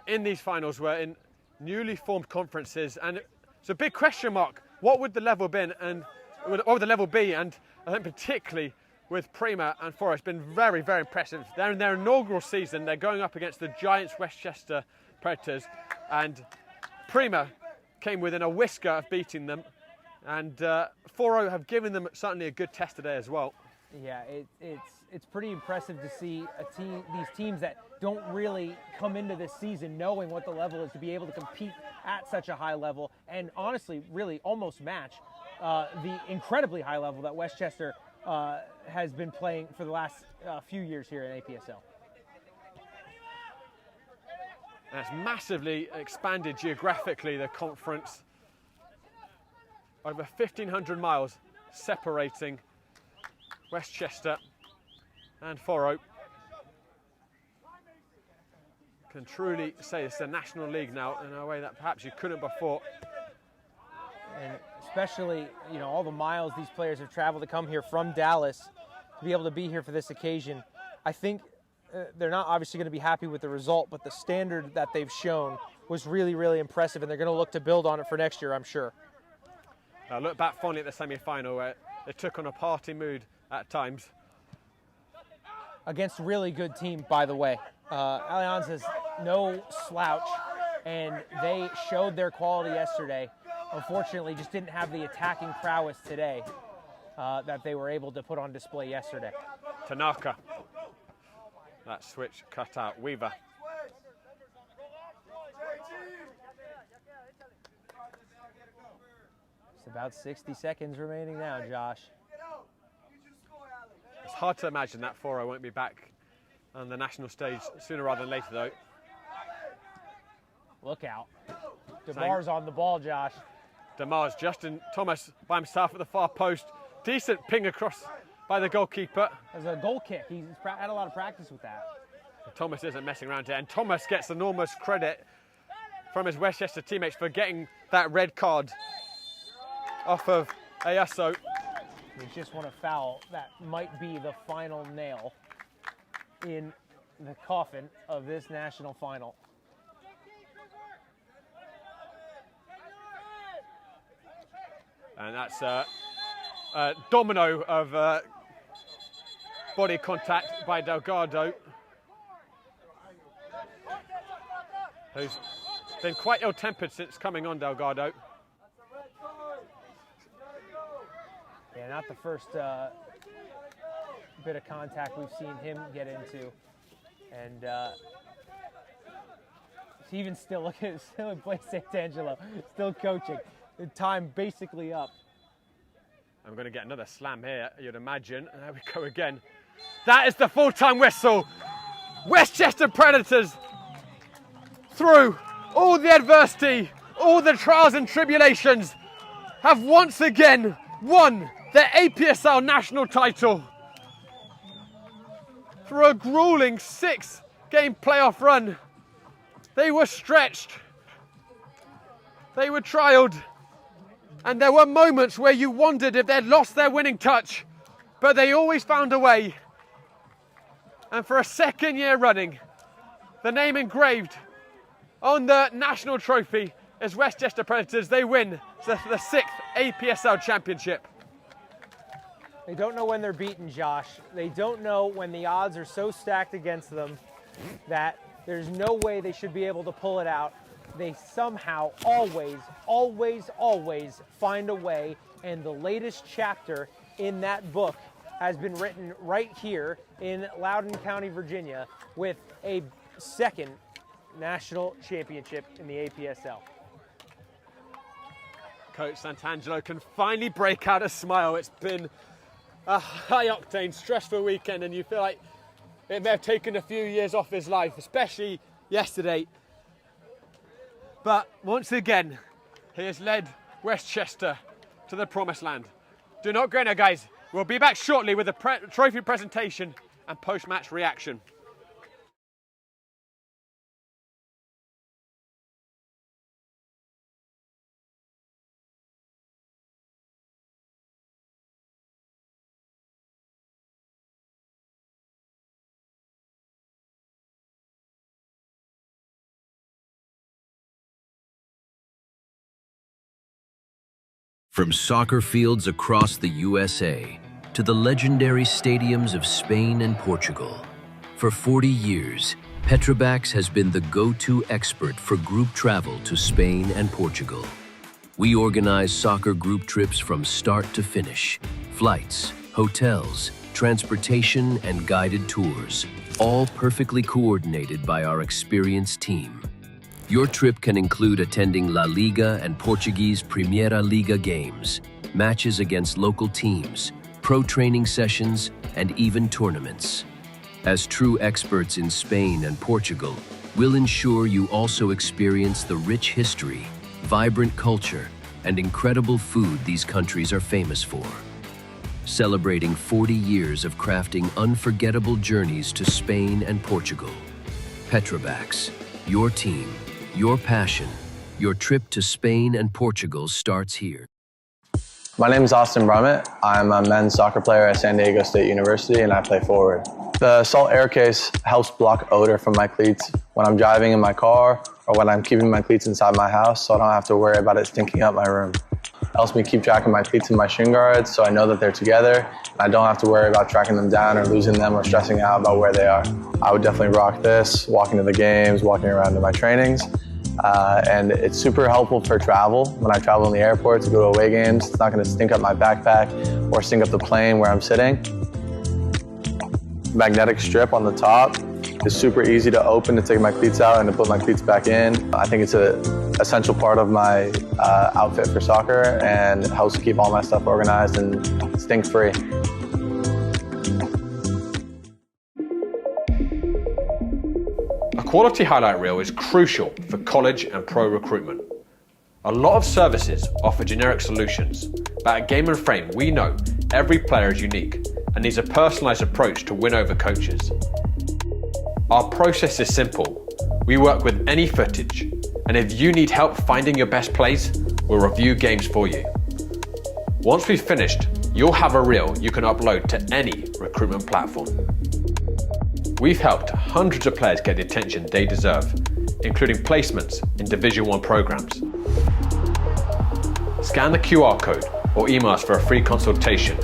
Speaker 1: in these finals were in newly formed conferences, and it's a big question mark. What would the level been, and what would the level be? And I think particularly with Prima and Foro, it's been very, very impressive. They're in their inaugural season. They're going up against the Giants Westchester Predators, and Prima came within a whisker of beating them, and Foro have given them certainly a good test today as well.
Speaker 2: Yeah, it's pretty impressive to see these teams that don't really come into this season knowing what the level is, to be able to compete at such a high level and honestly really almost match the incredibly high level that Westchester has been playing for the last few years here in APSL.
Speaker 1: And it's massively expanded geographically, the conference. Over 1,500 miles separating Westchester and Foro. Can truly say it's a national league now in a way that perhaps you couldn't before.
Speaker 2: And especially, you know, all the miles these players have traveled to come here from Dallas to be able to be here for this occasion. I think they're not obviously going to be happy with the result, but the standard that they've shown was really, really impressive, and they're going to look to build on it for next year, I'm sure.
Speaker 1: I look back fondly at the semi-final where they took on a party mood at times.
Speaker 2: Against a really good team, by the way. Alianza's no slouch, and they showed their quality yesterday. Unfortunately, just didn't have the attacking prowess today that they were able to put on display yesterday.
Speaker 1: Tanaka. That switch cut out. Weaver.
Speaker 2: It's about 60 seconds remaining now, Josh.
Speaker 1: It's hard to imagine that Foro won't be back on the national stage sooner rather than later, though.
Speaker 2: Look out. DeMar's on the ball, Josh.
Speaker 1: DeMar's Justin Thomas by himself at the far post. Decent ping across by the goalkeeper.
Speaker 2: There's a goal kick. He's had a lot of practice with that.
Speaker 1: Thomas isn't messing around here, and Thomas gets enormous credit from his Westchester teammates for getting that red card off of Ayaso.
Speaker 2: He just won a foul. That might be the final nail in the coffin of this national final.
Speaker 1: And that's a domino of body contact by Delgado, who's been quite ill-tempered since coming on. Delgado.
Speaker 2: Yeah, not the first bit of contact we've seen him get into. And even still, look at Blaise Santangelo, still coaching. The time basically up.
Speaker 1: I'm going to get another slam here, you'd imagine. And there we go again. That is the full-time whistle. Westchester Predators, through all the adversity, all the trials and tribulations, have once again won the APSL national title. Through a grueling 6-game playoff run, they were stretched, they were trialed, and there were moments where you wondered if they'd lost their winning touch, but they always found a way. And for a second year running, the name engraved on the national trophy is Westchester Predators. They win the 6th APSL championship.
Speaker 2: They don't know when they're beaten, Josh. They don't know when the odds are so stacked against them that there's no way they should be able to pull it out. They somehow always find a way, and the latest chapter in that book has been written right here in Loudoun County, Virginia, with a 2nd national championship in the APSL.
Speaker 1: Coach Santangelo can finally break out a smile. It's been a high-octane, stressful weekend, and you feel like it may have taken a few years off his life, especially yesterday. But once again, he has led Westchester to the promised land. Do not go now, guys. We'll be back shortly with a trophy presentation and post-match reaction.
Speaker 7: From soccer fields across the USA to the legendary stadiums of Spain and Portugal, for 40 years, Petrobax has been the go-to expert for group travel to Spain and Portugal. We organize soccer group trips from start to finish, flights, hotels, transportation, and guided tours, all perfectly coordinated by our experienced team. Your trip can include attending La Liga and Portuguese Primeira Liga games, matches against local teams, pro training sessions, and even tournaments. As true experts in Spain and Portugal, we'll ensure you also experience the rich history, vibrant culture, and incredible food these countries are famous for. Celebrating 40 years of crafting unforgettable journeys to Spain and Portugal. Petrobax, your team, your passion, your trip to Spain and Portugal starts here.
Speaker 8: My name is Austin Brummett. I'm a men's soccer player at San Diego State University, and I play forward. The salt air case helps block odor from my cleats when I'm driving in my car or when I'm keeping my cleats inside my house, so I don't have to worry about it stinking up my room. It helps me keep track of my cleats and my shin guards, so I know that they're together. I don't have to worry about tracking them down or losing them or stressing out about where they are. I would definitely rock this, walking to the games, walking around to my trainings. And it's super helpful for travel. When I travel in the airport to go to away games, it's not going to stink up my backpack or stink up the plane where I'm sitting. Magnetic strip on the top is super easy to open to take my cleats out and to put my cleats back in. I think it's an essential part of my outfit for soccer, and it helps keep all my stuff organized and stink-free.
Speaker 1: A quality highlight reel is crucial for college and pro recruitment. A lot of services offer generic solutions, but at Game & Frame we know every player is unique and needs a personalised approach to win over coaches. Our process is simple. We work with any footage, and if you need help finding your best plays, we'll review games for you. Once we've finished, you'll have a reel you can upload to any recruitment platform. We've helped hundreds of players get the attention they deserve, including placements in Division 1 programs. Scan the QR code or email us for a free consultation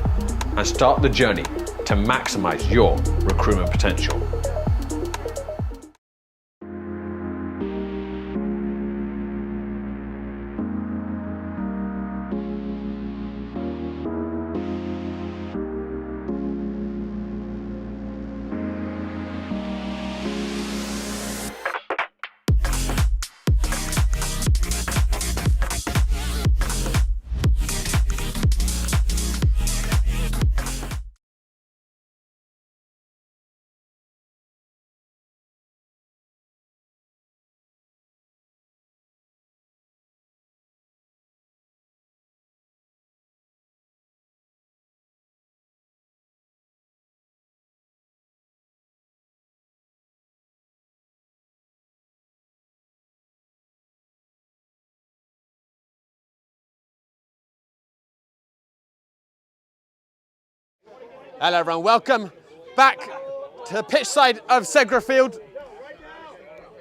Speaker 1: and start the journey to maximize your recruitment potential. Hello everyone, welcome back to the pitch side of Segra Field.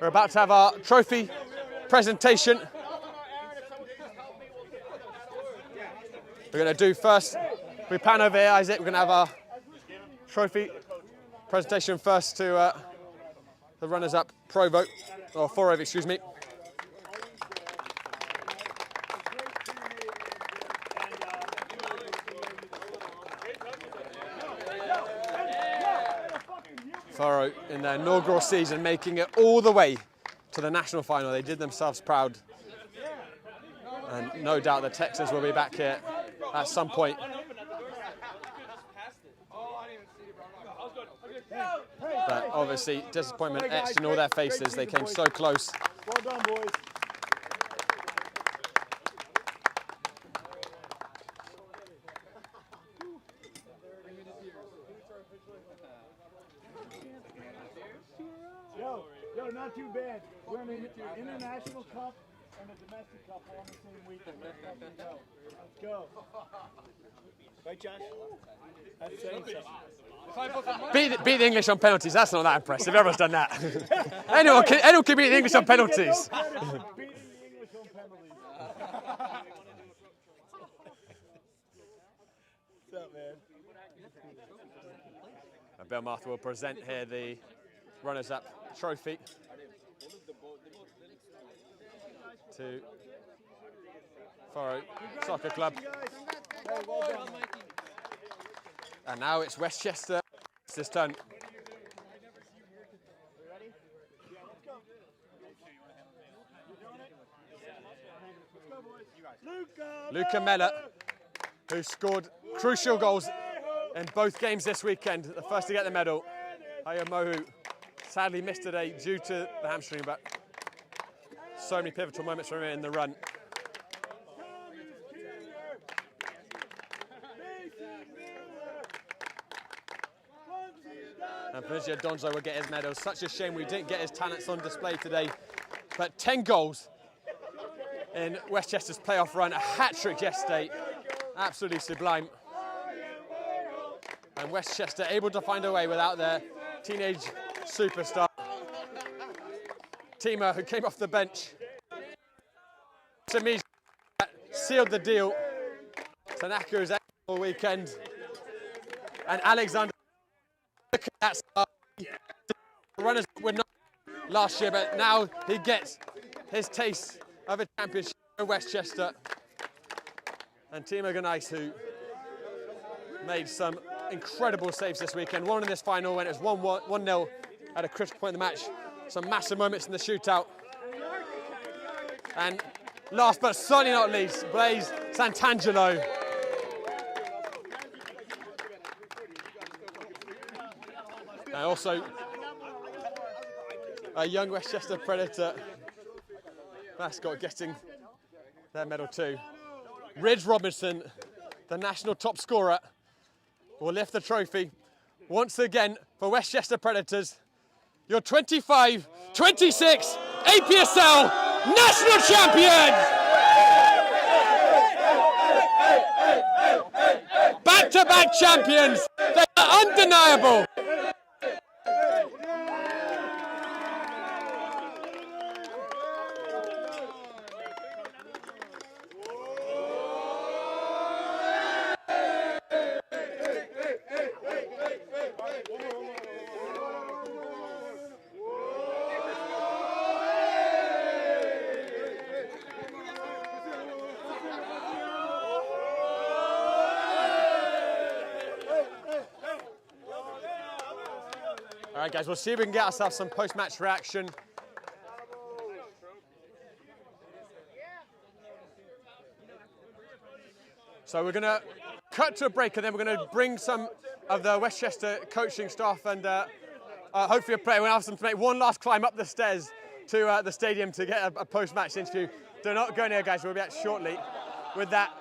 Speaker 1: We're about to have our trophy presentation. We're going to do first, if we pan over here, Isaac, we're going to have our trophy presentation first to the runners-up Foro, excuse me. Foro in their inaugural season, making it all the way to the national final. They did themselves proud. And no doubt the Texans will be back here at some point. But obviously, disappointment etched in all their faces. They came so close.
Speaker 6: Well done, boys. Yo, not too bad. We're in an international cup and a domestic cup all on the same weekend. Let's go. Right, Josh? That's saying something.
Speaker 1: Beat the English on penalties. That's not that impressive. Everyone's done that. anyone can beat the English on penalties.
Speaker 6: Beating the English on penalties. What's up, man?
Speaker 1: Bill Martha will present here the runners-up trophy to Foro Soccer Club. And now it's Westchester. It's this turn. Luca Mella, who scored crucial goals in both games this weekend. The first to get the medal, Haya Mohu, sadly missed today due to the hamstring, but so many pivotal moments for him in the run. And Fabrizio Donzo will get his medal. Such a shame we didn't get his talents on display today. But 10 goals in Westchester's playoff run, a hat-trick yesterday. Absolutely sublime. And Westchester able to find a way without their teenage superstar. Tima, who came off the bench. Samij sealed the deal. Tanaka is all weekend. And Alexander, look at that start. The runners were not last year, but now he gets his taste of a championship in Westchester. And Timo Ganais, who made some incredible saves this weekend. One in this final when it was 1-0 at a critical point in the match. Some massive moments in the shootout. And last but certainly not least, Blaise Santangelo. And also a young Westchester Predator mascot getting their medal too. Ridge Robinson, the national top scorer, will lift the trophy once again for Westchester Predators. Your 25-26 APSL national champions! Back-to-back champions! They are undeniable! All right, guys, we'll see if we can get ourselves some post-match reaction. So we're going to cut to a break, and then we're going to bring some of the Westchester coaching staff and hopefully a player. We'll ask them to make one last climb up the stairs to the stadium to get a post-match interview. Do not go near, guys. We'll be back shortly with that.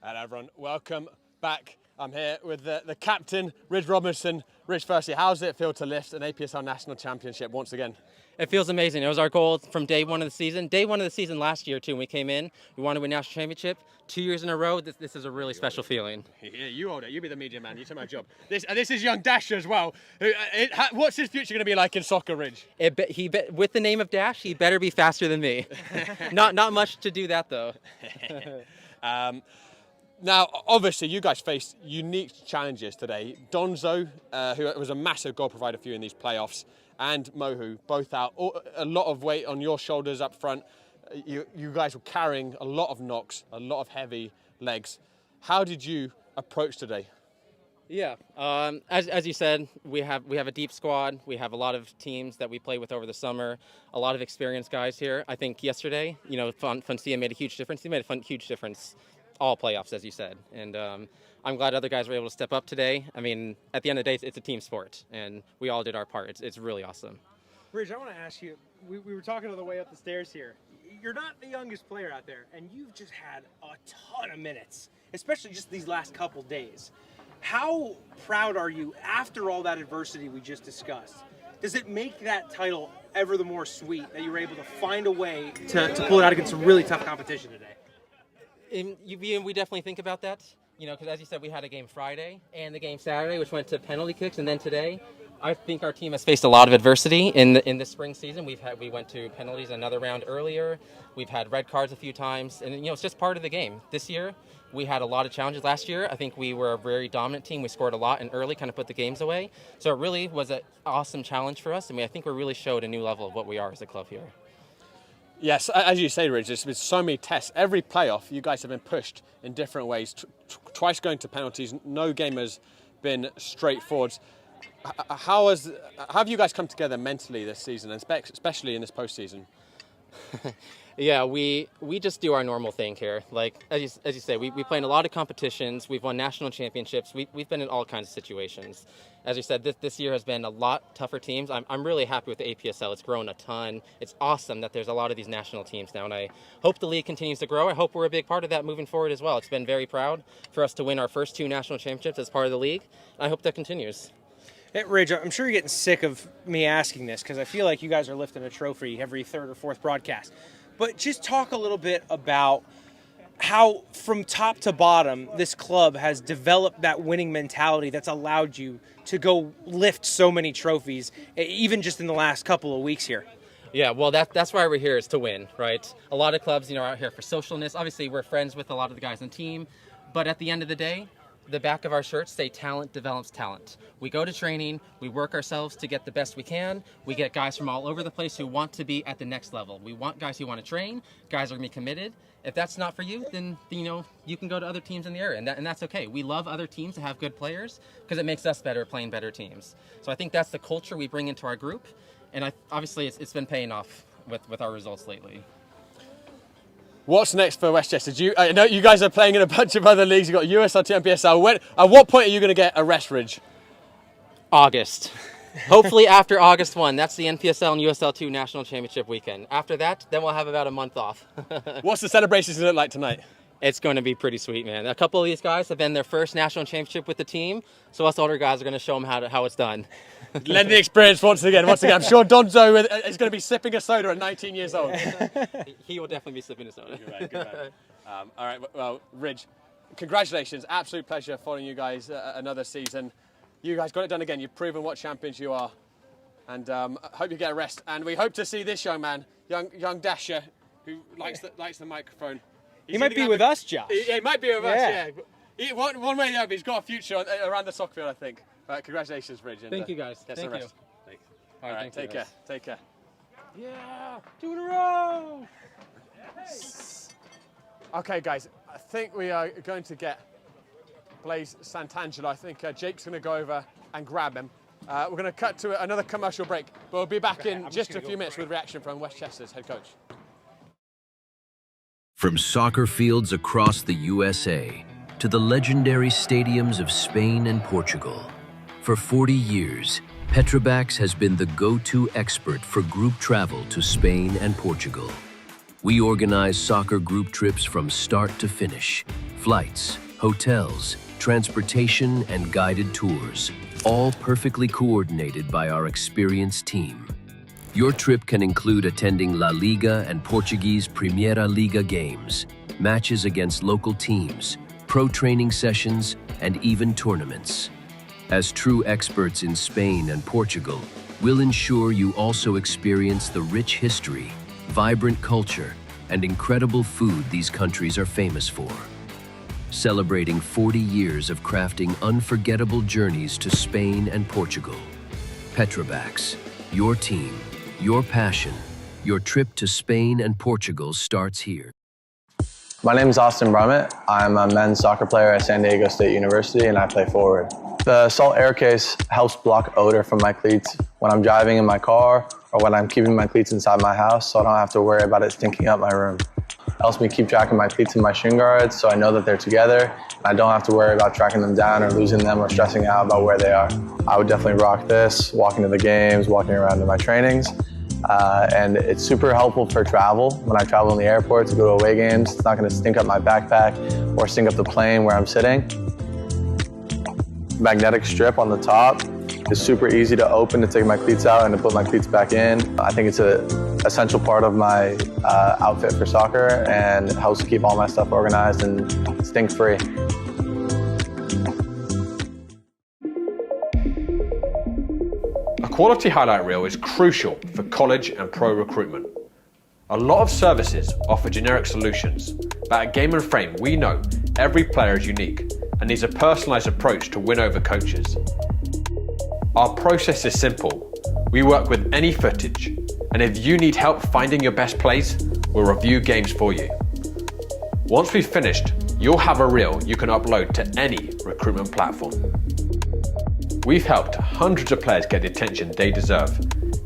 Speaker 1: Hello everyone, welcome back. I'm here with the captain, Ridge Robinson. Ridge, firstly, how does it feel to lift an APSL National Championship once again?
Speaker 9: It feels amazing. It was our goal from day one of the season. Day one of the season last year, too, when we came in. We wanted to win national championship. 2 years in a row, this is a really special feeling.
Speaker 1: Yeah, you hold it. You be the media man. You take my job. This is young Dasher as well. What's his future going to be like in soccer, Ridge?
Speaker 9: With the name of Dash, he better be faster than me. Not much to do that, though.
Speaker 1: Now, obviously, you guys faced unique challenges today. Donzo, who was a massive goal provider for you in these playoffs, and Mohu, both out. A lot of weight on your shoulders up front. You guys were carrying a lot of knocks, a lot of heavy legs. How did you approach today?
Speaker 9: Yeah, as you said, we have a deep squad. We have a lot of teams that we played with over the summer. A lot of experienced guys here. I think yesterday, Foncia made a huge difference. He made a huge difference all playoffs, as you said. And I'm glad other guys were able to step up today. I mean, at the end of the day, it's a team sport, and we all did our part. It's really awesome.
Speaker 2: Ridge, I want to ask you, we were talking on the way up the stairs here. You're not the youngest player out there, and you've just had a ton of minutes, especially just these last couple days. How proud are you after all that adversity we just discussed? Does it make that title ever the more sweet that you were able to find a way to pull it out against some really tough competition today?
Speaker 9: We definitely think about that, because as you said, we had a game Friday and the game Saturday, which went to penalty kicks, and then today, I think our team has faced a lot of adversity in this spring season. We went to penalties another round earlier. We've had red cards a few times, and it's just part of the game. This year, we had a lot of challenges. Last year, I think we were a very dominant team. We scored a lot and early, kind of put the games away. So it really was an awesome challenge for us, and I think we really showed a new level of what we are as a club here.
Speaker 1: Yes, as you say, Ridge, there's been so many tests. Every playoff, you guys have been pushed in different ways. Twice going to penalties. No game has been straightforward. How have you guys come together mentally this season, and especially in this postseason?
Speaker 9: Yeah, we just do our normal thing here. Like as you say, we play in a lot of competitions. We've won national championships. We've been in all kinds of situations. As you said, this year has been a lot tougher teams. I'm really happy with the APSL. It's grown a ton. It's awesome that there's a lot of these national teams now, and I hope the league continues to grow. I hope we're a big part of that moving forward as well. It's been very proud for us to win our first 2 national championships as part of the league. I hope that continues.
Speaker 2: Hey, Ridge, I'm sure you're getting sick of me asking this because I feel like you guys are lifting a trophy every third or fourth broadcast. But just talk a little bit about how, from top to bottom, this club has developed that winning mentality that's allowed you to go lift so many trophies, even just in the last couple of weeks here.
Speaker 9: Yeah, well, that's why we're here, is to win, right? A lot of clubs, are out here for socialness. Obviously, we're friends with a lot of the guys on the team. But at the end of the day, the back of our shirts say talent develops talent. We go to training, we work ourselves to get the best we can. We get guys from all over the place who want to be at the next level. We want guys who want to train, guys who are going to be committed. If that's not for you, then you can go to other teams in the area, and that's okay. We love other teams to have good players because it makes us better playing better teams. So I think that's the culture we bring into our group, and obviously it's been paying off with our results lately.
Speaker 1: What's next for Westchester? I know you guys are playing in a bunch of other leagues. You've got USL, PSL. At what point are you going to get a rest, Ridge?
Speaker 9: August. Hopefully after August 1. That's the NPSL and USL 2 National Championship weekend. After that, then we'll have about a month off.
Speaker 1: What's the celebrations look like tonight?
Speaker 9: It's going to be pretty sweet, man. A couple of these guys have been their first national championship with the team, so us older guys are going to show them how it's done.
Speaker 1: Lend the experience once again. I'm sure Donzo is going to be sipping a soda at 19 years old.
Speaker 9: He will definitely be sipping a soda.
Speaker 1: Good man. All right, well, Ridge, congratulations. Absolute pleasure following you guys another season. You guys got it done again. You've proven what champions you are. And I hope you get a rest. And we hope to see this young man, young Dasher, who likes the microphone.
Speaker 2: He might be with us, Josh.
Speaker 1: He might be with us, yeah. One way or the other, he's got a future around the soccer field, I think. Congratulations, Ridge.
Speaker 9: Thank you, guys.
Speaker 1: Get some rest. Thanks. All right, take care. Take care.
Speaker 2: Yeah, 2 in a row.
Speaker 1: Okay, guys, I think we are going to get Blaise Santangelo. I think Jake's going to go over and grab him. We're going to cut to another commercial break, but we'll be back in just a few minutes with reaction from Westchester's head coach.
Speaker 7: From soccer fields across the USA to the legendary stadiums of Spain and Portugal, for 40 years, Petrobax has been the go-to expert for group travel to Spain and Portugal. We organize soccer group trips from start to finish, Flights, hotels, transportation, and guided tours, all perfectly coordinated by our experienced team. Your trip can include attending La Liga and Portuguese Primeira Liga games, matches against local teams, pro training sessions, and even tournaments. As true experts in Spain and Portugal, we'll ensure you also experience the rich history, vibrant culture, and incredible food these countries are famous for. Celebrating 40 years of crafting unforgettable journeys to Spain and Portugal. Petrobacs, your team, your passion, your trip to Spain and Portugal starts here.
Speaker 8: My name is Austin Brummett. I'm a men's soccer player at San Diego State University and I play forward. The Salt Air Case helps block odor from my cleats when I'm driving in my car or when I'm keeping my cleats inside my house so I don't have to worry about it stinking up my room. It helps me keep track of my cleats and my shin guards so I know that they're together and I don't have to worry about tracking them down or losing them or stressing out about where they are. I would definitely rock this, walking to the games, walking around to my trainings. And it's super helpful for travel. When I travel in the airport to go to away games, it's not going to stink up my backpack or stink up the plane where I'm sitting. Magnetic strip on the top is super easy to open to take my cleats out and to put my cleats back in. I think it's an essential part of my outfit for soccer and it helps keep all my stuff organized and stink-free.
Speaker 1: A quality highlight reel is crucial for college and pro recruitment. A lot of services offer generic solutions, but at Game and Frame we know every player is unique and needs a personalised approach to win over coaches. Our process is simple. We work with any footage, and if you need help finding your best plays, we'll review games for you. Once we've finished, you'll have a reel you can upload to any recruitment platform. We've helped hundreds of players get the attention they deserve,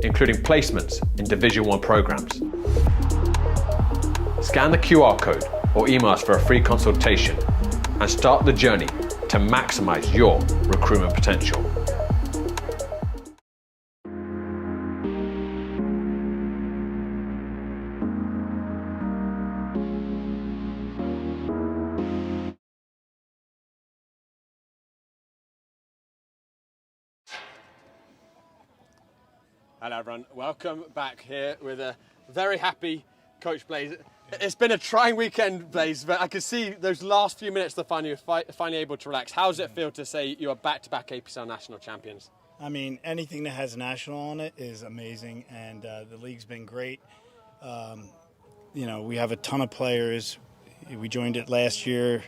Speaker 1: including placements in Division 1 programs. Scan the QR code or email us for a free consultation and start the journey to maximize your recruitment potential. Hello everyone, welcome back here with a very happy Coach Blaze. It's been a trying weekend, Blaze, but I could see those last few minutes of the final, you're finally able to relax. How does it feel to say you are back-to-back APSL national champions?
Speaker 6: I mean, anything that has national on it is amazing, and the league's been great. You know, we have a ton of players. We joined it last year.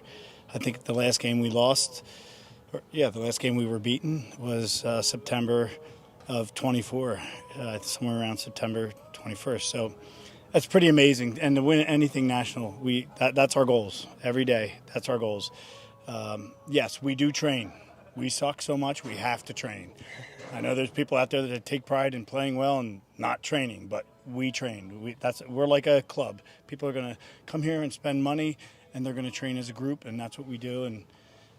Speaker 6: I think the last game we lost, the last game we were beaten was September of 24, somewhere around September 21st. So that's pretty amazing. And to win anything national, that's our goals every day. That's our goals. Yes, we do train. We suck so much, we have to train. I know there's people out there that take pride in playing well and not training, but we train. We're like a club. People are going to come here and spend money, and they're going to train as a group, and that's what we do. And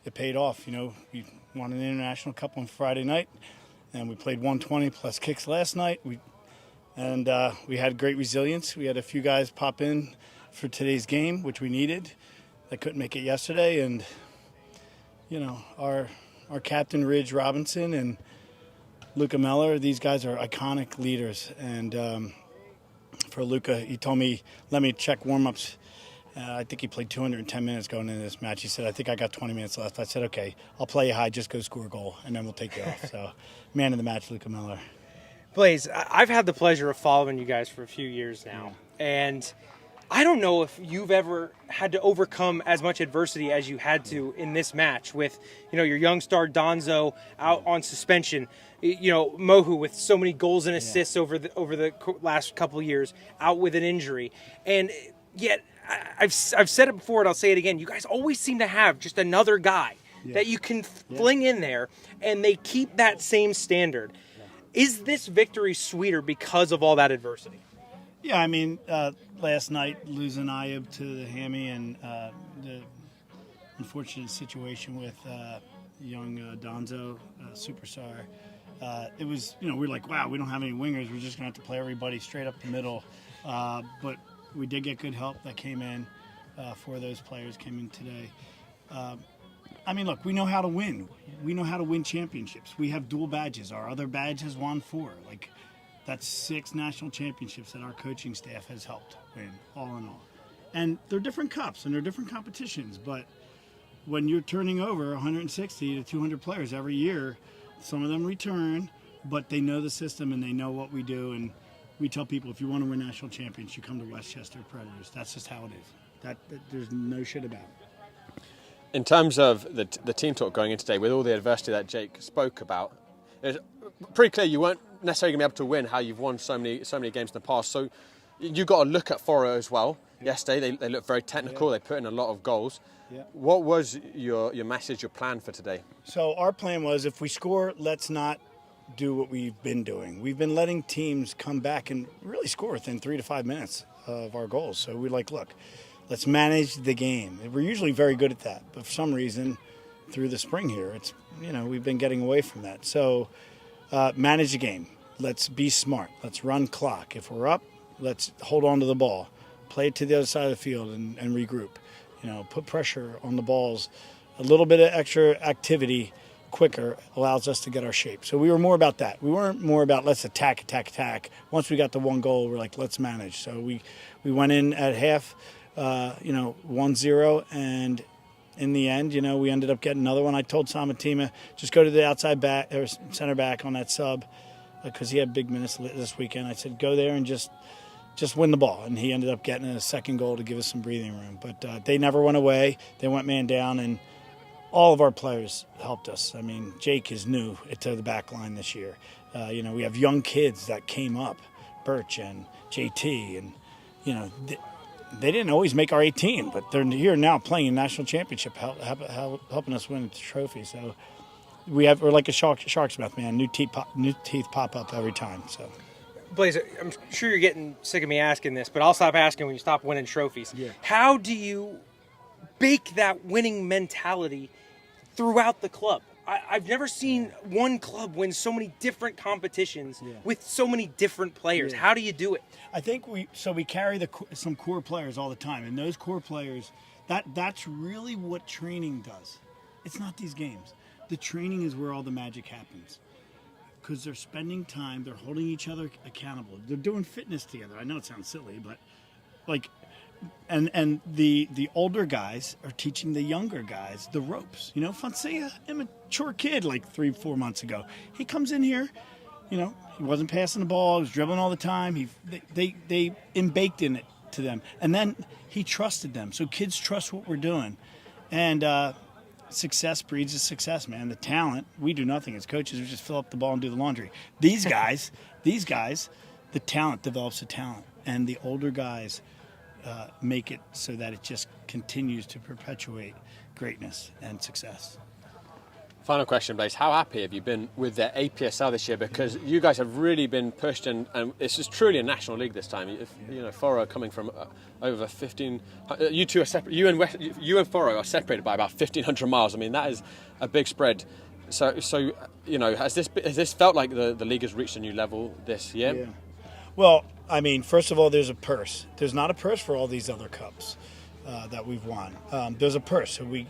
Speaker 6: it paid off. You know, we won an international cup on Friday night, and we played 120 plus kicks last night. We had great resilience. We had a few guys pop in for today's game, which we needed. They couldn't make it yesterday, and you know, our captain Ridge Robinson and Luca Meller, these guys are iconic leaders. And for Luca, he told me, let me check warm-ups. I think he played 210 minutes going into this match. He said, I think I got 20 minutes left. I said, okay, I'll play you high, just go score a goal, and then we'll take you off. So, man of the match, Luca Meller.
Speaker 2: Blaze, I've had the pleasure of following you guys for a few years now, and I don't know if you've ever had to overcome as much adversity as you had to in this match with, you know, your young star Donzo out on suspension, you know, Mohu with so many goals and assists over the last couple of years out with an injury, and yet I've said it before and I'll say it again. You guys always seem to have just another guy that you can fling in there, and they keep that same standard. Is this victory sweeter because of all that adversity?
Speaker 6: Yeah, I mean, last night losing Ayub to the hammy and the unfortunate situation with young Donzo, superstar. It was, you know, we're like, wow, we don't have any wingers. We're just going to have to play everybody straight up the middle. But we did get good help that came in. 4 of those players came in today. I mean, look, we know how to win. We know how to win championships. We have dual badges. Our other badge has won 4. Like, that's 6 national championships that our coaching staff has helped win, all in all. And they're different cups and they're different competitions, but when you're turning over 160 to 200 players every year, some of them return, but they know the system and they know what we do. And we tell people, if you want to win national champions, you come to Westchester Predators. That's just how it is. That there's no shit about it.
Speaker 1: In terms of the team talk going in today, with all the adversity that Jake spoke about, it's pretty clear you weren't necessarily going to be able to win how you've won so many games in the past. So you got to look at Foro as well. Yesterday, they looked very technical. They put in a lot of goals.
Speaker 6: Yeah.
Speaker 1: What was your message, your plan for today?
Speaker 6: So our plan was, if we score, let's not do what we've been doing. We've been letting teams come back and really score within 3 to 5 minutes of our goals. So we're like, look, let's manage the game. We're usually very good at that, but for some reason, through the spring here, it's we've been getting away from that. So manage the game. Let's be smart. Let's run clock. If we're up, let's hold on to the ball. Play it to the other side of the field and regroup. Put pressure on the balls. A little bit of extra activity quicker allows us to get our shape. So we were more about that. We weren't more about let's attack. Once we got the one goal, we're like, let's manage. So we went in at half, 1-0, and in the end, we ended up getting another one. I told Samatima, just go to the outside back or center back on that sub, because he had big minutes this weekend. I said, go there and just win the ball. And he ended up getting a second goal to give us some breathing room. But they never went away. They went man down, and all of our players helped us. I mean, Jake is new to the back line this year. We have young kids that came up, Birch and JT, and, they didn't always make our 18, but they're here now playing in national championship, helping us win the trophy. So we're like a shark's mouth, man. New teeth pop up every time. So,
Speaker 2: Blaze, I'm sure you're getting sick of me asking this, but I'll stop asking when you stop winning trophies.
Speaker 6: Yeah.
Speaker 2: How do you bake that winning mentality throughout the club? I've never seen one club win so many different competitions with so many different players. How do you do it?
Speaker 6: I think we carry some core players all the time, and those core players, that's really what training does. It's not these games. The training is where all the magic happens, because they're spending time, they're holding each other accountable, they're doing fitness together. I know it sounds silly, but and the older guys are teaching the younger guys the ropes. Fonseca, immature kid like 3-4 months ago, he comes in here, he wasn't passing the ball, he was dribbling all the time. They baked in it to them, and then he trusted them. So kids trust what we're doing, and success breeds a success, man. The talent, we do nothing as coaches. We just fill up the ball and do the laundry. These guys, the talent develops the talent, and the older guys make it so that it just continues to perpetuate greatness and success.
Speaker 1: Final question, Blaze. How happy have you been with the APSL this year? Because you guys have really been pushed, and this is truly a national league this time. Foro coming from over 15. You two are separate. You and Foro are separated by about 1,500 miles. I mean, that is a big spread. So has this felt like the league has reached a new level this year?
Speaker 6: Yeah. Well, I mean, first of all, there's a purse. There's not a purse for all these other cups that we've won. There's a purse. So we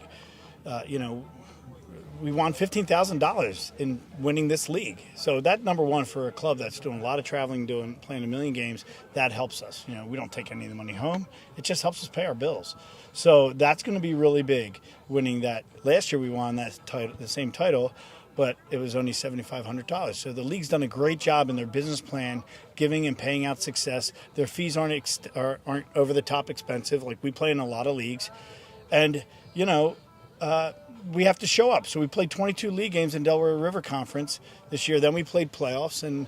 Speaker 6: won $15,000 in winning this league. So that, number one, for a club that's doing a lot of traveling, playing 1 million games, that helps us. We don't take any of the money home. It just helps us pay our bills. So that's going to be really big, winning that. Last year we won that title, the same title, but it was only $7,500. So the league's done a great job in their business plan, giving and paying out success. Their fees aren't over the top expensive. Like, we play in a lot of leagues, and we have to show up. So we played 22 league games in Delaware River Conference this year. Then we played playoffs in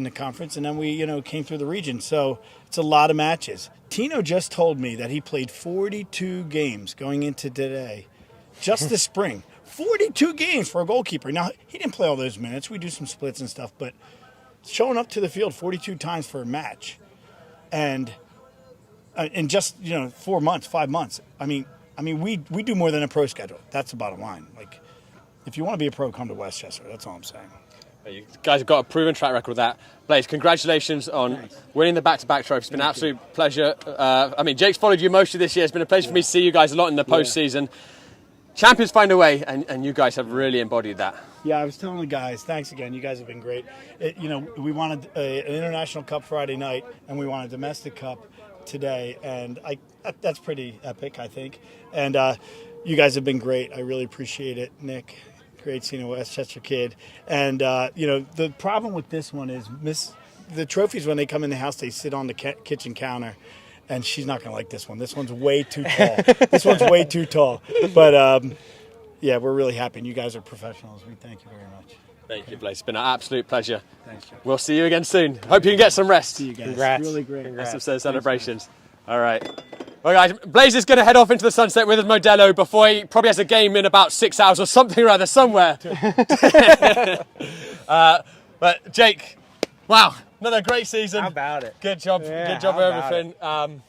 Speaker 6: the conference, and then we came through the region. So it's a lot of matches. Tino just told me that he played 42 games going into today, just this spring. 42 games for a goalkeeper. Now, he didn't play all those minutes. We do some splits and stuff, but showing up to the field 42 times for a match, and in just 4 months, 5 months. I mean, we do more than a pro schedule. That's the bottom line. Like, if you want to be a pro, come to Westchester. That's all I'm saying.
Speaker 1: You guys have got a proven track record with that. Blaze, congratulations on winning the back-to-back trophy. It's been an absolute pleasure. Jake's followed you most of this year. It's been a pleasure for me to see you guys a lot in the postseason. champions find a way, and you guys have really embodied that.
Speaker 6: Yeah, I was telling the guys, thanks again. You guys have been great. We wanted an International Cup Friday night, and we want a Domestic Cup today, and that's pretty epic, I think. And you guys have been great. I really appreciate it, Nick. Great seeing a Westchester kid. And the problem with this one is the trophies, when they come in the house, they sit on the kitchen counter, and she's not going to like this one. This one's way too tall. This one's way too tall. But yeah, we're really happy, and you guys are professionals. We thank you very much.
Speaker 1: Thank you, Blaze. It's been an absolute pleasure.
Speaker 6: Thanks, Jeff.
Speaker 1: We'll see you again soon. Hope you can get some rest.
Speaker 6: See you guys.
Speaker 2: Congrats.
Speaker 6: Really great.
Speaker 2: Congrats.
Speaker 1: Some celebrations. All right. Well, guys, Blaze is going to head off into the sunset with his Modelo before he probably has a game in about 6 hours or something or other somewhere. But Jake, wow, another great season.
Speaker 2: How about it?
Speaker 1: Good job.
Speaker 2: Yeah,
Speaker 1: Good job
Speaker 2: how
Speaker 1: with
Speaker 2: about
Speaker 1: everything.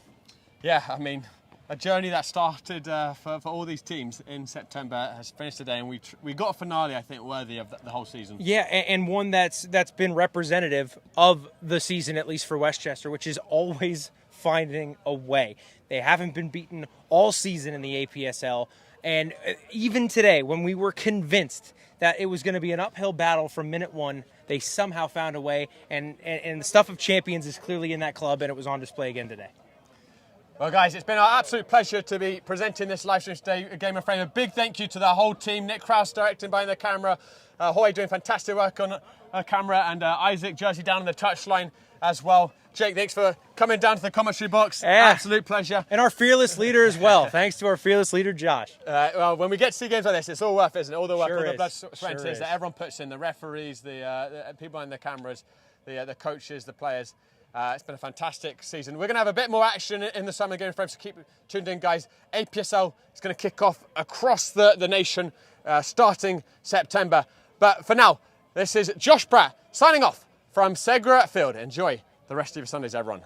Speaker 1: Yeah, I mean, a journey that started for all these teams in September has finished today, and we got a finale, I think, worthy of the whole season.
Speaker 2: Yeah, and one that's been representative of the season, at least for Westchester, which is always finding a way. They haven't been beaten all season in the APSL, and even today, when we were convinced that it was going to be an uphill battle from minute one, they somehow found a way, and the stuff of champions is clearly in that club, and it was on display again today.
Speaker 1: Well, guys, it's been our absolute pleasure to be presenting this live stream today, A Game of Frame. A big thank you to the whole team. Nick Krause directing behind the camera, Hoy doing fantastic work on camera, and Isaac Jersey down on the touchline as well. Jake, thanks for coming down to the commentary box.
Speaker 2: Yeah.
Speaker 1: Absolute pleasure.
Speaker 2: And our fearless leader as well. Thanks to our fearless leader, Josh.
Speaker 1: Well, when we get to see games like this, it's all worth it, isn't it? All the work,
Speaker 2: Sure
Speaker 1: all the
Speaker 2: is.
Speaker 1: blood, sweat, and
Speaker 2: Sure
Speaker 1: tears
Speaker 2: is.
Speaker 1: that everyone puts in, the referees, the people behind the cameras, the coaches, the players. It's been a fantastic season. We're going to have a bit more action in the summer game frame, so keep tuned in, guys. APSL is going to kick off across the nation starting September. But for now, this is Josh Pratt signing off from Segra Field. Enjoy the rest of your Sundays, everyone.